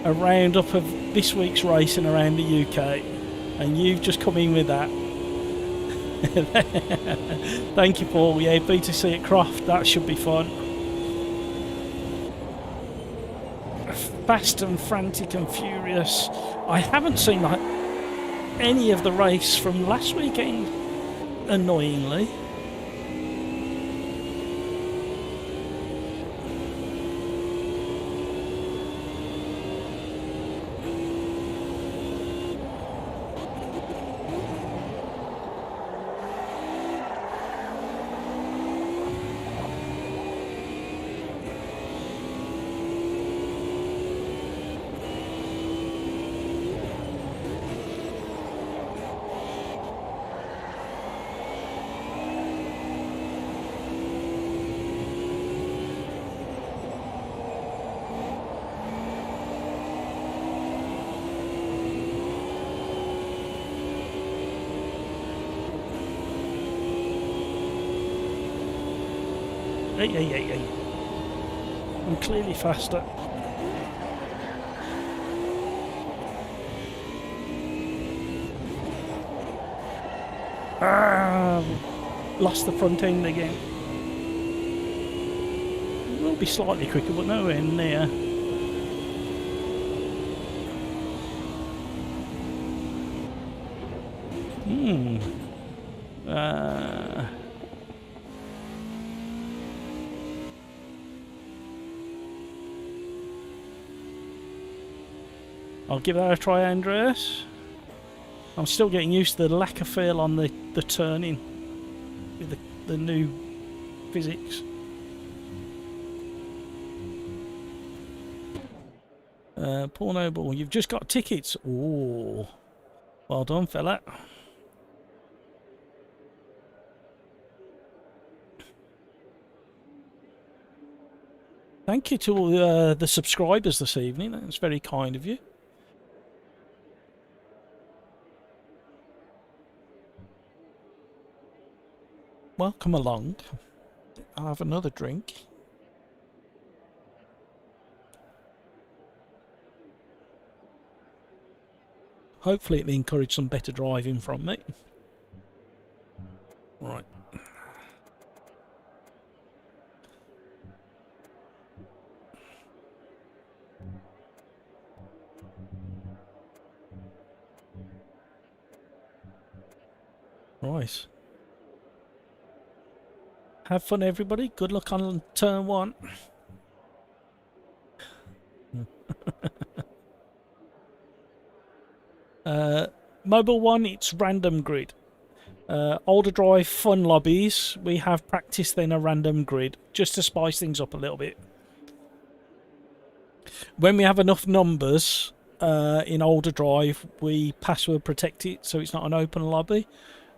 Speaker 1: a roundup of this week's racing around the UK. And you've just come in with that. Thank you, Paul. Yeah, B2C at Croft, that should be fun. Fast and frantic and furious. I haven't seen like any of the race from last weekend, annoyingly. Hey. I'm clearly faster. Lost the front end again. Will be slightly quicker, but nowhere near. I'll give that a try, Andreas. I'm still getting used to the lack of feel on the turning with the new physics. Paul Noble, you've just got tickets. Oh, well done, fella. Thank you to all the subscribers this evening. That's very kind of you. Welcome along. I'll have another drink. Hopefully it'll encourage some better driving from me. Right. Right. Have fun, everybody. Good luck on turn 1. Mobile 1, it's random grid. OlderDrive Fun lobbies, we have practice then a random grid, just to spice things up a little bit. When we have enough numbers in OlderDrive, we password protect it, so it's not an open lobby.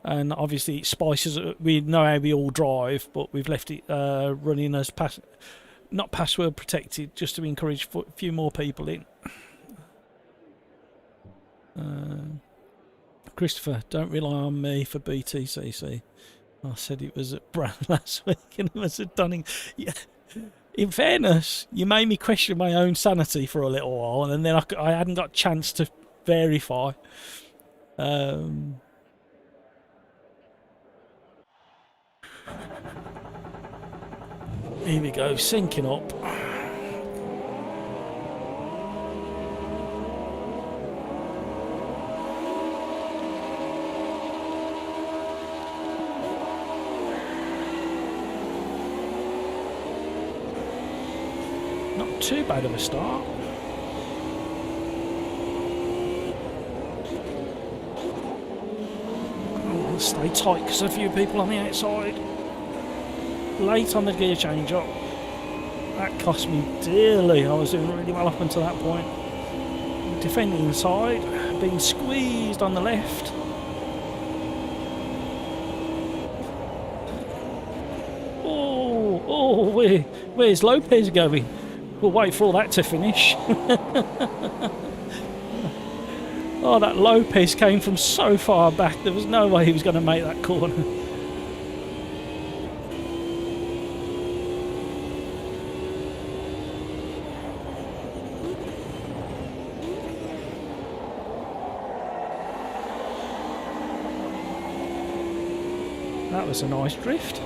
Speaker 1: And obviously it spices, we know how we all drive, but we've left it running as not password protected, just to encourage a few more people in. Christopher, don't rely on me for BTCC. I said it was at Brand last week and it was at Dunning. Yeah. In fairness, you made me question my own sanity for a little while, and then I hadn't got a chance to verify. Here we go, syncing up. Not too bad of a start. Oh, stay tight because a few people on the outside. Late on the gear change up. That cost me dearly. I was doing really well up until that point. Defending inside, being squeezed on the left. Oh, where's Lopez going? We'll wait for all that to finish. Oh, that Lopez came from so far back. There was no way he was going to make that corner. That was a nice drift.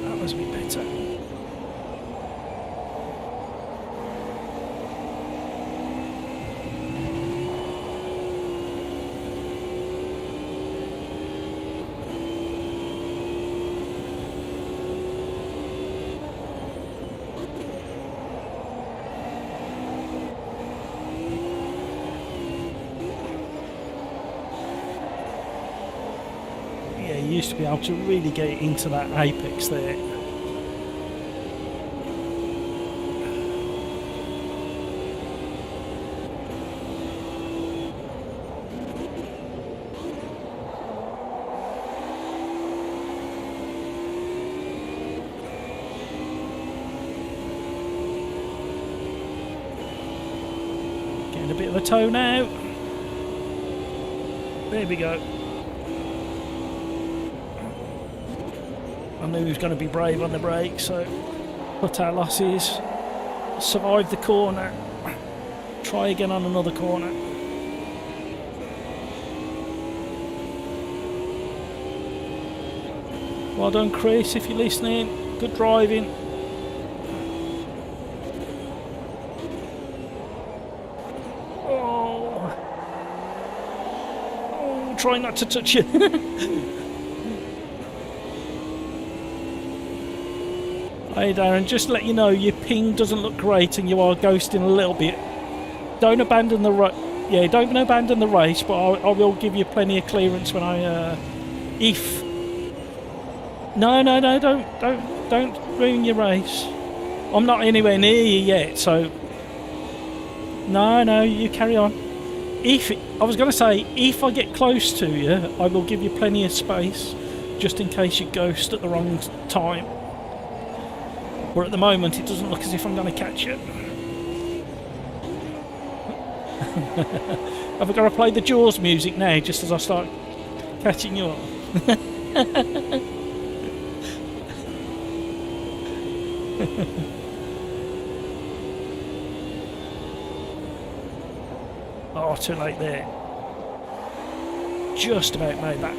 Speaker 1: That was a bit better. Used to be able to really get into that apex there. Getting a bit of a toe now. There we go. I knew he was going to be brave on the brake, so cut our losses, survive the corner, try again on another corner. Well done, Chris, if you're listening. Good driving. Oh, try not to touch it. Hey Darren, just to let you know, your ping doesn't look great and you are ghosting a little bit. Don't abandon the road. Yeah, don't abandon the race, but I will give you plenty of clearance when I, if... No, don't ruin your race. I'm not anywhere near you yet, so... No, you carry on. I was going to say, if I get close to you, I will give you plenty of space, just in case you ghost at the wrong time. But at the moment, it doesn't look as if I'm going to catch you. Have I got to play the Jaws music now, just as I start catching you up? Oh, too late there. Just about made that.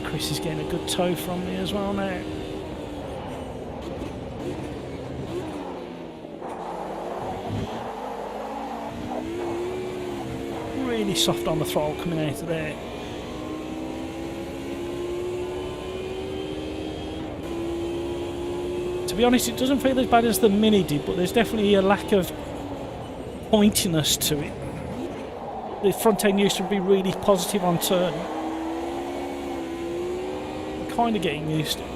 Speaker 1: Chris is getting a good tow from me as well now. Really soft on the throttle coming out of there. To be honest, it doesn't feel as bad as the Mini did, but there's definitely a lack of pointiness to it. The front end used to be really positive on turn. I'm kind of getting used to it.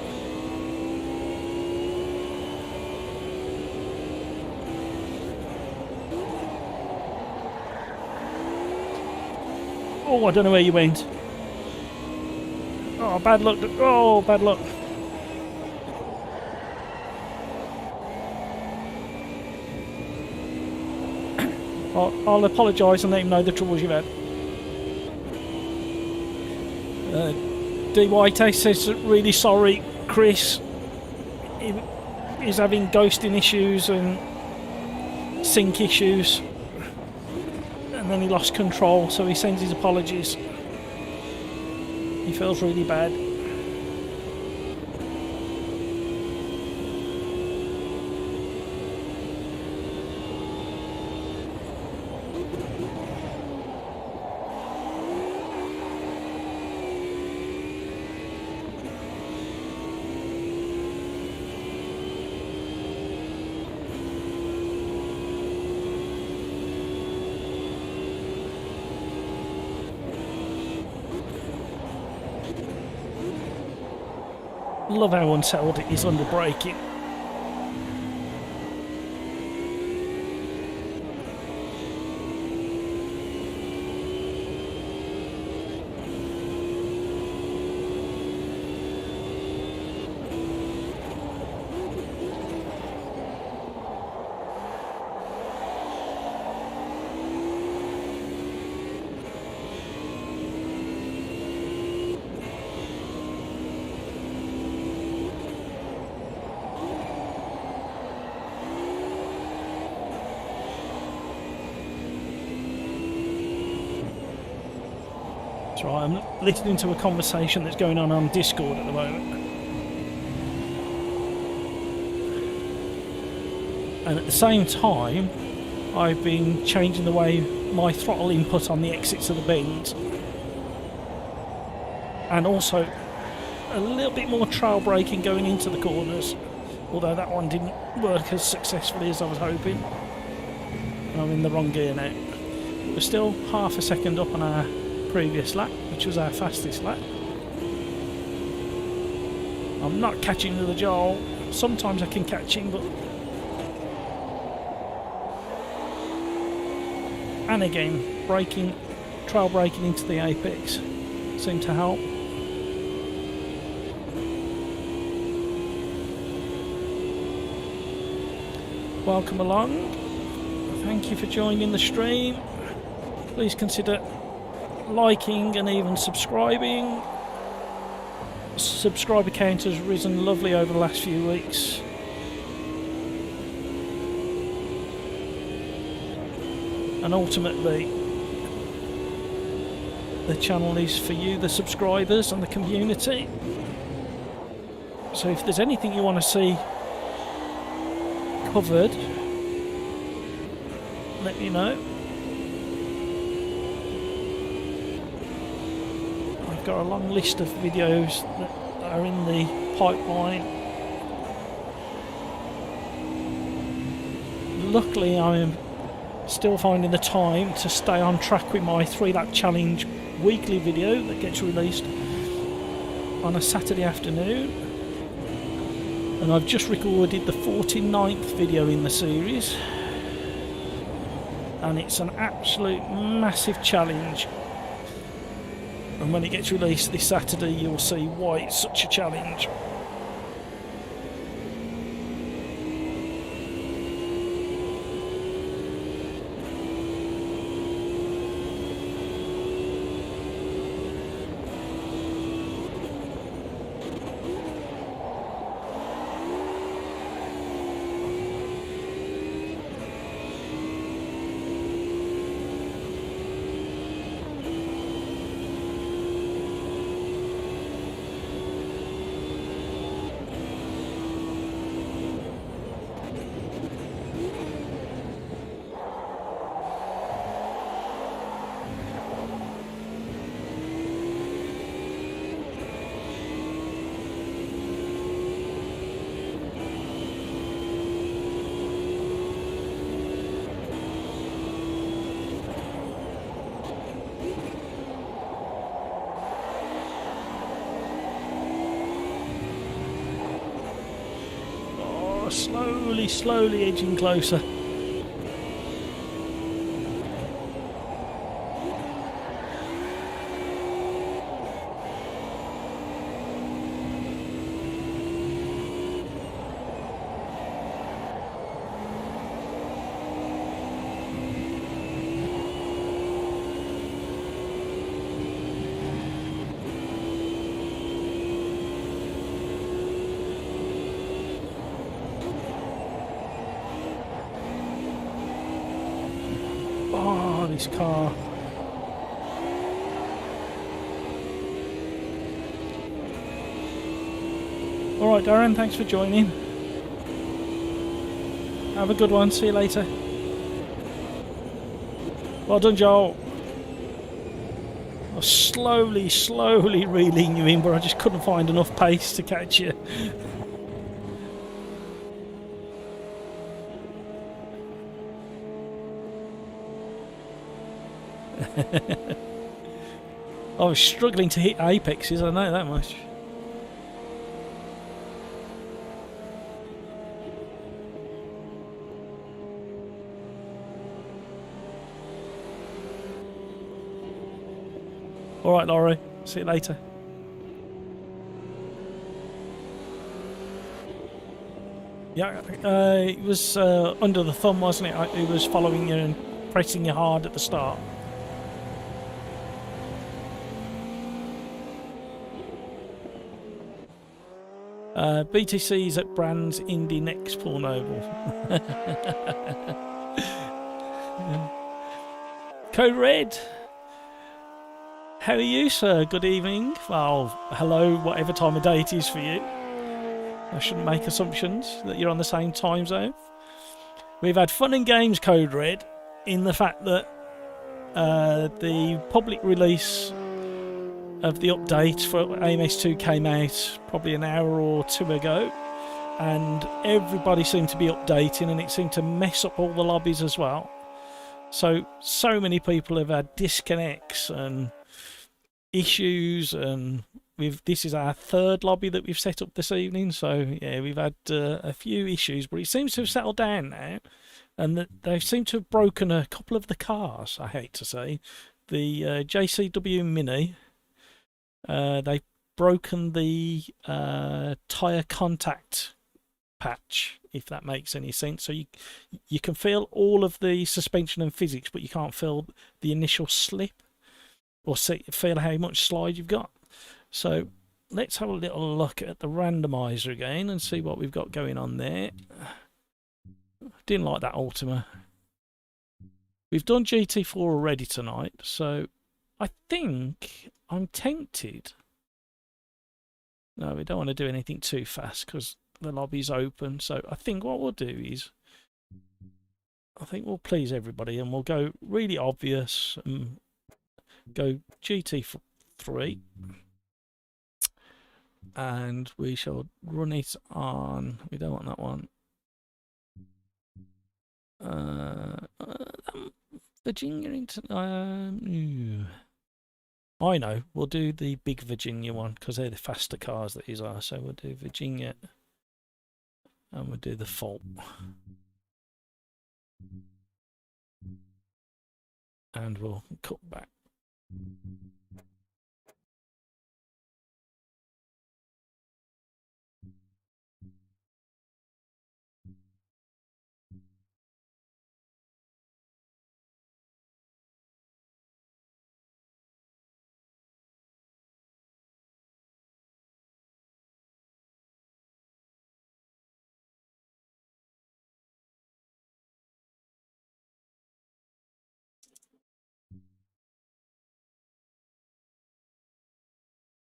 Speaker 1: Oh, I don't know where you went. Oh, bad luck. Oh, bad luck. I'll apologise and let him know the troubles you've had. D White says really sorry, Chris. He's having ghosting issues and sync issues, and then he lost control, so he sends his apologies. He feels really bad. Love how unsettled it is under braking. That's right, I'm listening to a conversation that's going on Discord at the moment. And at the same time, I've been changing the way my throttle input on the exits of the bends. And also a little bit more trail braking going into the corners, although that one didn't work as successfully as I was hoping. I'm in the wrong gear now. We're still half a second up on our previous lap, which was our fastest lap. I'm not catching the Joel. Sometimes I can catch him, but... And again, trail braking into the apex seemed to help. Welcome along. Thank you for joining the stream. Please consider liking and even subscribing. Subscriber count has risen lovely over the last few weeks. And ultimately, the channel is for you, the subscribers and the community. So if there's anything you want to see covered, let me know. got a long list of videos that are in the pipeline. Luckily, I am still finding the time to stay on track with my 3-lap challenge weekly video that gets released on a Saturday afternoon. And I've just recorded the 49th video in the series. And it's an absolute massive challenge. And when it gets released this Saturday, you'll see why it's such a challenge. Slowly edging closer. This car. Alright Darren, thanks for joining. Have a good one, see you later. Well done Joel. I was slowly reeling you in, but I just couldn't find enough pace to catch you. I was struggling to hit apexes, I know that much. Alright Laurie, see you later. Yeah, it was under the thumb, wasn't it? It was following you and pressing you hard at the start. BTC's at Brands Indy next Paul Noble. Code Red. How are you, sir? Good evening. Well, hello, whatever time of day it is for you. I shouldn't make assumptions that you're on the same time zone. We've had fun and games, Code Red, in the fact that the public release of the update for AMS2 came out probably an hour or two ago, and everybody seemed to be updating, and it seemed to mess up all the lobbies as well. So many people have had disconnects and issues, and this is our third lobby that we've set up this evening. So yeah, we've had a few issues, but it seems to have settled down now, and they seem to have broken a couple of the cars. I hate to say, the JCW Mini. They've broken the tyre contact patch, if that makes any sense. So you can feel all of the suspension and physics, but you can't feel the initial slip or feel how much slide you've got. So let's have a little look at the randomizer again and see what we've got going on there. Didn't like that Ultima. We've done GT4 already tonight, so I think I'm tempted. No, we don't want to do anything too fast because the lobby's open. So I think what we'll do is, I think we'll please everybody and we'll go really obvious and go GT4 P3. And we shall run it on, we don't want that one. Virginia I know, we'll do the big Virginia one because they're the faster cars that these are. So we'll do Virginia and we'll do the Fault. And we'll cut back.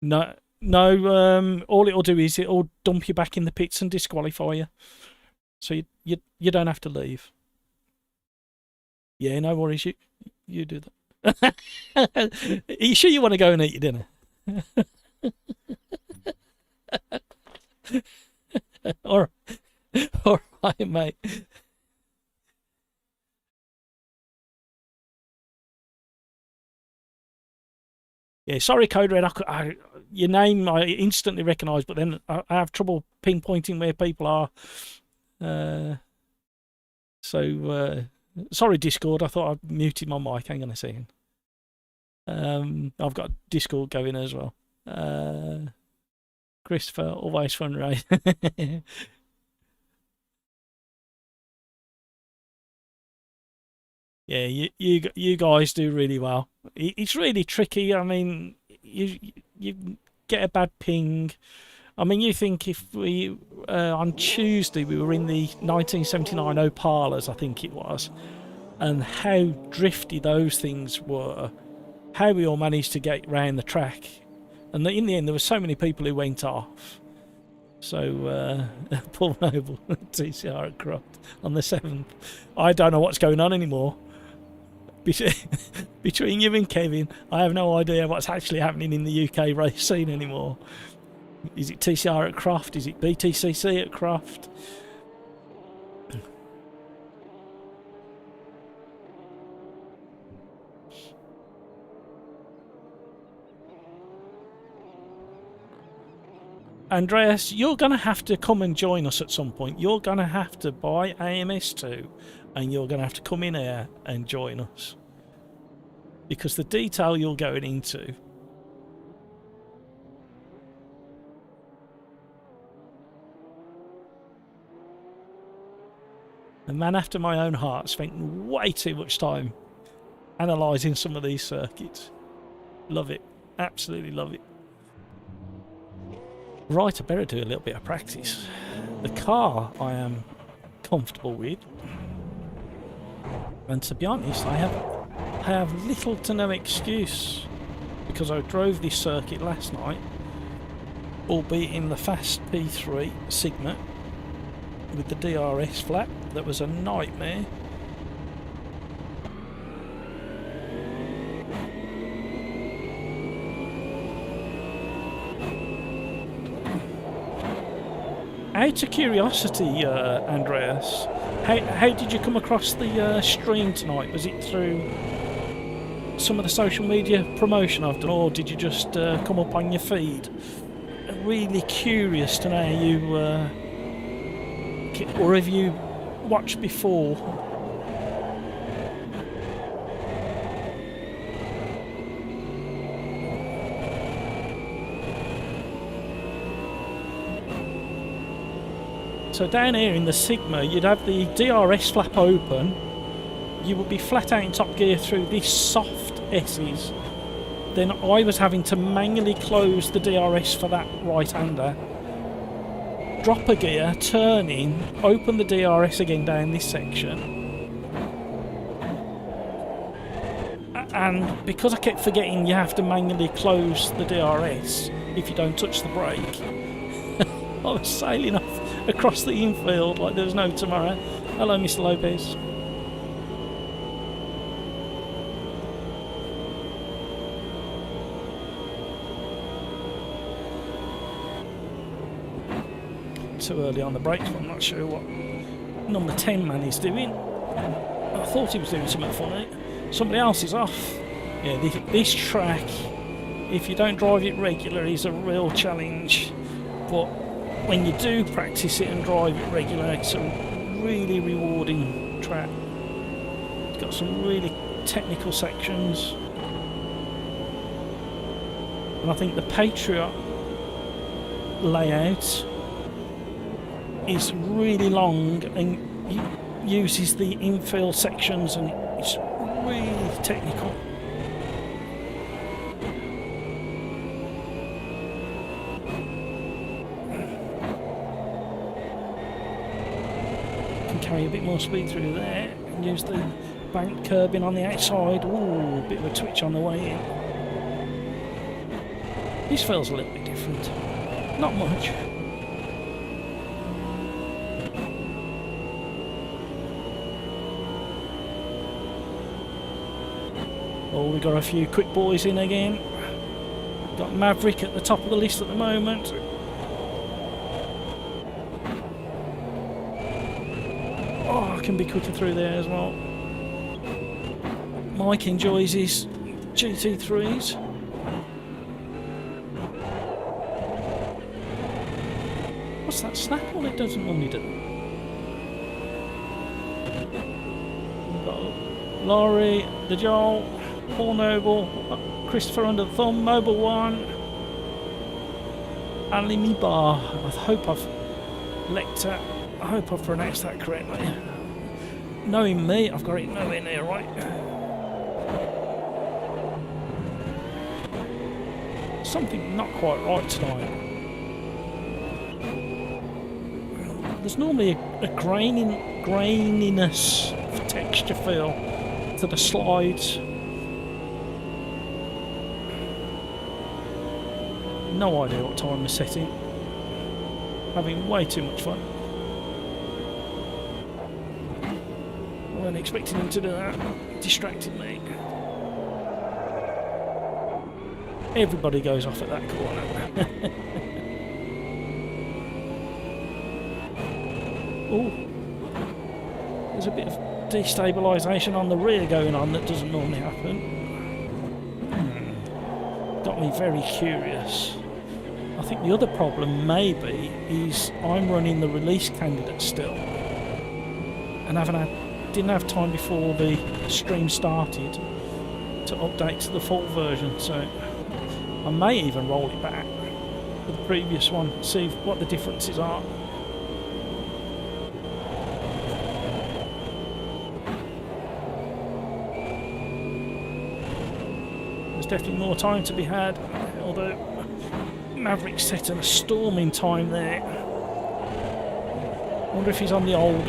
Speaker 1: No, all it'll do is it'll dump you back in the pits and disqualify you. So you don't have to leave. Yeah, no worries. You do that. Are you sure you want to go and eat your dinner? all right, mate. Yeah, sorry, Code Red. Your name I instantly recognise, but then I have trouble pinpointing where people are. Sorry, Discord. I thought I muted my mic. Hang on a second. I've got Discord going as well. Christopher, always fun, right? Yeah, you guys do really well. It's really tricky. I mean, you get a bad ping. I mean, you think if we on Tuesday we were in the 1979 Opalas, I think it was, and how drifty those things were, how we all managed to get round the track, and in the end there were so many people who went off. So Paul Noble, TCR at Croft on the 7th. I don't know what's going on anymore. Between you and Kevin, I have no idea what's actually happening in the UK race scene anymore. Is it TCR at Croft? Is it BTCC at Croft? Andreas, you're going to have to come and join us at some point. You're going to have to buy AMS2 and you're going to have to come in here and join us. Because the detail you're going into... The man after my own heart spent way too much time analysing some of these circuits. Love it. Absolutely love it. Right, I better do a little bit of practice. The car I am comfortable with. And to be honest, I have little to no excuse because I drove this circuit last night, albeit in the fast P3 Sigma with the DRS flap. That was a nightmare. Out of curiosity, Andreas, how did you come across the stream tonight? Was it through some of the social media promotion I've done, or did you just come up on your feed? Really curious to know how you, or have you watched before? So down here in the Sigma, you'd have the DRS flap open. You would be flat out in top gear through these soft S's. Then I was having to manually close the DRS for that right-hander. Drop a gear, turn in, open the DRS again down this section. And because I kept forgetting you have to manually close the DRS if you don't touch the brake, I was sailing off across the infield like there was no tomorrow. Hello, Mr. Lopez. too early on the brakes, but I'm not sure what number 10 man is doing. I thought he was doing something funny. Somebody else is off. Yeah, this track, if you don't drive it regularly, is a real challenge. But when you do practice it and drive it regularly, it's a really rewarding track. It's got some really technical sections. And I think the Patriot layout is really long and uses the infill sections, and it's really technical. Can carry a bit more speed through there and use the bank curbing on the outside. Ooh, a bit of a twitch on the way in. This feels a little bit different. Not much. Oh, we got a few quick boys in again. Got Maverick at the top of the list at the moment. Oh, I can be quicker through there as well. Mike enjoys his GT3s. What's that snap? Well, it doesn't normally do. We've got Laurie, the Joel, Paul Noble, Christopher Under the Thumb, Mobile One, Ali Mibar. I hope I've pronounced that correctly. Knowing me, I've got it nowhere near right. Something not quite right tonight. There's normally a graininess of texture feel to the slides. No idea what time we're setting. Having way too much fun. I wasn't expecting him to do that. Distracted me. Everybody goes off at that corner. Oh, there's a bit of destabilisation on the rear going on that doesn't normally happen. Got me very curious. I think the other problem maybe is I'm running the release candidate still, and didn't have time before the stream started to update to the full version, so I may even roll it back to the previous one, see what the differences are. Definitely more time to be had, although Maverick's set in a storming time there. I wonder if he's on the old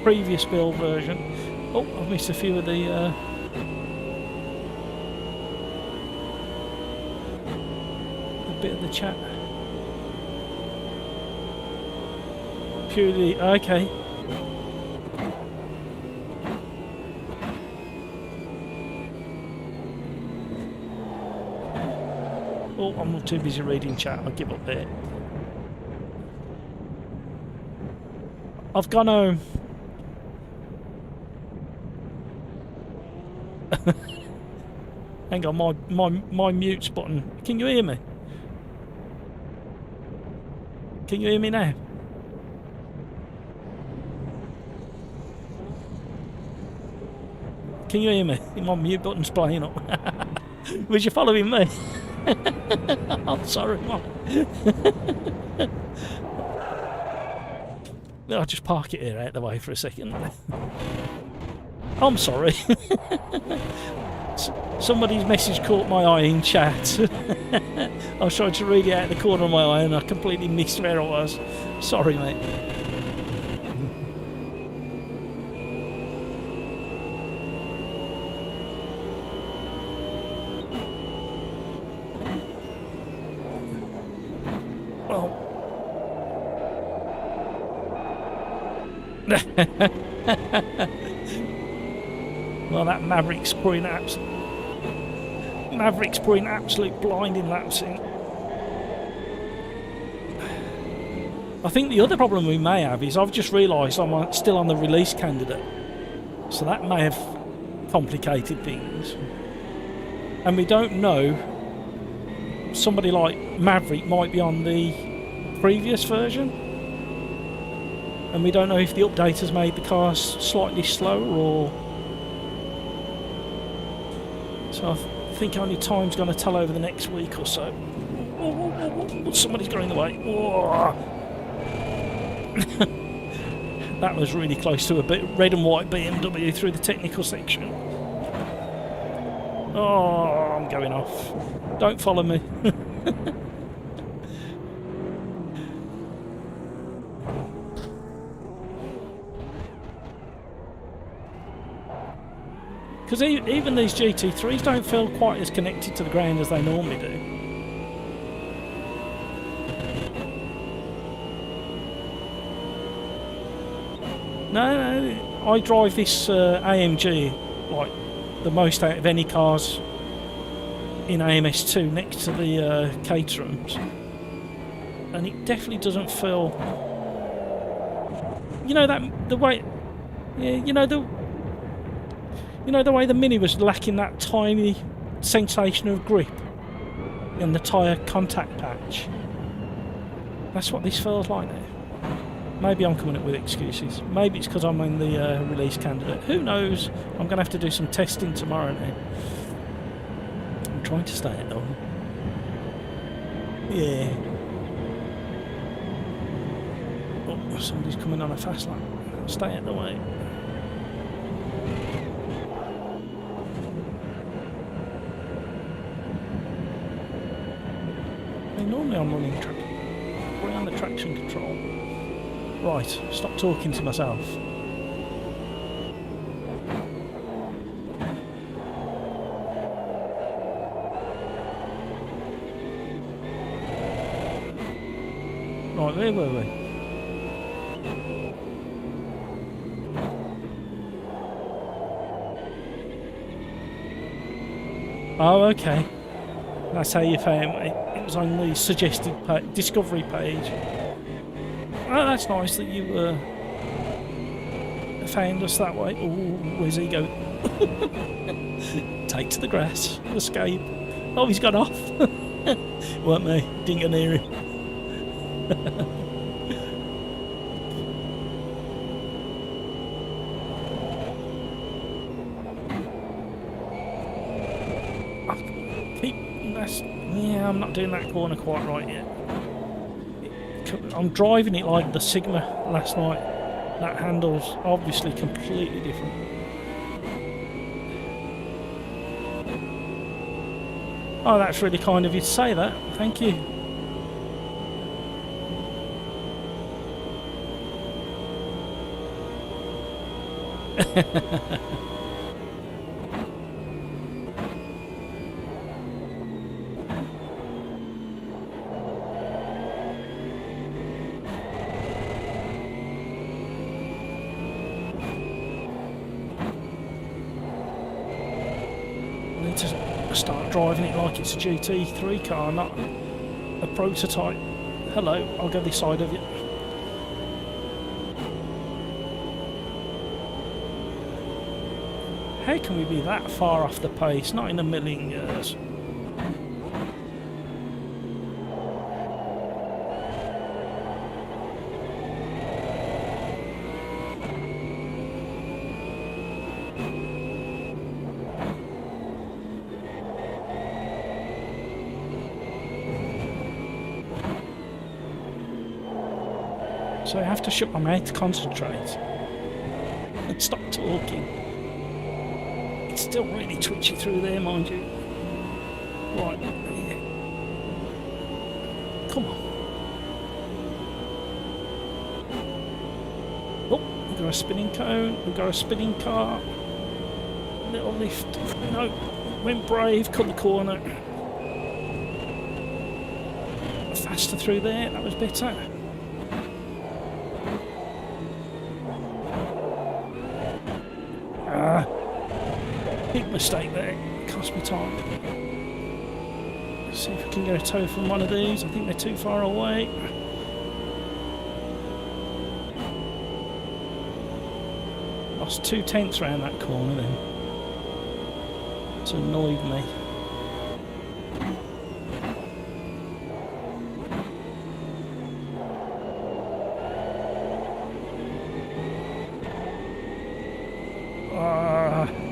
Speaker 1: previous build version. Oh, I've missed a few of the bit of the chat. Purely okay. Oh, I'm too busy reading chat, I'll give up there. I've gone home. Hang on, my mute button. Can you hear me? Can you hear me now? Can you hear me? My mute button's playing up. Was you following me? I'm sorry, Mom. I'll just park it here out the way for a second. I'm sorry. Somebody's message caught my eye in chat. I was trying to read it out the corner of my eye and I completely missed where I was. Sorry, mate. Well, that Maverick's pouring absolute blinding laps in. I think the other problem we may have is I've just realised I'm still on the release candidate. So that may have complicated things. And we don't know, somebody like Maverick might be on the previous version. And we don't know if the update has made the cars slightly slower or... So I think only time's going to tell over the next week or so. Somebody's going the way. That was really close to a bit red and white BMW through the technical section. Oh, I'm going off. Don't follow me. Because even these GT3s don't feel quite as connected to the ground as they normally do. No, I drive this AMG like the most out of any cars in AMS2 next to the Caterhams, and it definitely doesn't feel, you know, that the way, yeah, you know the way the Mini was lacking that tiny sensation of grip in the tyre contact patch. That's what this feels like now. Maybe I'm coming up with excuses. Maybe it's because I'm in the release candidate. Who knows? I'm going to have to do some testing tomorrow now. I'm trying to stay at home. Yeah. Oh, somebody's coming on a fast lap. Stay out the way. Normally I'm running around the traction control. Right, stop talking to myself. Right, where were we? Oh, okay. That's how you found me. It was on the suggested discovery page. Oh, that's nice that you found us that way. Oh, where's he going? Take to the grass. Escape. Oh, he's gone off. Weren't me. Didn't get near him. Yeah, I'm not doing that corner quite right yet. I'm driving it like the Sigma last night. That handle's obviously completely different. Oh, that's really kind of you to say that. Thank you. To start driving it like it's a GT3 car, not a prototype. Hello, I'll go this side of you. How can we be that far off the pace? Not in a million years. So I have to shut my mouth to concentrate and stop talking. It's still really twitchy through there, mind you. Right, yeah. Come on. Oh, we've got a spinning cone, we've got a spinning car. Little lift. No, went brave, cut the corner. Faster through there, that was better. Big mistake there, cost me time. Let's see if we can get a tow from one of these. I think they're too far away. Lost 2/10 round that corner then. It's annoyed me.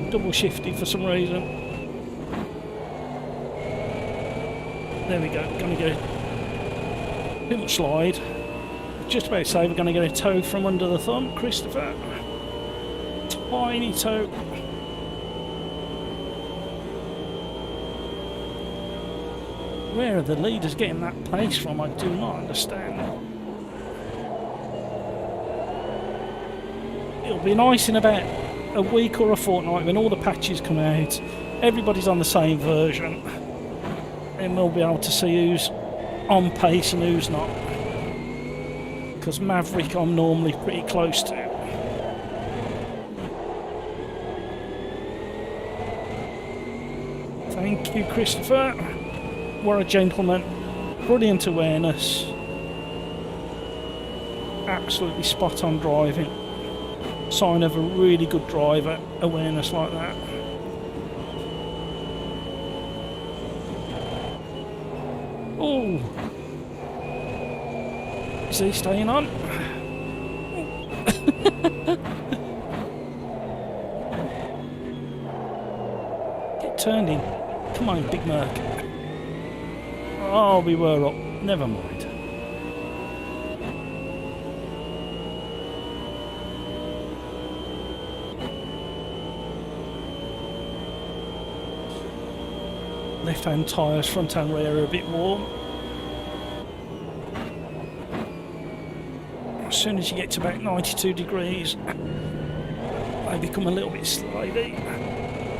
Speaker 1: Double shifted for some reason. There we go. Gonna go a bit much slide. Just about to say we're gonna get a toe from under the thumb, Christopher. Tiny toe. Where are the leaders getting that pace from? I do not understand. It'll be nice in about a week or a fortnight when all the patches come out, everybody's on the same version, and we'll be able to see who's on pace and who's not. Because Maverick I'm normally pretty close to. Thank you, Christopher. What a gentleman. Brilliant awareness. Absolutely spot on driving. Sign of a really good driver, awareness like that. Oh, is he staying on? Get turned in. Come on, Big Merc. Oh, we were up. Never mind. Left-hand tyres, front and rear are a bit warm. As soon as you get to about 92 degrees, they become a little bit slidey.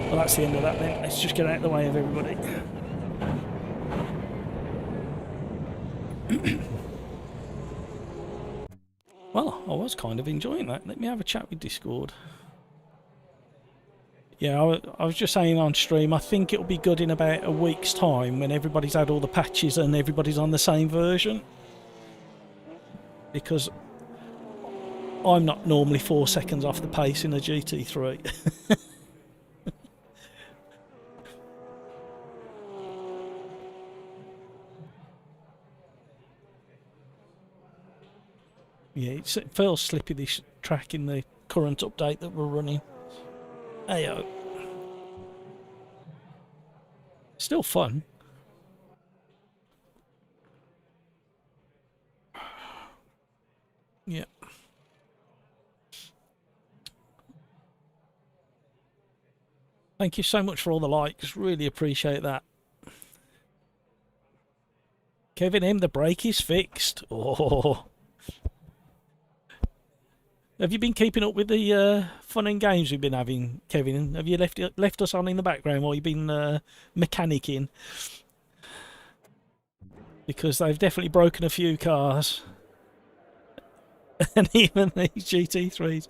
Speaker 1: Well, that's the end of that then. Let's just get out of the way of everybody. Well, I was kind of enjoying that. Let me have a chat with Discord. Yeah, I was just saying on stream, I think it'll be good in about a week's time when everybody's had all the patches and everybody's on the same version. Because I'm not normally 4 seconds off the pace in a GT3. Yeah, it feels slippy, this track, in the current update that we're running. Ayo. Still fun. Yeah. Thank you so much for all the likes. Really appreciate that. Kevin M, the brake is fixed. Oh. Have you been keeping up with the fun and games we've been having, Kevin? Have you left us on in the background while you've been mechanicking? Because they've definitely broken a few cars. And even these GT3s.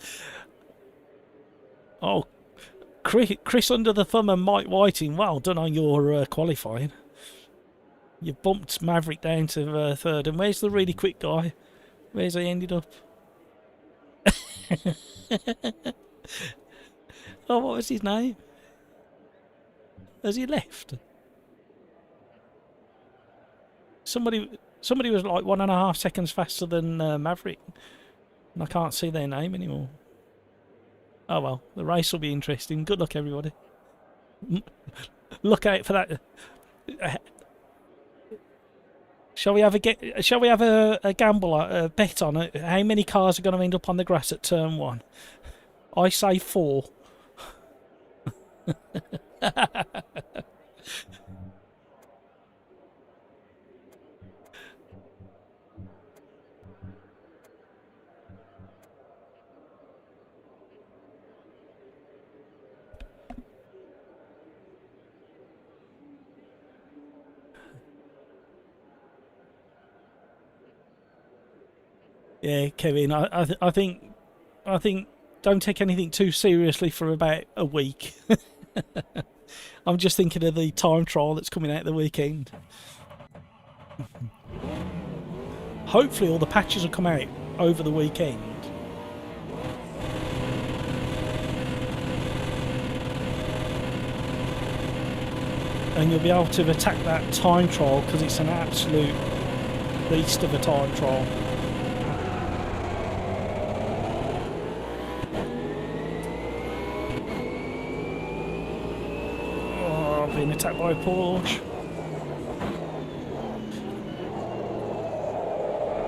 Speaker 1: Oh, Chris under the thumb and Mike Whiting, well done on your qualifying. You bumped Maverick down to third. And where's the really quick guy? Where's he ended up? Oh, what was his name? Has he left? Somebody was like 1.5 seconds faster than Maverick. And I can't see their name anymore. Oh well, the race will be interesting. Good luck, everybody. Look out for that. Shall we have a gamble, a bet on it? How many cars are going to end up on the grass at turn 1? I say 4. Yeah, Kevin, I think don't take anything too seriously for about a week. I'm just thinking of the time trial that's coming out the weekend. Hopefully all the patches will come out over the weekend. and you'll be able to attack that time trial because it's an absolute beast of a time trial. Oh, I've been attacked by a Porsche.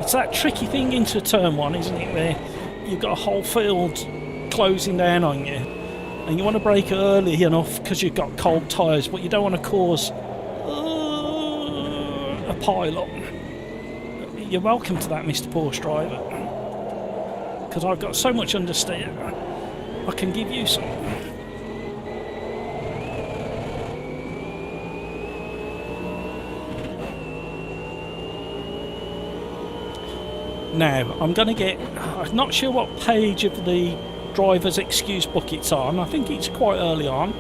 Speaker 1: It's that tricky thing into turn one, isn't it, where you've got a whole field closing down on you and you want to brake early enough because you've got cold tyres, but you don't want to cause a pile-up. You're welcome to that, Mr. Porsche driver, because I've got so much understeer. I can give you some. Now, I'm going to get... I'm not sure what page of the driver's excuse book it's on. I think it's quite early on.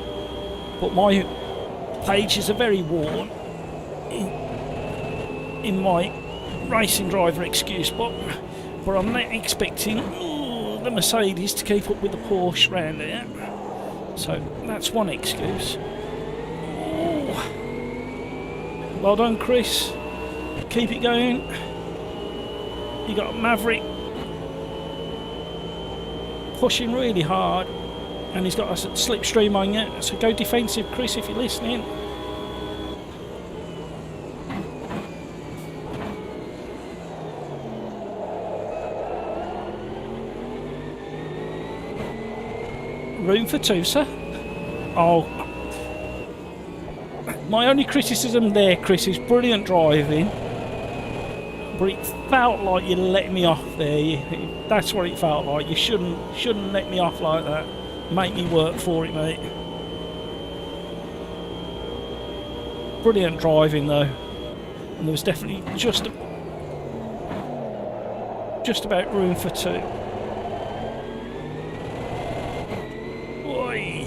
Speaker 1: But my pages are very worn in my racing driver excuse book. But I'm not expecting the Mercedes to keep up with the Porsche round here. So, that's one excuse. Ooh. Well done, Chris. Keep it going. You got Maverick pushing really hard, and he's got a slipstream on you. So go defensive, Chris, if you're listening. Room for two, sir. Oh, my only criticism there, Chris, is brilliant driving. But it felt like you let me off there. That's what it felt like. You shouldn't let me off like that. Make me work for it, mate. Brilliant driving though, and there was definitely just about room for two. Oi.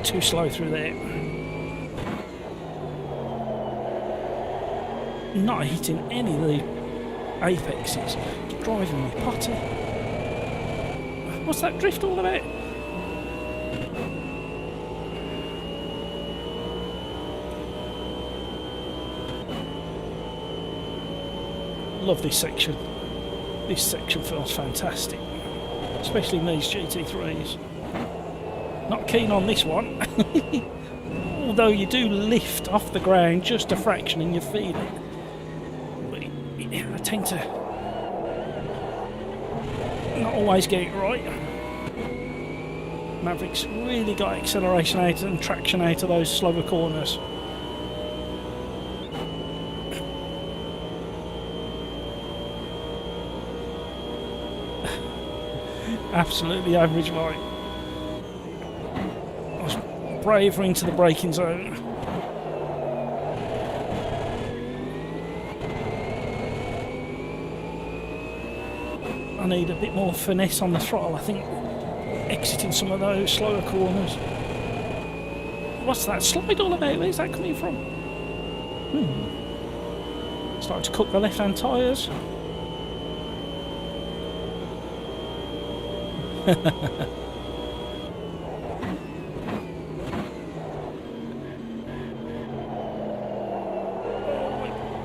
Speaker 1: Too slow through there. Not hitting any of the apexes. It's driving me potty. What's that drift all about? Love this section. This section feels fantastic, especially in these GT3s. Not keen on this one, although you do lift off the ground just a fraction and you feel it. But I tend to not always get it right. Maverick's really got acceleration out and traction out of those slower corners. Absolutely average right. Braver into the braking zone. I need a bit more finesse on the throttle, I think, exiting some of those slower corners. What's that slide all about? Where's that coming from? Starting to cook the left-hand tyres.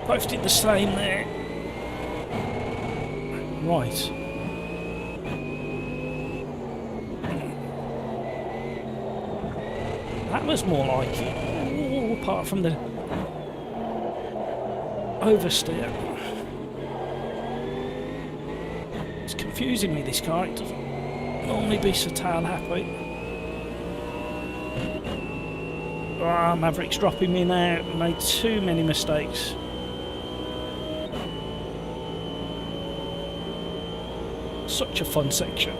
Speaker 1: Both did the same there. Right. That was more like it. Ooh, apart from the oversteer. It's confusing me, this car. It doesn't normally be so tail happy. Ah, Maverick's dropping me now. Made too many mistakes. Such a fun section.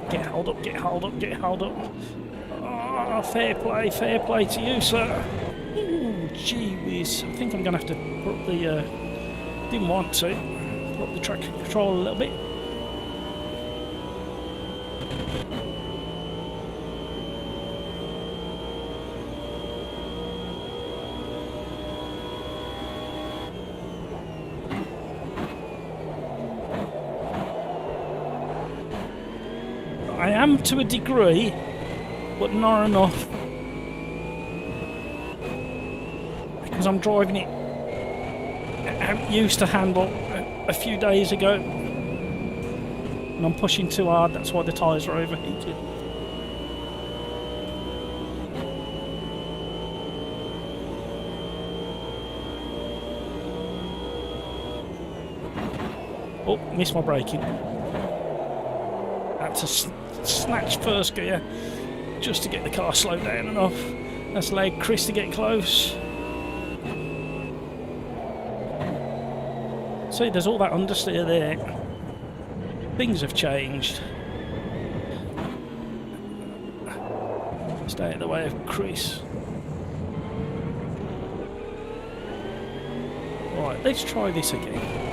Speaker 1: Get held up, get held up, get held up. Oh, fair play to you, sir. Ooh, gee whiz. I think I'm going to have to put up the... didn't want to. Put up the traction control a little bit. I am to a degree, but not enough. Because I'm driving it how it used to handle a few days ago. And I'm pushing too hard, that's why the tyres are overheated. Oh, missed my braking. Had to snatch first gear just to get the car slowed down enough. That's allowed Chris to get close. See, there's all that understeer there. Things have changed. Stay out of the way of Chris. Right, let's try this again.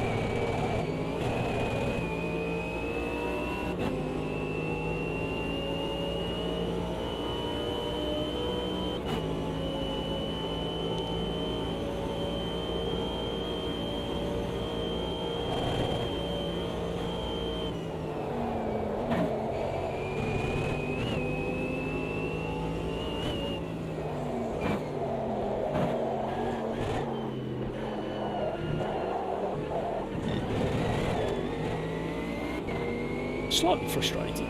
Speaker 1: Slightly frustrated.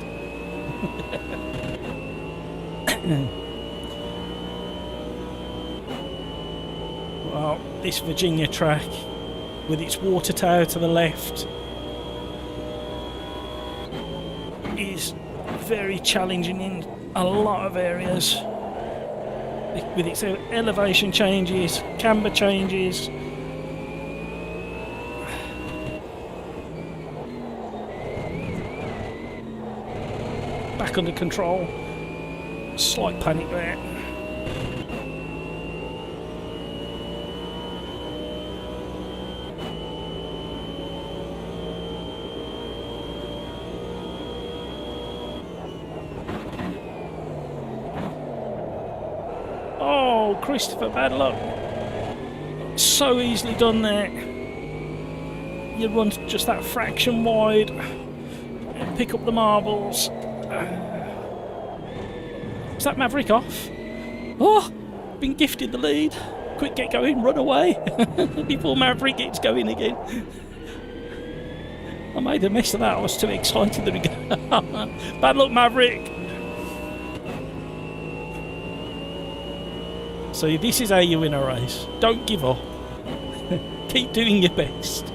Speaker 1: Well, this Virginia track with its water tower to the left is very challenging in a lot of areas with its elevation changes, camber changes. Back under control. Slight panic there. Oh, Christopher, bad luck. So easily done there. You run just that fraction wide, pick up the marbles. Is that Maverick off? Oh, been gifted the lead. Quick, get going, run away before Maverick gets going again. I made a mess of that. I was too excited that we go. Bad luck, Maverick. So this is how you win a race. Don't give up. Keep doing your best.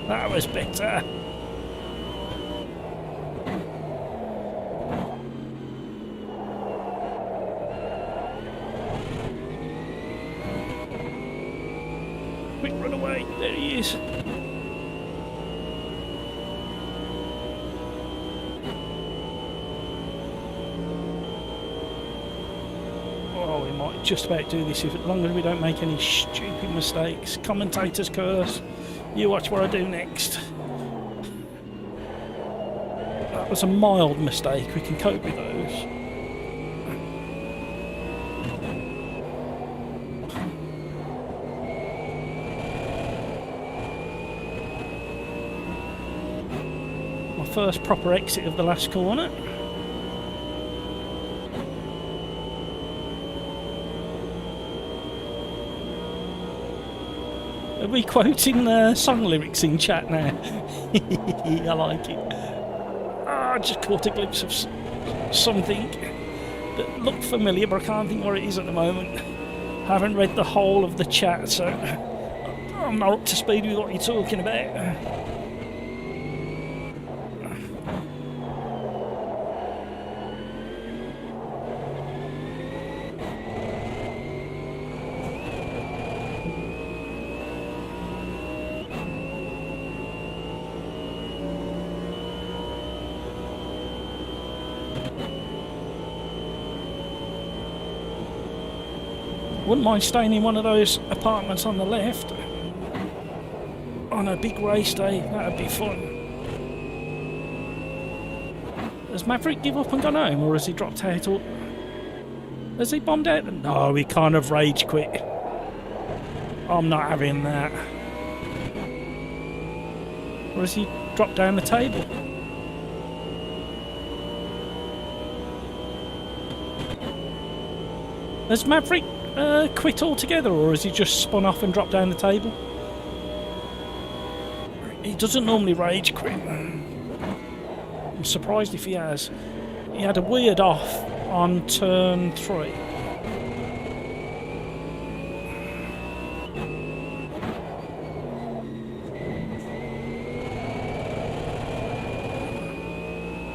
Speaker 1: That was better. Quick, run away. There he is. Oh, we might just about do this as long as we don't make any stupid mistakes. Commentator's curse. You watch what I do next. That was a mild mistake. We can cope with those. My first proper exit of the last corner. Are we quoting song lyrics in chat now? I like it. I just caught a glimpse of something that looked familiar, but I can't think what it is at the moment. I haven't read the whole of the chat, so I'm not up to speed with what you're talking about. Wouldn't mind staying in one of those apartments on the left on a big race day. That'd be fun. Has Maverick give up and gone home, or has he dropped out? Or has he bombed out? No, he kind of rage quit. I'm not having that. Or has he dropped down the table? Has Maverick quit altogether, or has he just spun off and dropped down the table? He doesn't normally rage quit. I'm surprised if he has. He had a weird off on turn 3.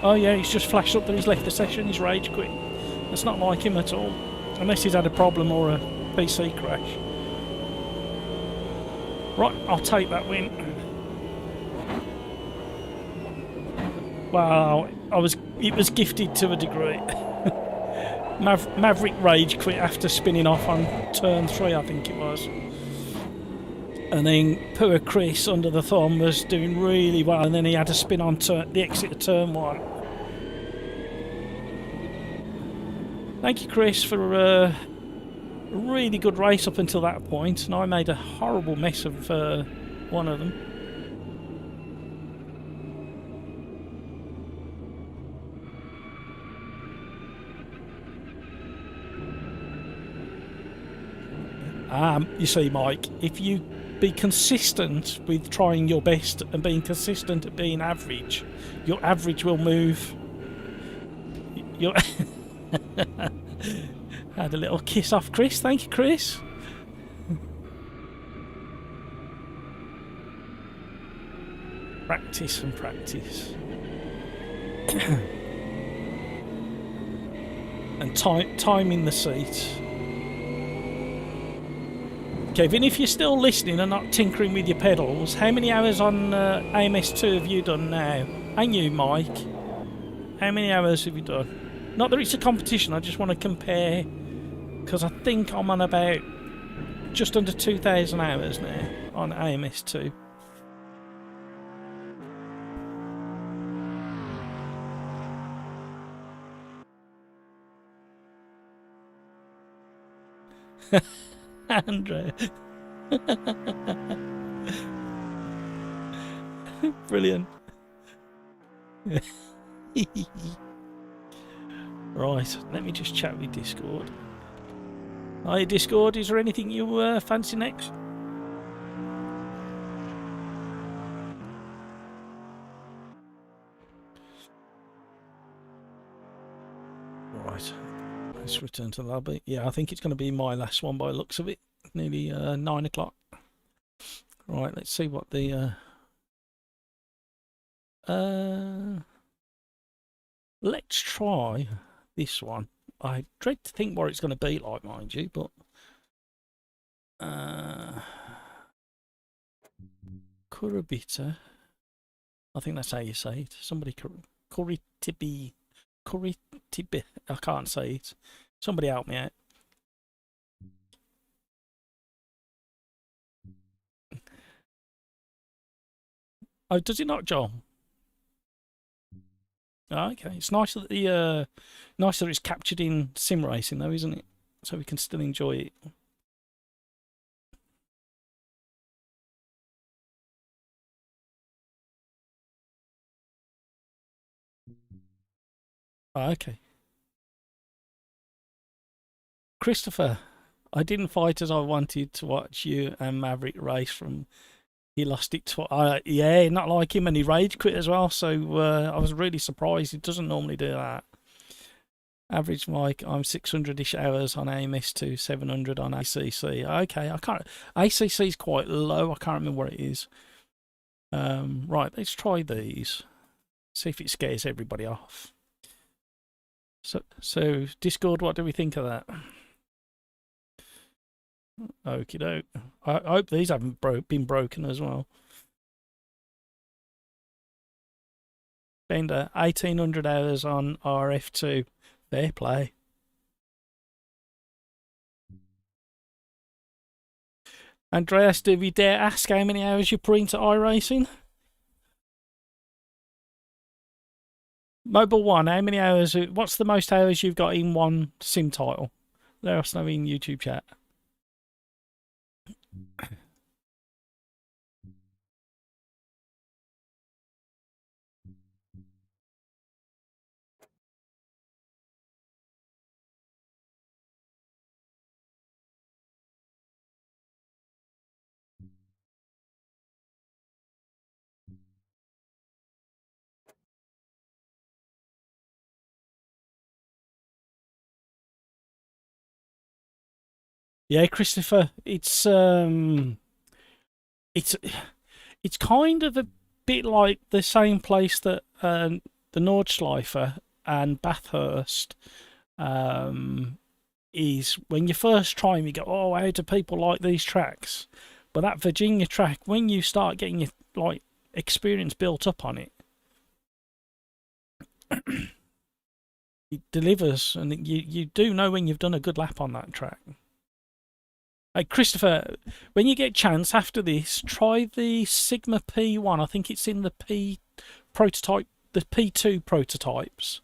Speaker 1: Oh yeah, he's just flashed up that he's left the session, he's rage quit. That's not like him at all. Unless he's had a problem or a PC crash. Right, I'll take that win. Wow, it was gifted to a degree. Maverick rage quit after spinning off on turn 3, I think it was. And then poor Chris under the thumb was doing really well, and then he had to spin on the exit of turn 1. Thank you, Chris, for a really good race up until that point, and I made a horrible mess of one of them. You see, Mike, if you be consistent with trying your best and being consistent at being average, your average will move. Your had a little kiss off Chris. Thank you, Chris. Practice and practice. And time in the seat. Kevin, if you're still listening and not tinkering with your pedals, how many hours on AMS2 have you done now? And you, Mike? How many hours have you done? Not that it's a competition, I just want to compare, because I think I'm on about just under 2,000 hours now on AMS2. Andrea. Brilliant. Right, let me just chat with Discord. Hi Discord, is there anything you fancy next? Right, let's return to the lobby. Yeah, I think it's going to be my last one by the looks of it. Nearly 9 o'clock. Right, let's see what the let's try this one. I dread to think what it's going to be like, mind you, but Kurabita, I think that's how you say it. Somebody Kuritibi, I can't say it. Somebody help me out. Oh, does it not, Joel? Oh, okay, it's nice that the nice that it's captured in sim racing, though, isn't it? So we can still enjoy it. Oh, okay. Christopher, I didn't fight as I wanted to watch you and Maverick race from. He lost it yeah, not like him, and he rage quit as well, so I was really surprised. He doesn't normally do that. Average Mike, I'm 600-ish hours on AMS2, 700 on ACC. Okay, I can't. ACC is quite low. I can't remember what it is. Right, let's try these. See if it scares everybody off. So Discord, what do we think of that? Okie doke. I hope these haven't been broken as well. Bender, 1800 hours on RF2. Fair play. Andreas, do we dare ask how many hours you put into iRacing? Mobile One, how many hours? What's the most hours you've got in one sim title? Let us know in YouTube chat. Yeah, Christopher, it's kind of a bit like the same place that the Nordschleife and Bathurst is. When you first try them, you go, oh, how do people like these tracks? But that Virginia track, when you start getting your experience built up on it, it delivers, and you do know when you've done a good lap on that track. Hey, Christopher, when you get a chance after this, try the Sigma P1. I think it's in the P prototype, the P2 prototypes,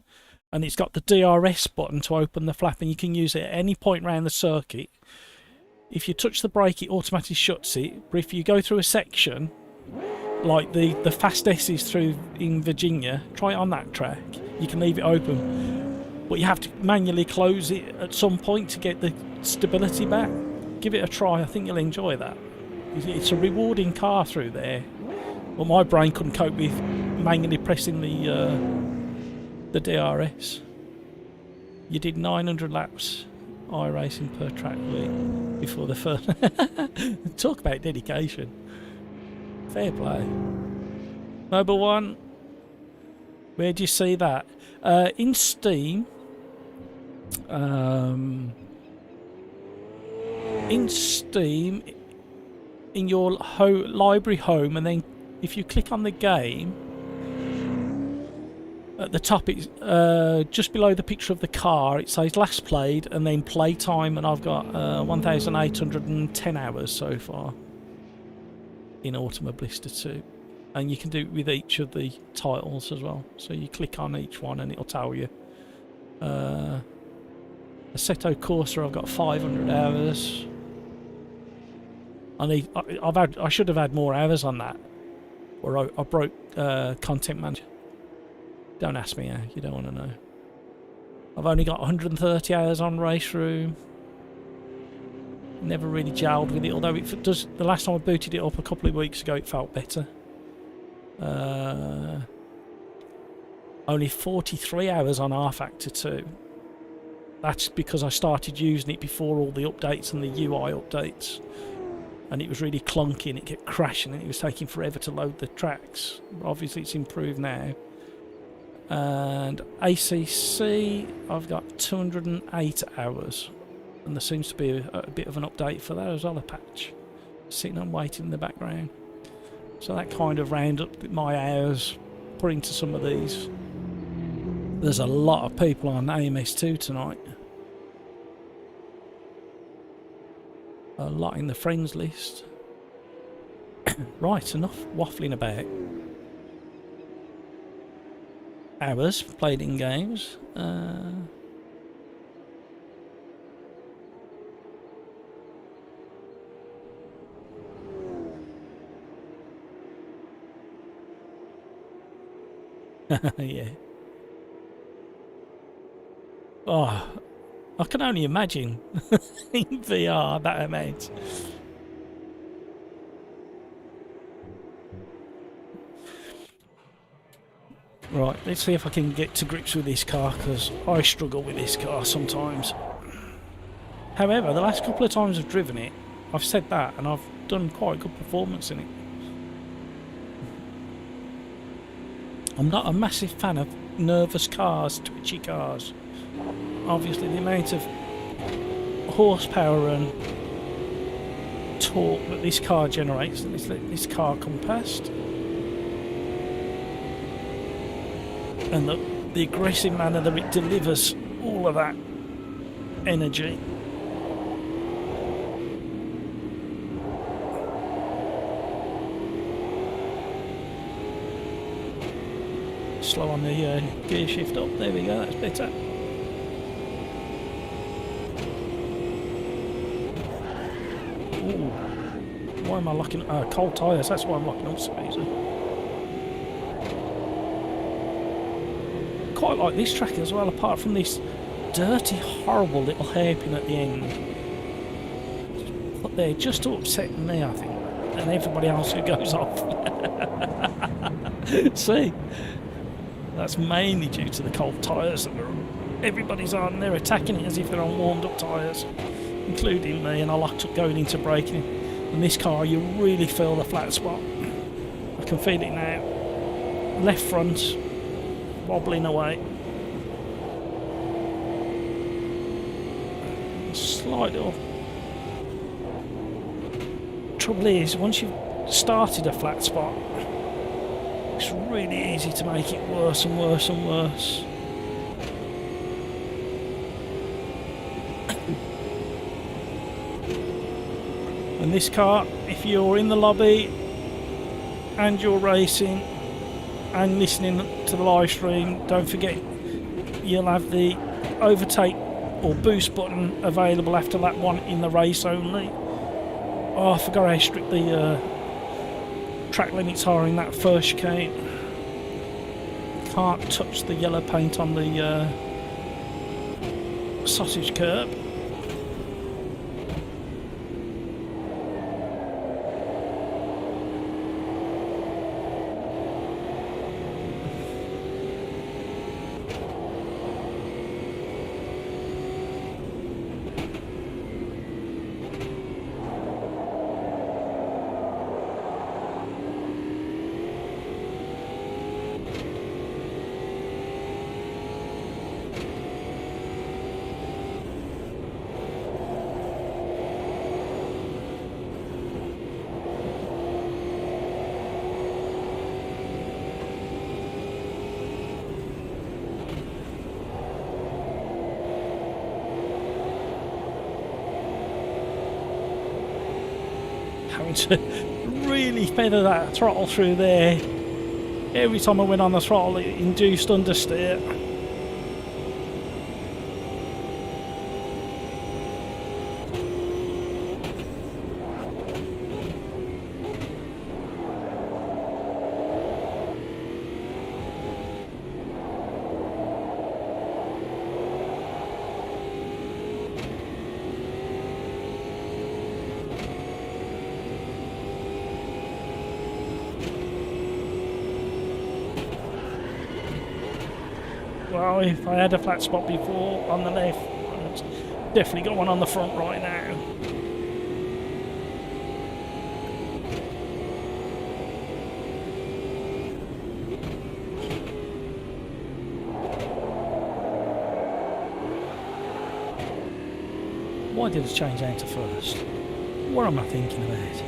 Speaker 1: and it's got the DRS button to open the flap, and you can use it at any point around the circuit. If you touch the brake, it automatically shuts it. But if you go through a section, like the fast S's through in Virginia, try it on that track. You can leave it open, but you have to manually close it at some point to get the stability back. Give it a try. I think you'll enjoy that. It's a rewarding car through there. Well, my brain couldn't cope with manually pressing the DRS. You did 900 laps iRacing per track week before the first. Talk about dedication. Fair play. Mobile One. Where do you see that? In Steam. In Steam, in your library home, and then if you click on the game, at the top, it's just below the picture of the car, it says last played and then playtime, and I've got 1,810 hours so far in Automobilista 2. And you can do it with each of the titles as well. So you click on each one and it'll tell you. Assetto Corsa, I've got 500 hours. I should have had more hours on that, or I broke Content Manager. Don't ask me how, you don't want to know. I've only got 130 hours on Race Room. Never really gelled with it, although it does. The last time I booted it up a couple of weeks ago, it felt better. Only 43 hours on R Factor 2. That's because I started using it before all the updates and the UI updates. And it was really clunky and it kept crashing and it was taking forever to load the tracks. Obviously it's improved now. And ACC, I've got 208 hours. And there seems to be a bit of an update for that as well, a patch. Sitting and waiting in the background. So that kind of round up my hours, put into some of these. There's a lot of people on AMS2 tonight. A lot in the friends list. Right, enough waffling about. Hours played in games. Yeah. Oh, I can only imagine in VR that amount. Right, let's see if I can get to grips with this car, because I struggle with this car sometimes. However, the last couple of times I've driven it, I've said that, and I've done quite a good performance in it. I'm not a massive fan of nervous cars, twitchy cars. Obviously the amount of horsepower and torque that this car generates, let's let this car come past. And the aggressive manner that it delivers all of that energy. Slow on the gear shift up, there we go, that's better. Ooh. Why am I locking cold tyres? That's why I'm locking up so easily. Quite like this track as well, apart from this dirty, horrible little hairpin at the end. But they're just to upset me, I think, and everybody else who goes off. See? That's mainly due to the cold tyres that everybody's on. They're attacking it as if they're on warmed up tyres. including me, and I locked up going into braking. And this car, you really feel the flat spot. I can feel it now. Left front, wobbling away. Slight little... Trouble is, once you've started a flat spot, it's really easy to make it worse and worse and worse. And this car, if you're in the lobby and you're racing and listening to the live stream, don't forget you'll have the overtake or boost button available after lap 1 in the race only. Oh, I forgot how strict the track limits are in that first chicane. Can't touch the yellow paint on the sausage curb. Having to really feather that throttle through there. Every time I went on the throttle, it induced understeer. Well, if I had a flat spot before on the left, I've definitely got one on the front right now. Why did it change out to first? What am I thinking about?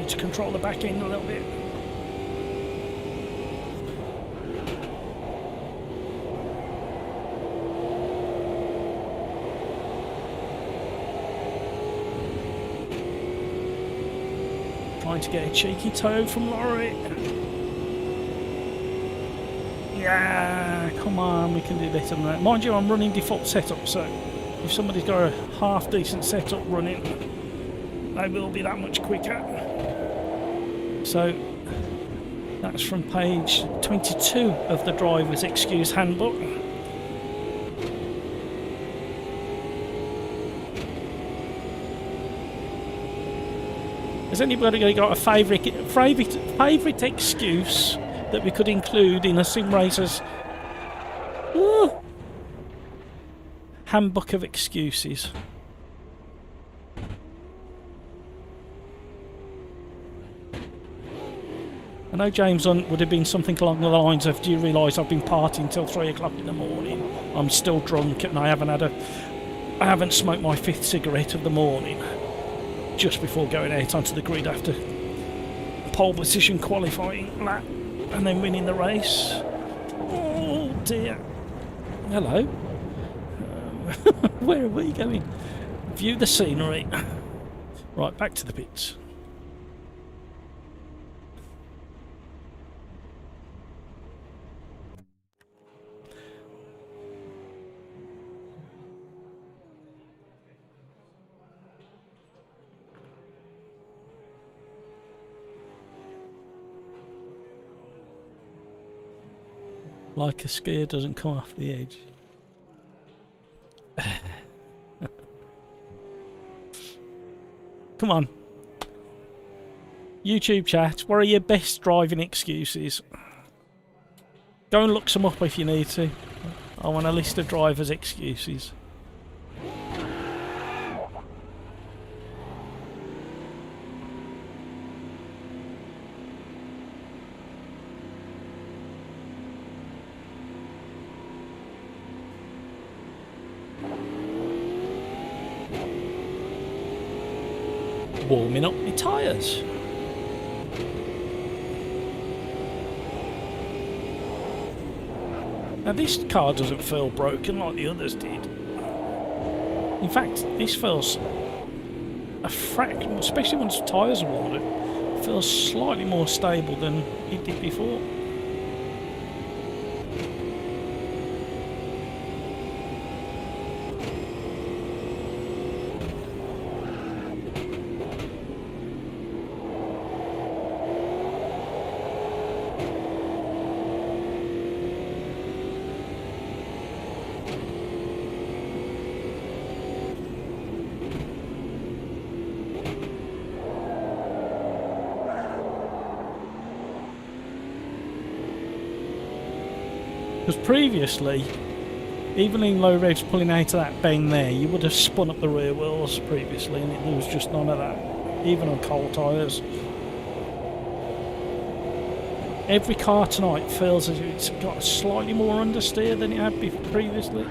Speaker 1: To control the back end a little bit. Trying to get a cheeky toe from Laurie. Yeah, come on, we can do better than that. Mind you, I'm running default setup, so if somebody's got a half decent setup running, they will be that much quicker. So that's from page 22 of the driver's excuse handbook. Has anybody got a favourite excuse that we could include in a SimRacer's handbook of excuses? I know James Hunt would have been something along the lines of, do you realise I've been partying till 3 o'clock in the morning? I'm still drunk and I haven't smoked my 5th cigarette of the morning just before going out onto the grid after pole position qualifying lap and then winning the race. Oh dear. Hello. Where are we going? View the scenery. Right, back to the pits. Like a skier doesn't come off the edge. Come on. YouTube chat, what are your best driving excuses? Go and look some up if you need to. I want a list of drivers' excuses. Warming up my tyres. Now this car doesn't feel broken like the others did. In fact, this feels a fraction, especially once the tyres are worn, it feels slightly more stable than it did before. Because previously, even in low revs pulling out of that bend there, you would have spun up the rear wheels previously, and there was just none of that, even on cold tyres. Every car tonight feels as if it's got slightly more understeer than it had previously.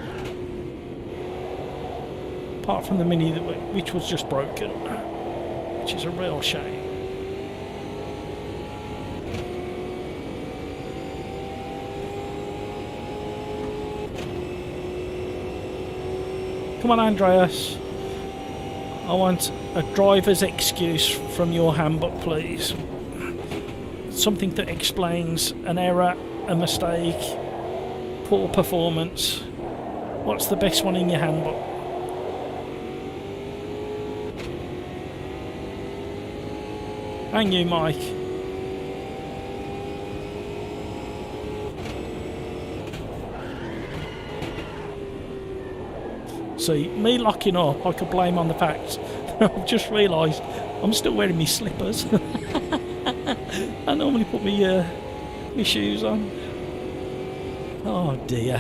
Speaker 1: Apart from the Mini, which was just broken, which is a real shame. Come on, Andreas. I want a driver's excuse from your handbook, please. Something that explains an error, a mistake, poor performance. What's the best one in your handbook? And you, Mike. See, me locking up, I could blame on the fact that I've just realised I'm still wearing my slippers. I normally put my shoes on. Oh dear.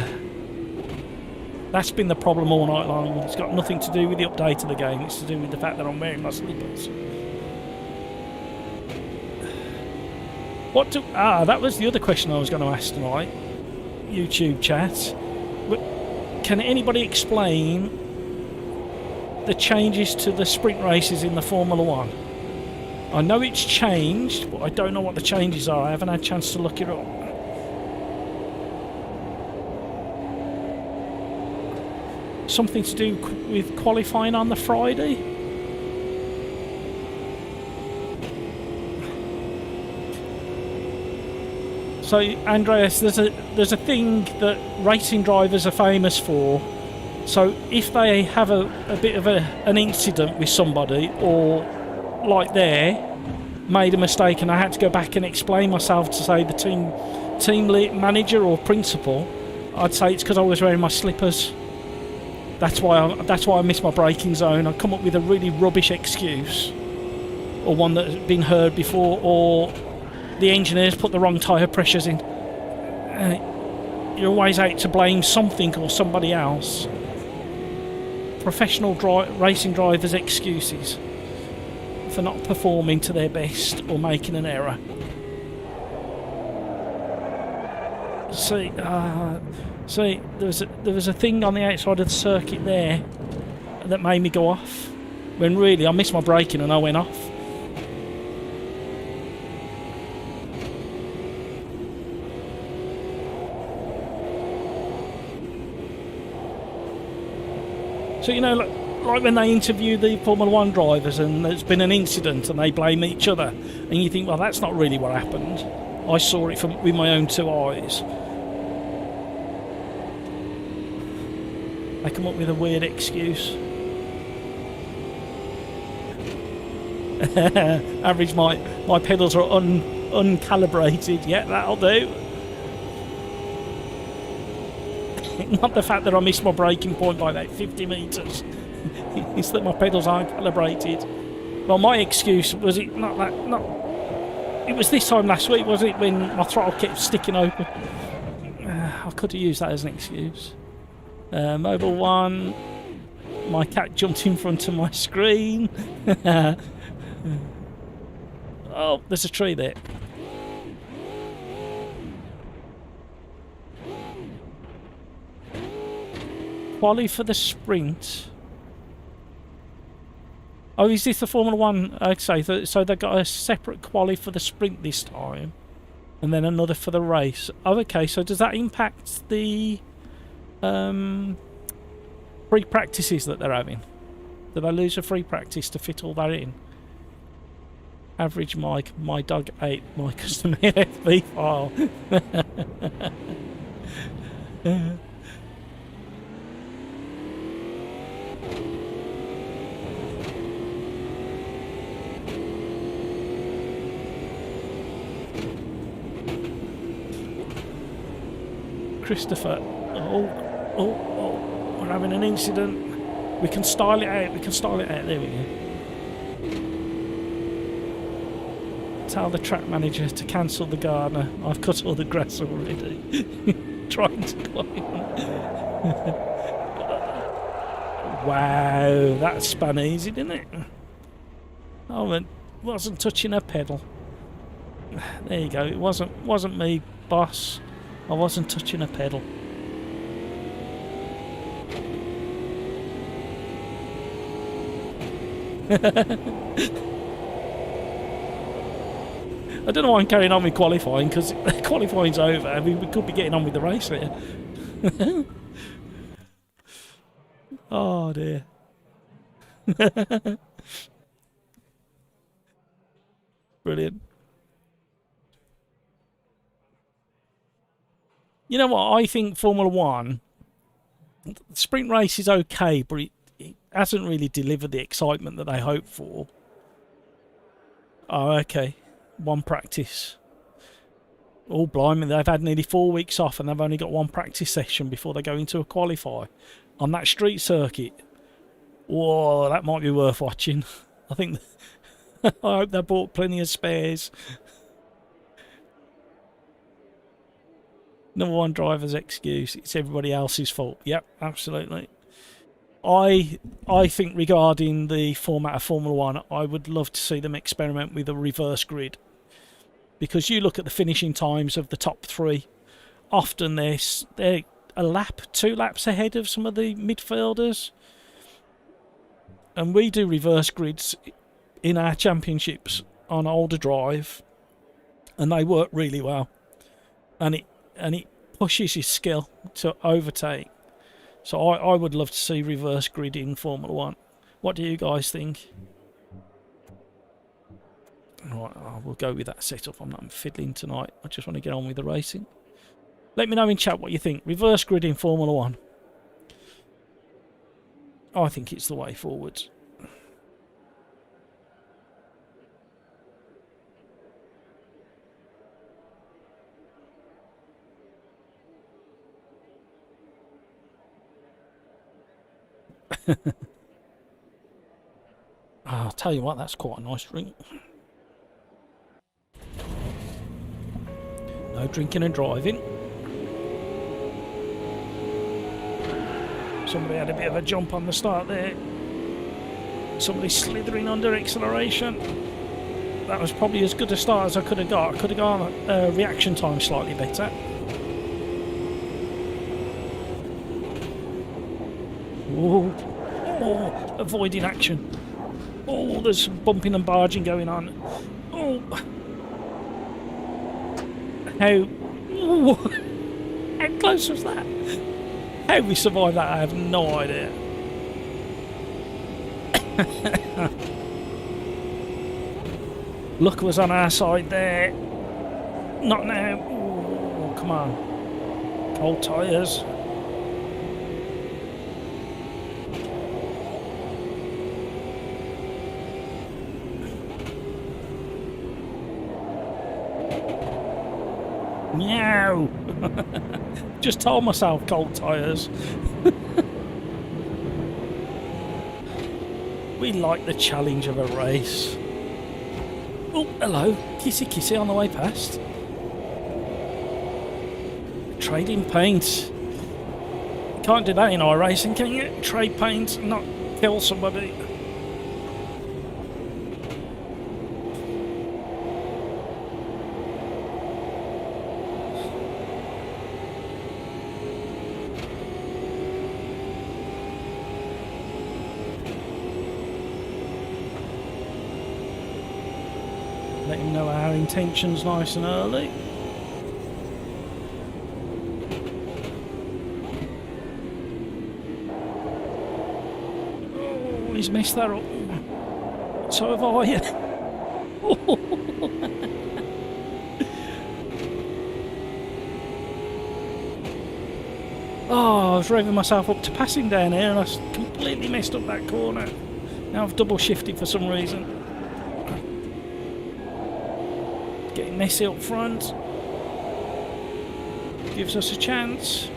Speaker 1: That's been the problem all night long. It's got nothing to do with the update of the game, it's to do with the fact that I'm wearing my slippers. That was the other question I was going to ask tonight. YouTube chat. Can anybody explain the changes to the sprint races in the Formula 1? I know it's changed, but I don't know what the changes are. I haven't had a chance to look it up. Something to do with qualifying on the Friday? So, Andreas, there's a thing that racing drivers are famous for. So, if they have a bit of an incident with somebody, or like made a mistake, and I had to go back and explain myself to, say, the team manager or principal, I'd say it's because I was wearing my slippers. That's why I missed my braking zone. I come up with a really rubbish excuse, or one that's been heard before, or the engineers put the wrong tyre pressures in. You're always out to blame something or somebody else. Professional racing drivers' excuses for not performing to their best or making an error. See, there was a thing on the outside of the circuit there that made me go off, when really I missed my braking and I went off. So, you know, like when they interview the Formula 1 drivers and there's been an incident and they blame each other, and you think, well, that's not really what happened. I saw it with my own two eyes. They come up with a weird excuse. Average, my pedals are uncalibrated. Yeah, that'll do. Not the fact that I missed my braking point by about 50 metres. It's that my pedals aren't calibrated. Well, my excuse was it not It was this time last week, wasn't it, when my throttle kept sticking open? I could have used that as an excuse. Mobile 1. My cat jumped in front of my screen. Oh, there's a tree there. Quali for the sprint. Oh, is this the Formula 1? Okay, so they've got a separate quali for the sprint this time, and then another for the race. Oh, okay, so does that impact the free practices that they're having? Do they lose a free practice to fit all that in? Average Mike, my dog ate my custom AFB file. Christopher, oh, we're having an incident. We can style it out, there we go. Tell the track manager to cancel the gardener. I've cut all the grass already. Trying to climb. Wow, that spun easy, didn't it? I wasn't touching a pedal. There you go, it wasn't me, boss. I wasn't touching a pedal. I don't know why I'm carrying on with qualifying, because qualifying's over. I mean, we could be getting on with the race here. Oh dear. Brilliant. You know what? I think Formula 1, the sprint race is okay, but it hasn't really delivered the excitement that they hoped for. Oh, okay. One practice. Oh, blimey, they've had nearly 4 weeks off and they've only got one practice session before they go into a qualify on that street circuit. Whoa, that might be worth watching. I think I hope they bought plenty of spares. Number one driver's excuse, it's everybody else's fault. Yep, absolutely. I think regarding the format of Formula 1, I would love to see them experiment with a reverse grid. Because you look at the finishing times of the top three, often they're a lap, 2 laps ahead of some of the midfielders. And we do reverse grids in our championships on OlderDrive, and they work really well. And it pushes your skill to overtake. So I would love to see reverse grid in Formula 1. What do you guys think? Right, we'll go with that setup. I'm not fiddling tonight. I just want to get on with the racing. Let me know in chat what you think. Reverse grid in Formula 1. I think it's the way forwards. I'll tell you what, that's quite a nice drink. No drinking and driving. Somebody had a bit of a jump on the start there. Somebody slithering under acceleration. That was probably as good a start as I could have got. I could have gone reaction time slightly better. Whoa. Oh, avoiding action. Oh, there's some bumping and barging going on. Oh. How close was that? How we survived that, I have no idea. Luck was on our side there. Not now. Oh, come on. Cold tyres. Meow! Just told myself cold tyres. We like the challenge of a race. Oh, hello. Kissy kissy on the way past. Trading paint. Can't do that in iRacing, can you? Trade paint and not kill somebody. Let him know our intentions nice and early. Oh, he's messed that up. So have I. Oh, I was revving myself up to passing down here and I completely messed up that corner. Now I've double shifted for some reason. Getting messy up front. Gives us a chance.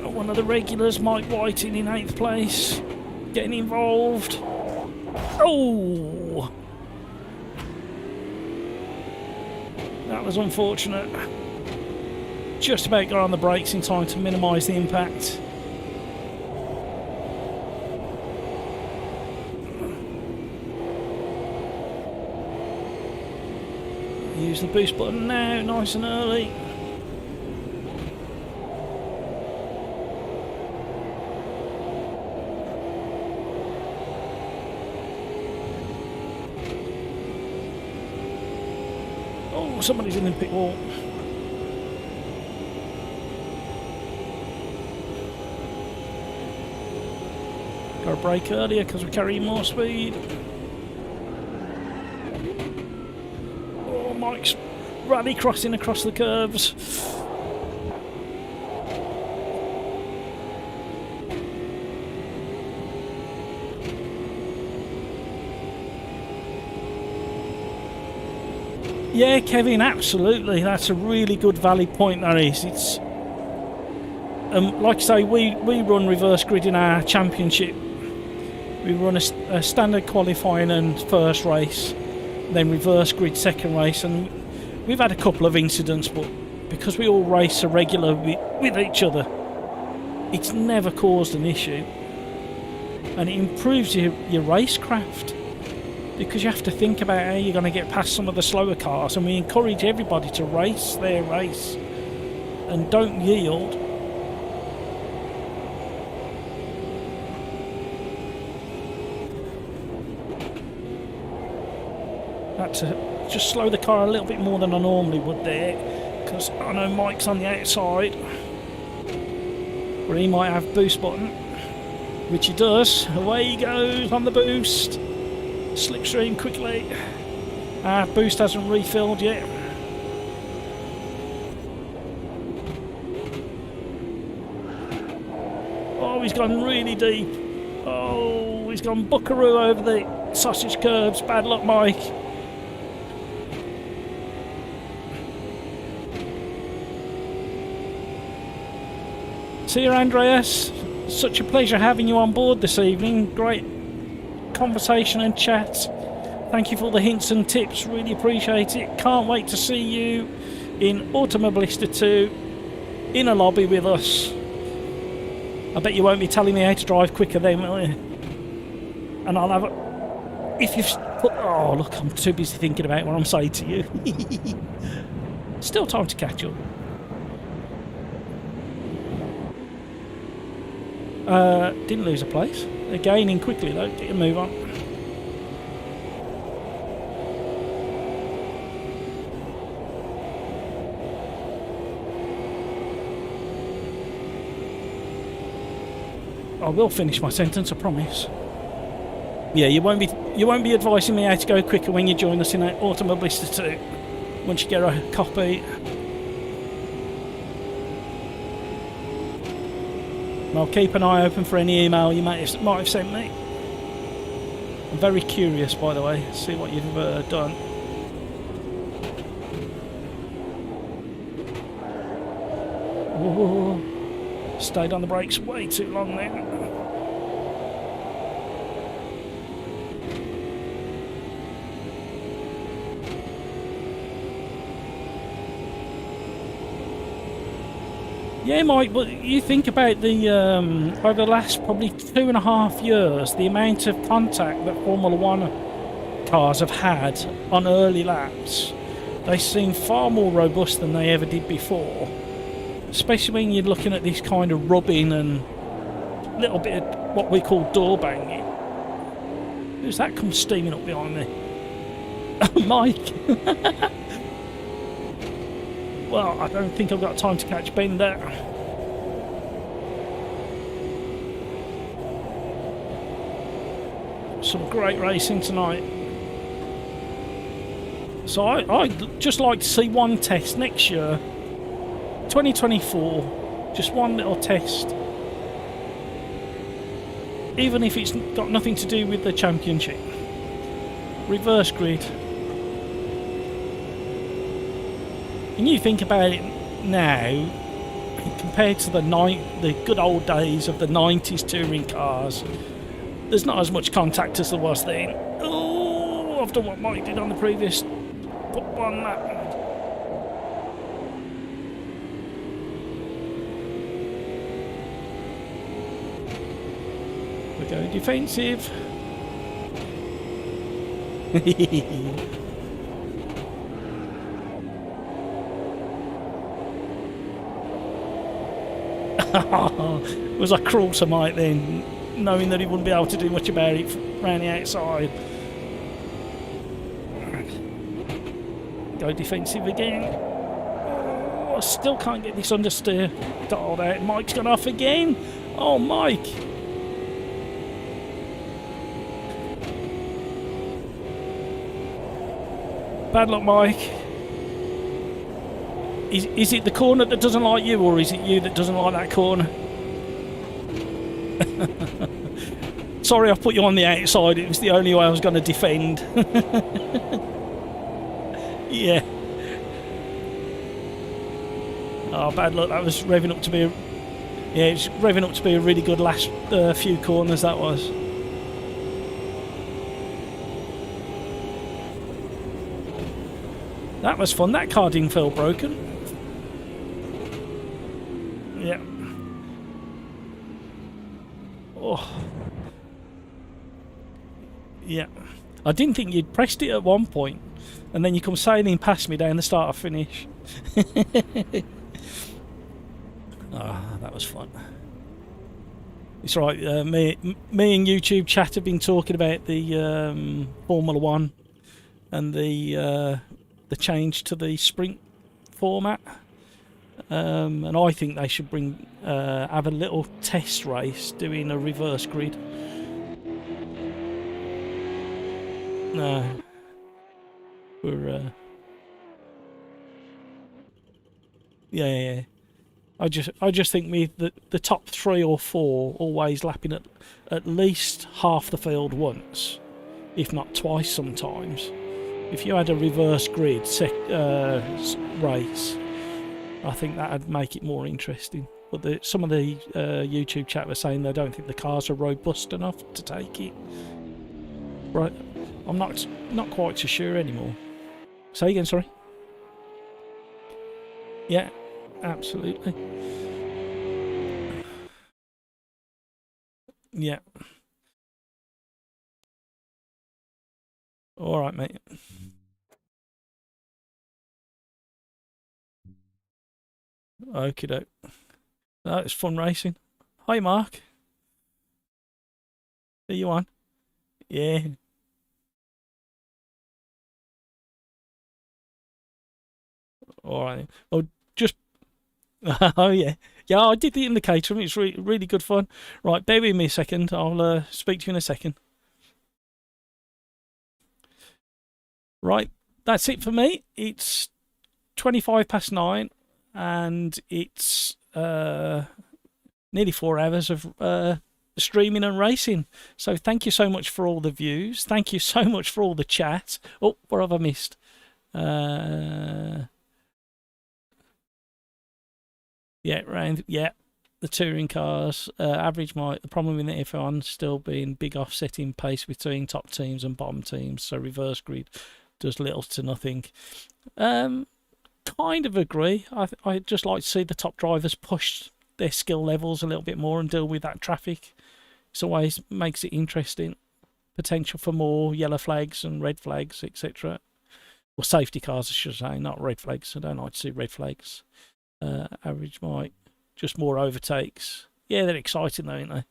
Speaker 1: One of the regulars, Mike Whiting in 8th place. Getting involved. Oh! That was unfortunate. Just about got on the brakes in time to minimise the impact. Use the boost button now, nice and early. Oh, somebody's in the pit wall. Got a brake earlier because we're carrying more speed. Mike's rally crossing across the curves. Yeah, Kevin, absolutely. That's a really good valid point, that is. It's like I say, we run reverse grid in our championship. We run a standard qualifying and first race, then reverse grid second race, and we've had a couple of incidents, but because we all race a regular with each other, it's never caused an issue, and it improves your racecraft, because you have to think about how you're going to get past some of the slower cars, and we encourage everybody to race their race and don't yield. To just slow the car a little bit more than I normally would there, because I know Mike's on the outside where he might have boost button, which he does. Away he goes on the boost, slipstream quickly. Our boost hasn't refilled yet. Oh, he's gone really deep. Oh, he's gone buckaroo over the sausage curbs. Bad luck, Mike. See you, Andreas. Such a pleasure having you on board this evening. Great conversation and chat. Thank you for the hints and tips. Really appreciate it. Can't wait to see you in Automobilista 2 in a lobby with us. I bet you won't be telling me how to drive quicker then, will you? And I'll have a... If you've put... Oh, look, I'm too busy thinking about what I'm saying to you. Still time to catch up. Didn't lose a place. They're gaining quickly though. Get your move on. I will finish my sentence, I promise. Yeah, you won't be advising me how to go quicker when you join us in Automobilista 2. Once you get a copy. I'll keep an eye open for any email you might have sent me. I'm very curious, by the way, to see what you've done. Whoa. Stayed on the brakes way too long there. Yeah, Mike, but you think about the over the last probably 2.5 years, the amount of contact that Formula One cars have had on early laps. They seem far more robust than they ever did before. Especially when you're looking at this kind of rubbing and a little bit of what we call door banging. Who's that come steaming up behind me? Oh, Mike! Well, I don't think I've got time to catch Ben there. Some great racing tonight. So I'd just like to see one test next year. 2024. Just one little test. Even if it's got nothing to do with the championship. Reverse grid. And you think about it now, compared to the good old days of the 90s touring cars, there's not as much contact as there was then. Oh, I've done what Mike did on the previous one lap. We're going defensive. Was I cruel to Mike then, knowing that he wouldn't be able to do much about it round the outside? Go defensive again. Oh, I still can't get this understeer dialed out. Mike's gone off again. Oh, Mike. Bad luck, Mike. Is it the corner that doesn't like you, or is it you that doesn't like that corner? Sorry, I put you on the outside. It was the only way I was going to defend. Yeah. Oh, bad luck. That was revving up to be it's revving up to be a really good last few corners, that was. That was fun. That car didn't feel broken. Yeah. Oh. Yeah. I didn't think you'd pressed it at one point, and then you come sailing past me down the start or finish. Ah, that was fun. It's right. Me and YouTube chat have been talking about the Formula One and the change to the sprint format, and I think they should have a little test race doing a reverse grid. No, we're yeah. I just think the top 3 or 4 always lapping at least half the field once, if not twice sometimes. If you had a reverse grid race, I think that'd make it more interesting. But some of the YouTube chat were saying they don't think the cars are robust enough to take it. Right, I'm not quite so sure anymore. Say again, sorry. Yeah, absolutely. Yeah. All right, mate. Okie doke. That was fun racing. Hi, Mark. Are you on? Yeah. All right. Oh, just. Oh, yeah. Yeah, I did the indicator. It's really good fun. Right, bear with me a second. I'll speak to you in a second. Right, that's it for me. It's 9:25, and it's nearly 4 hours of streaming and racing. So thank you so much for all the views. Thank you so much for all the chat. Oh, what have I missed? Yeah, the touring cars. Average might. The problem with the F1 still being big offsetting pace between top teams and bottom teams. So reverse grid does little to nothing. kind of agree. I just like to see the top drivers push their skill levels a little bit more and deal with that traffic. It always makes it interesting. Potential for more yellow flags and red flags, etc. Or safety cars, I should say, not red flags. I don't like to see red flags. Average mic, just more overtakes. Yeah, they're exciting though, aren't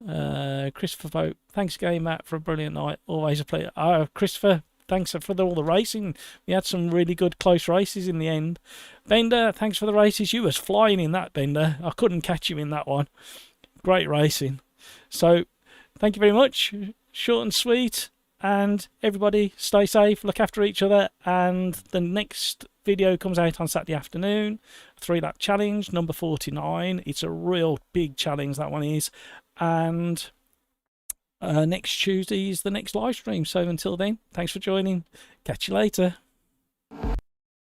Speaker 1: they? Christopher Vogt, thanks again, Matt, for a brilliant night. Always a pleasure. Christopher, thanks for all the racing. We had some really good close races in the end. Bender, thanks for the races. You was flying in that, Bender. I couldn't catch you in that one. Great racing. So, thank you very much. Short and sweet. And everybody stay safe, look after each other, and the next video comes out on Saturday afternoon. 3-lap challenge, number 49. It's a real big challenge, that one is. And next Tuesday is the next live stream. So until then, thanks for joining. Catch you later.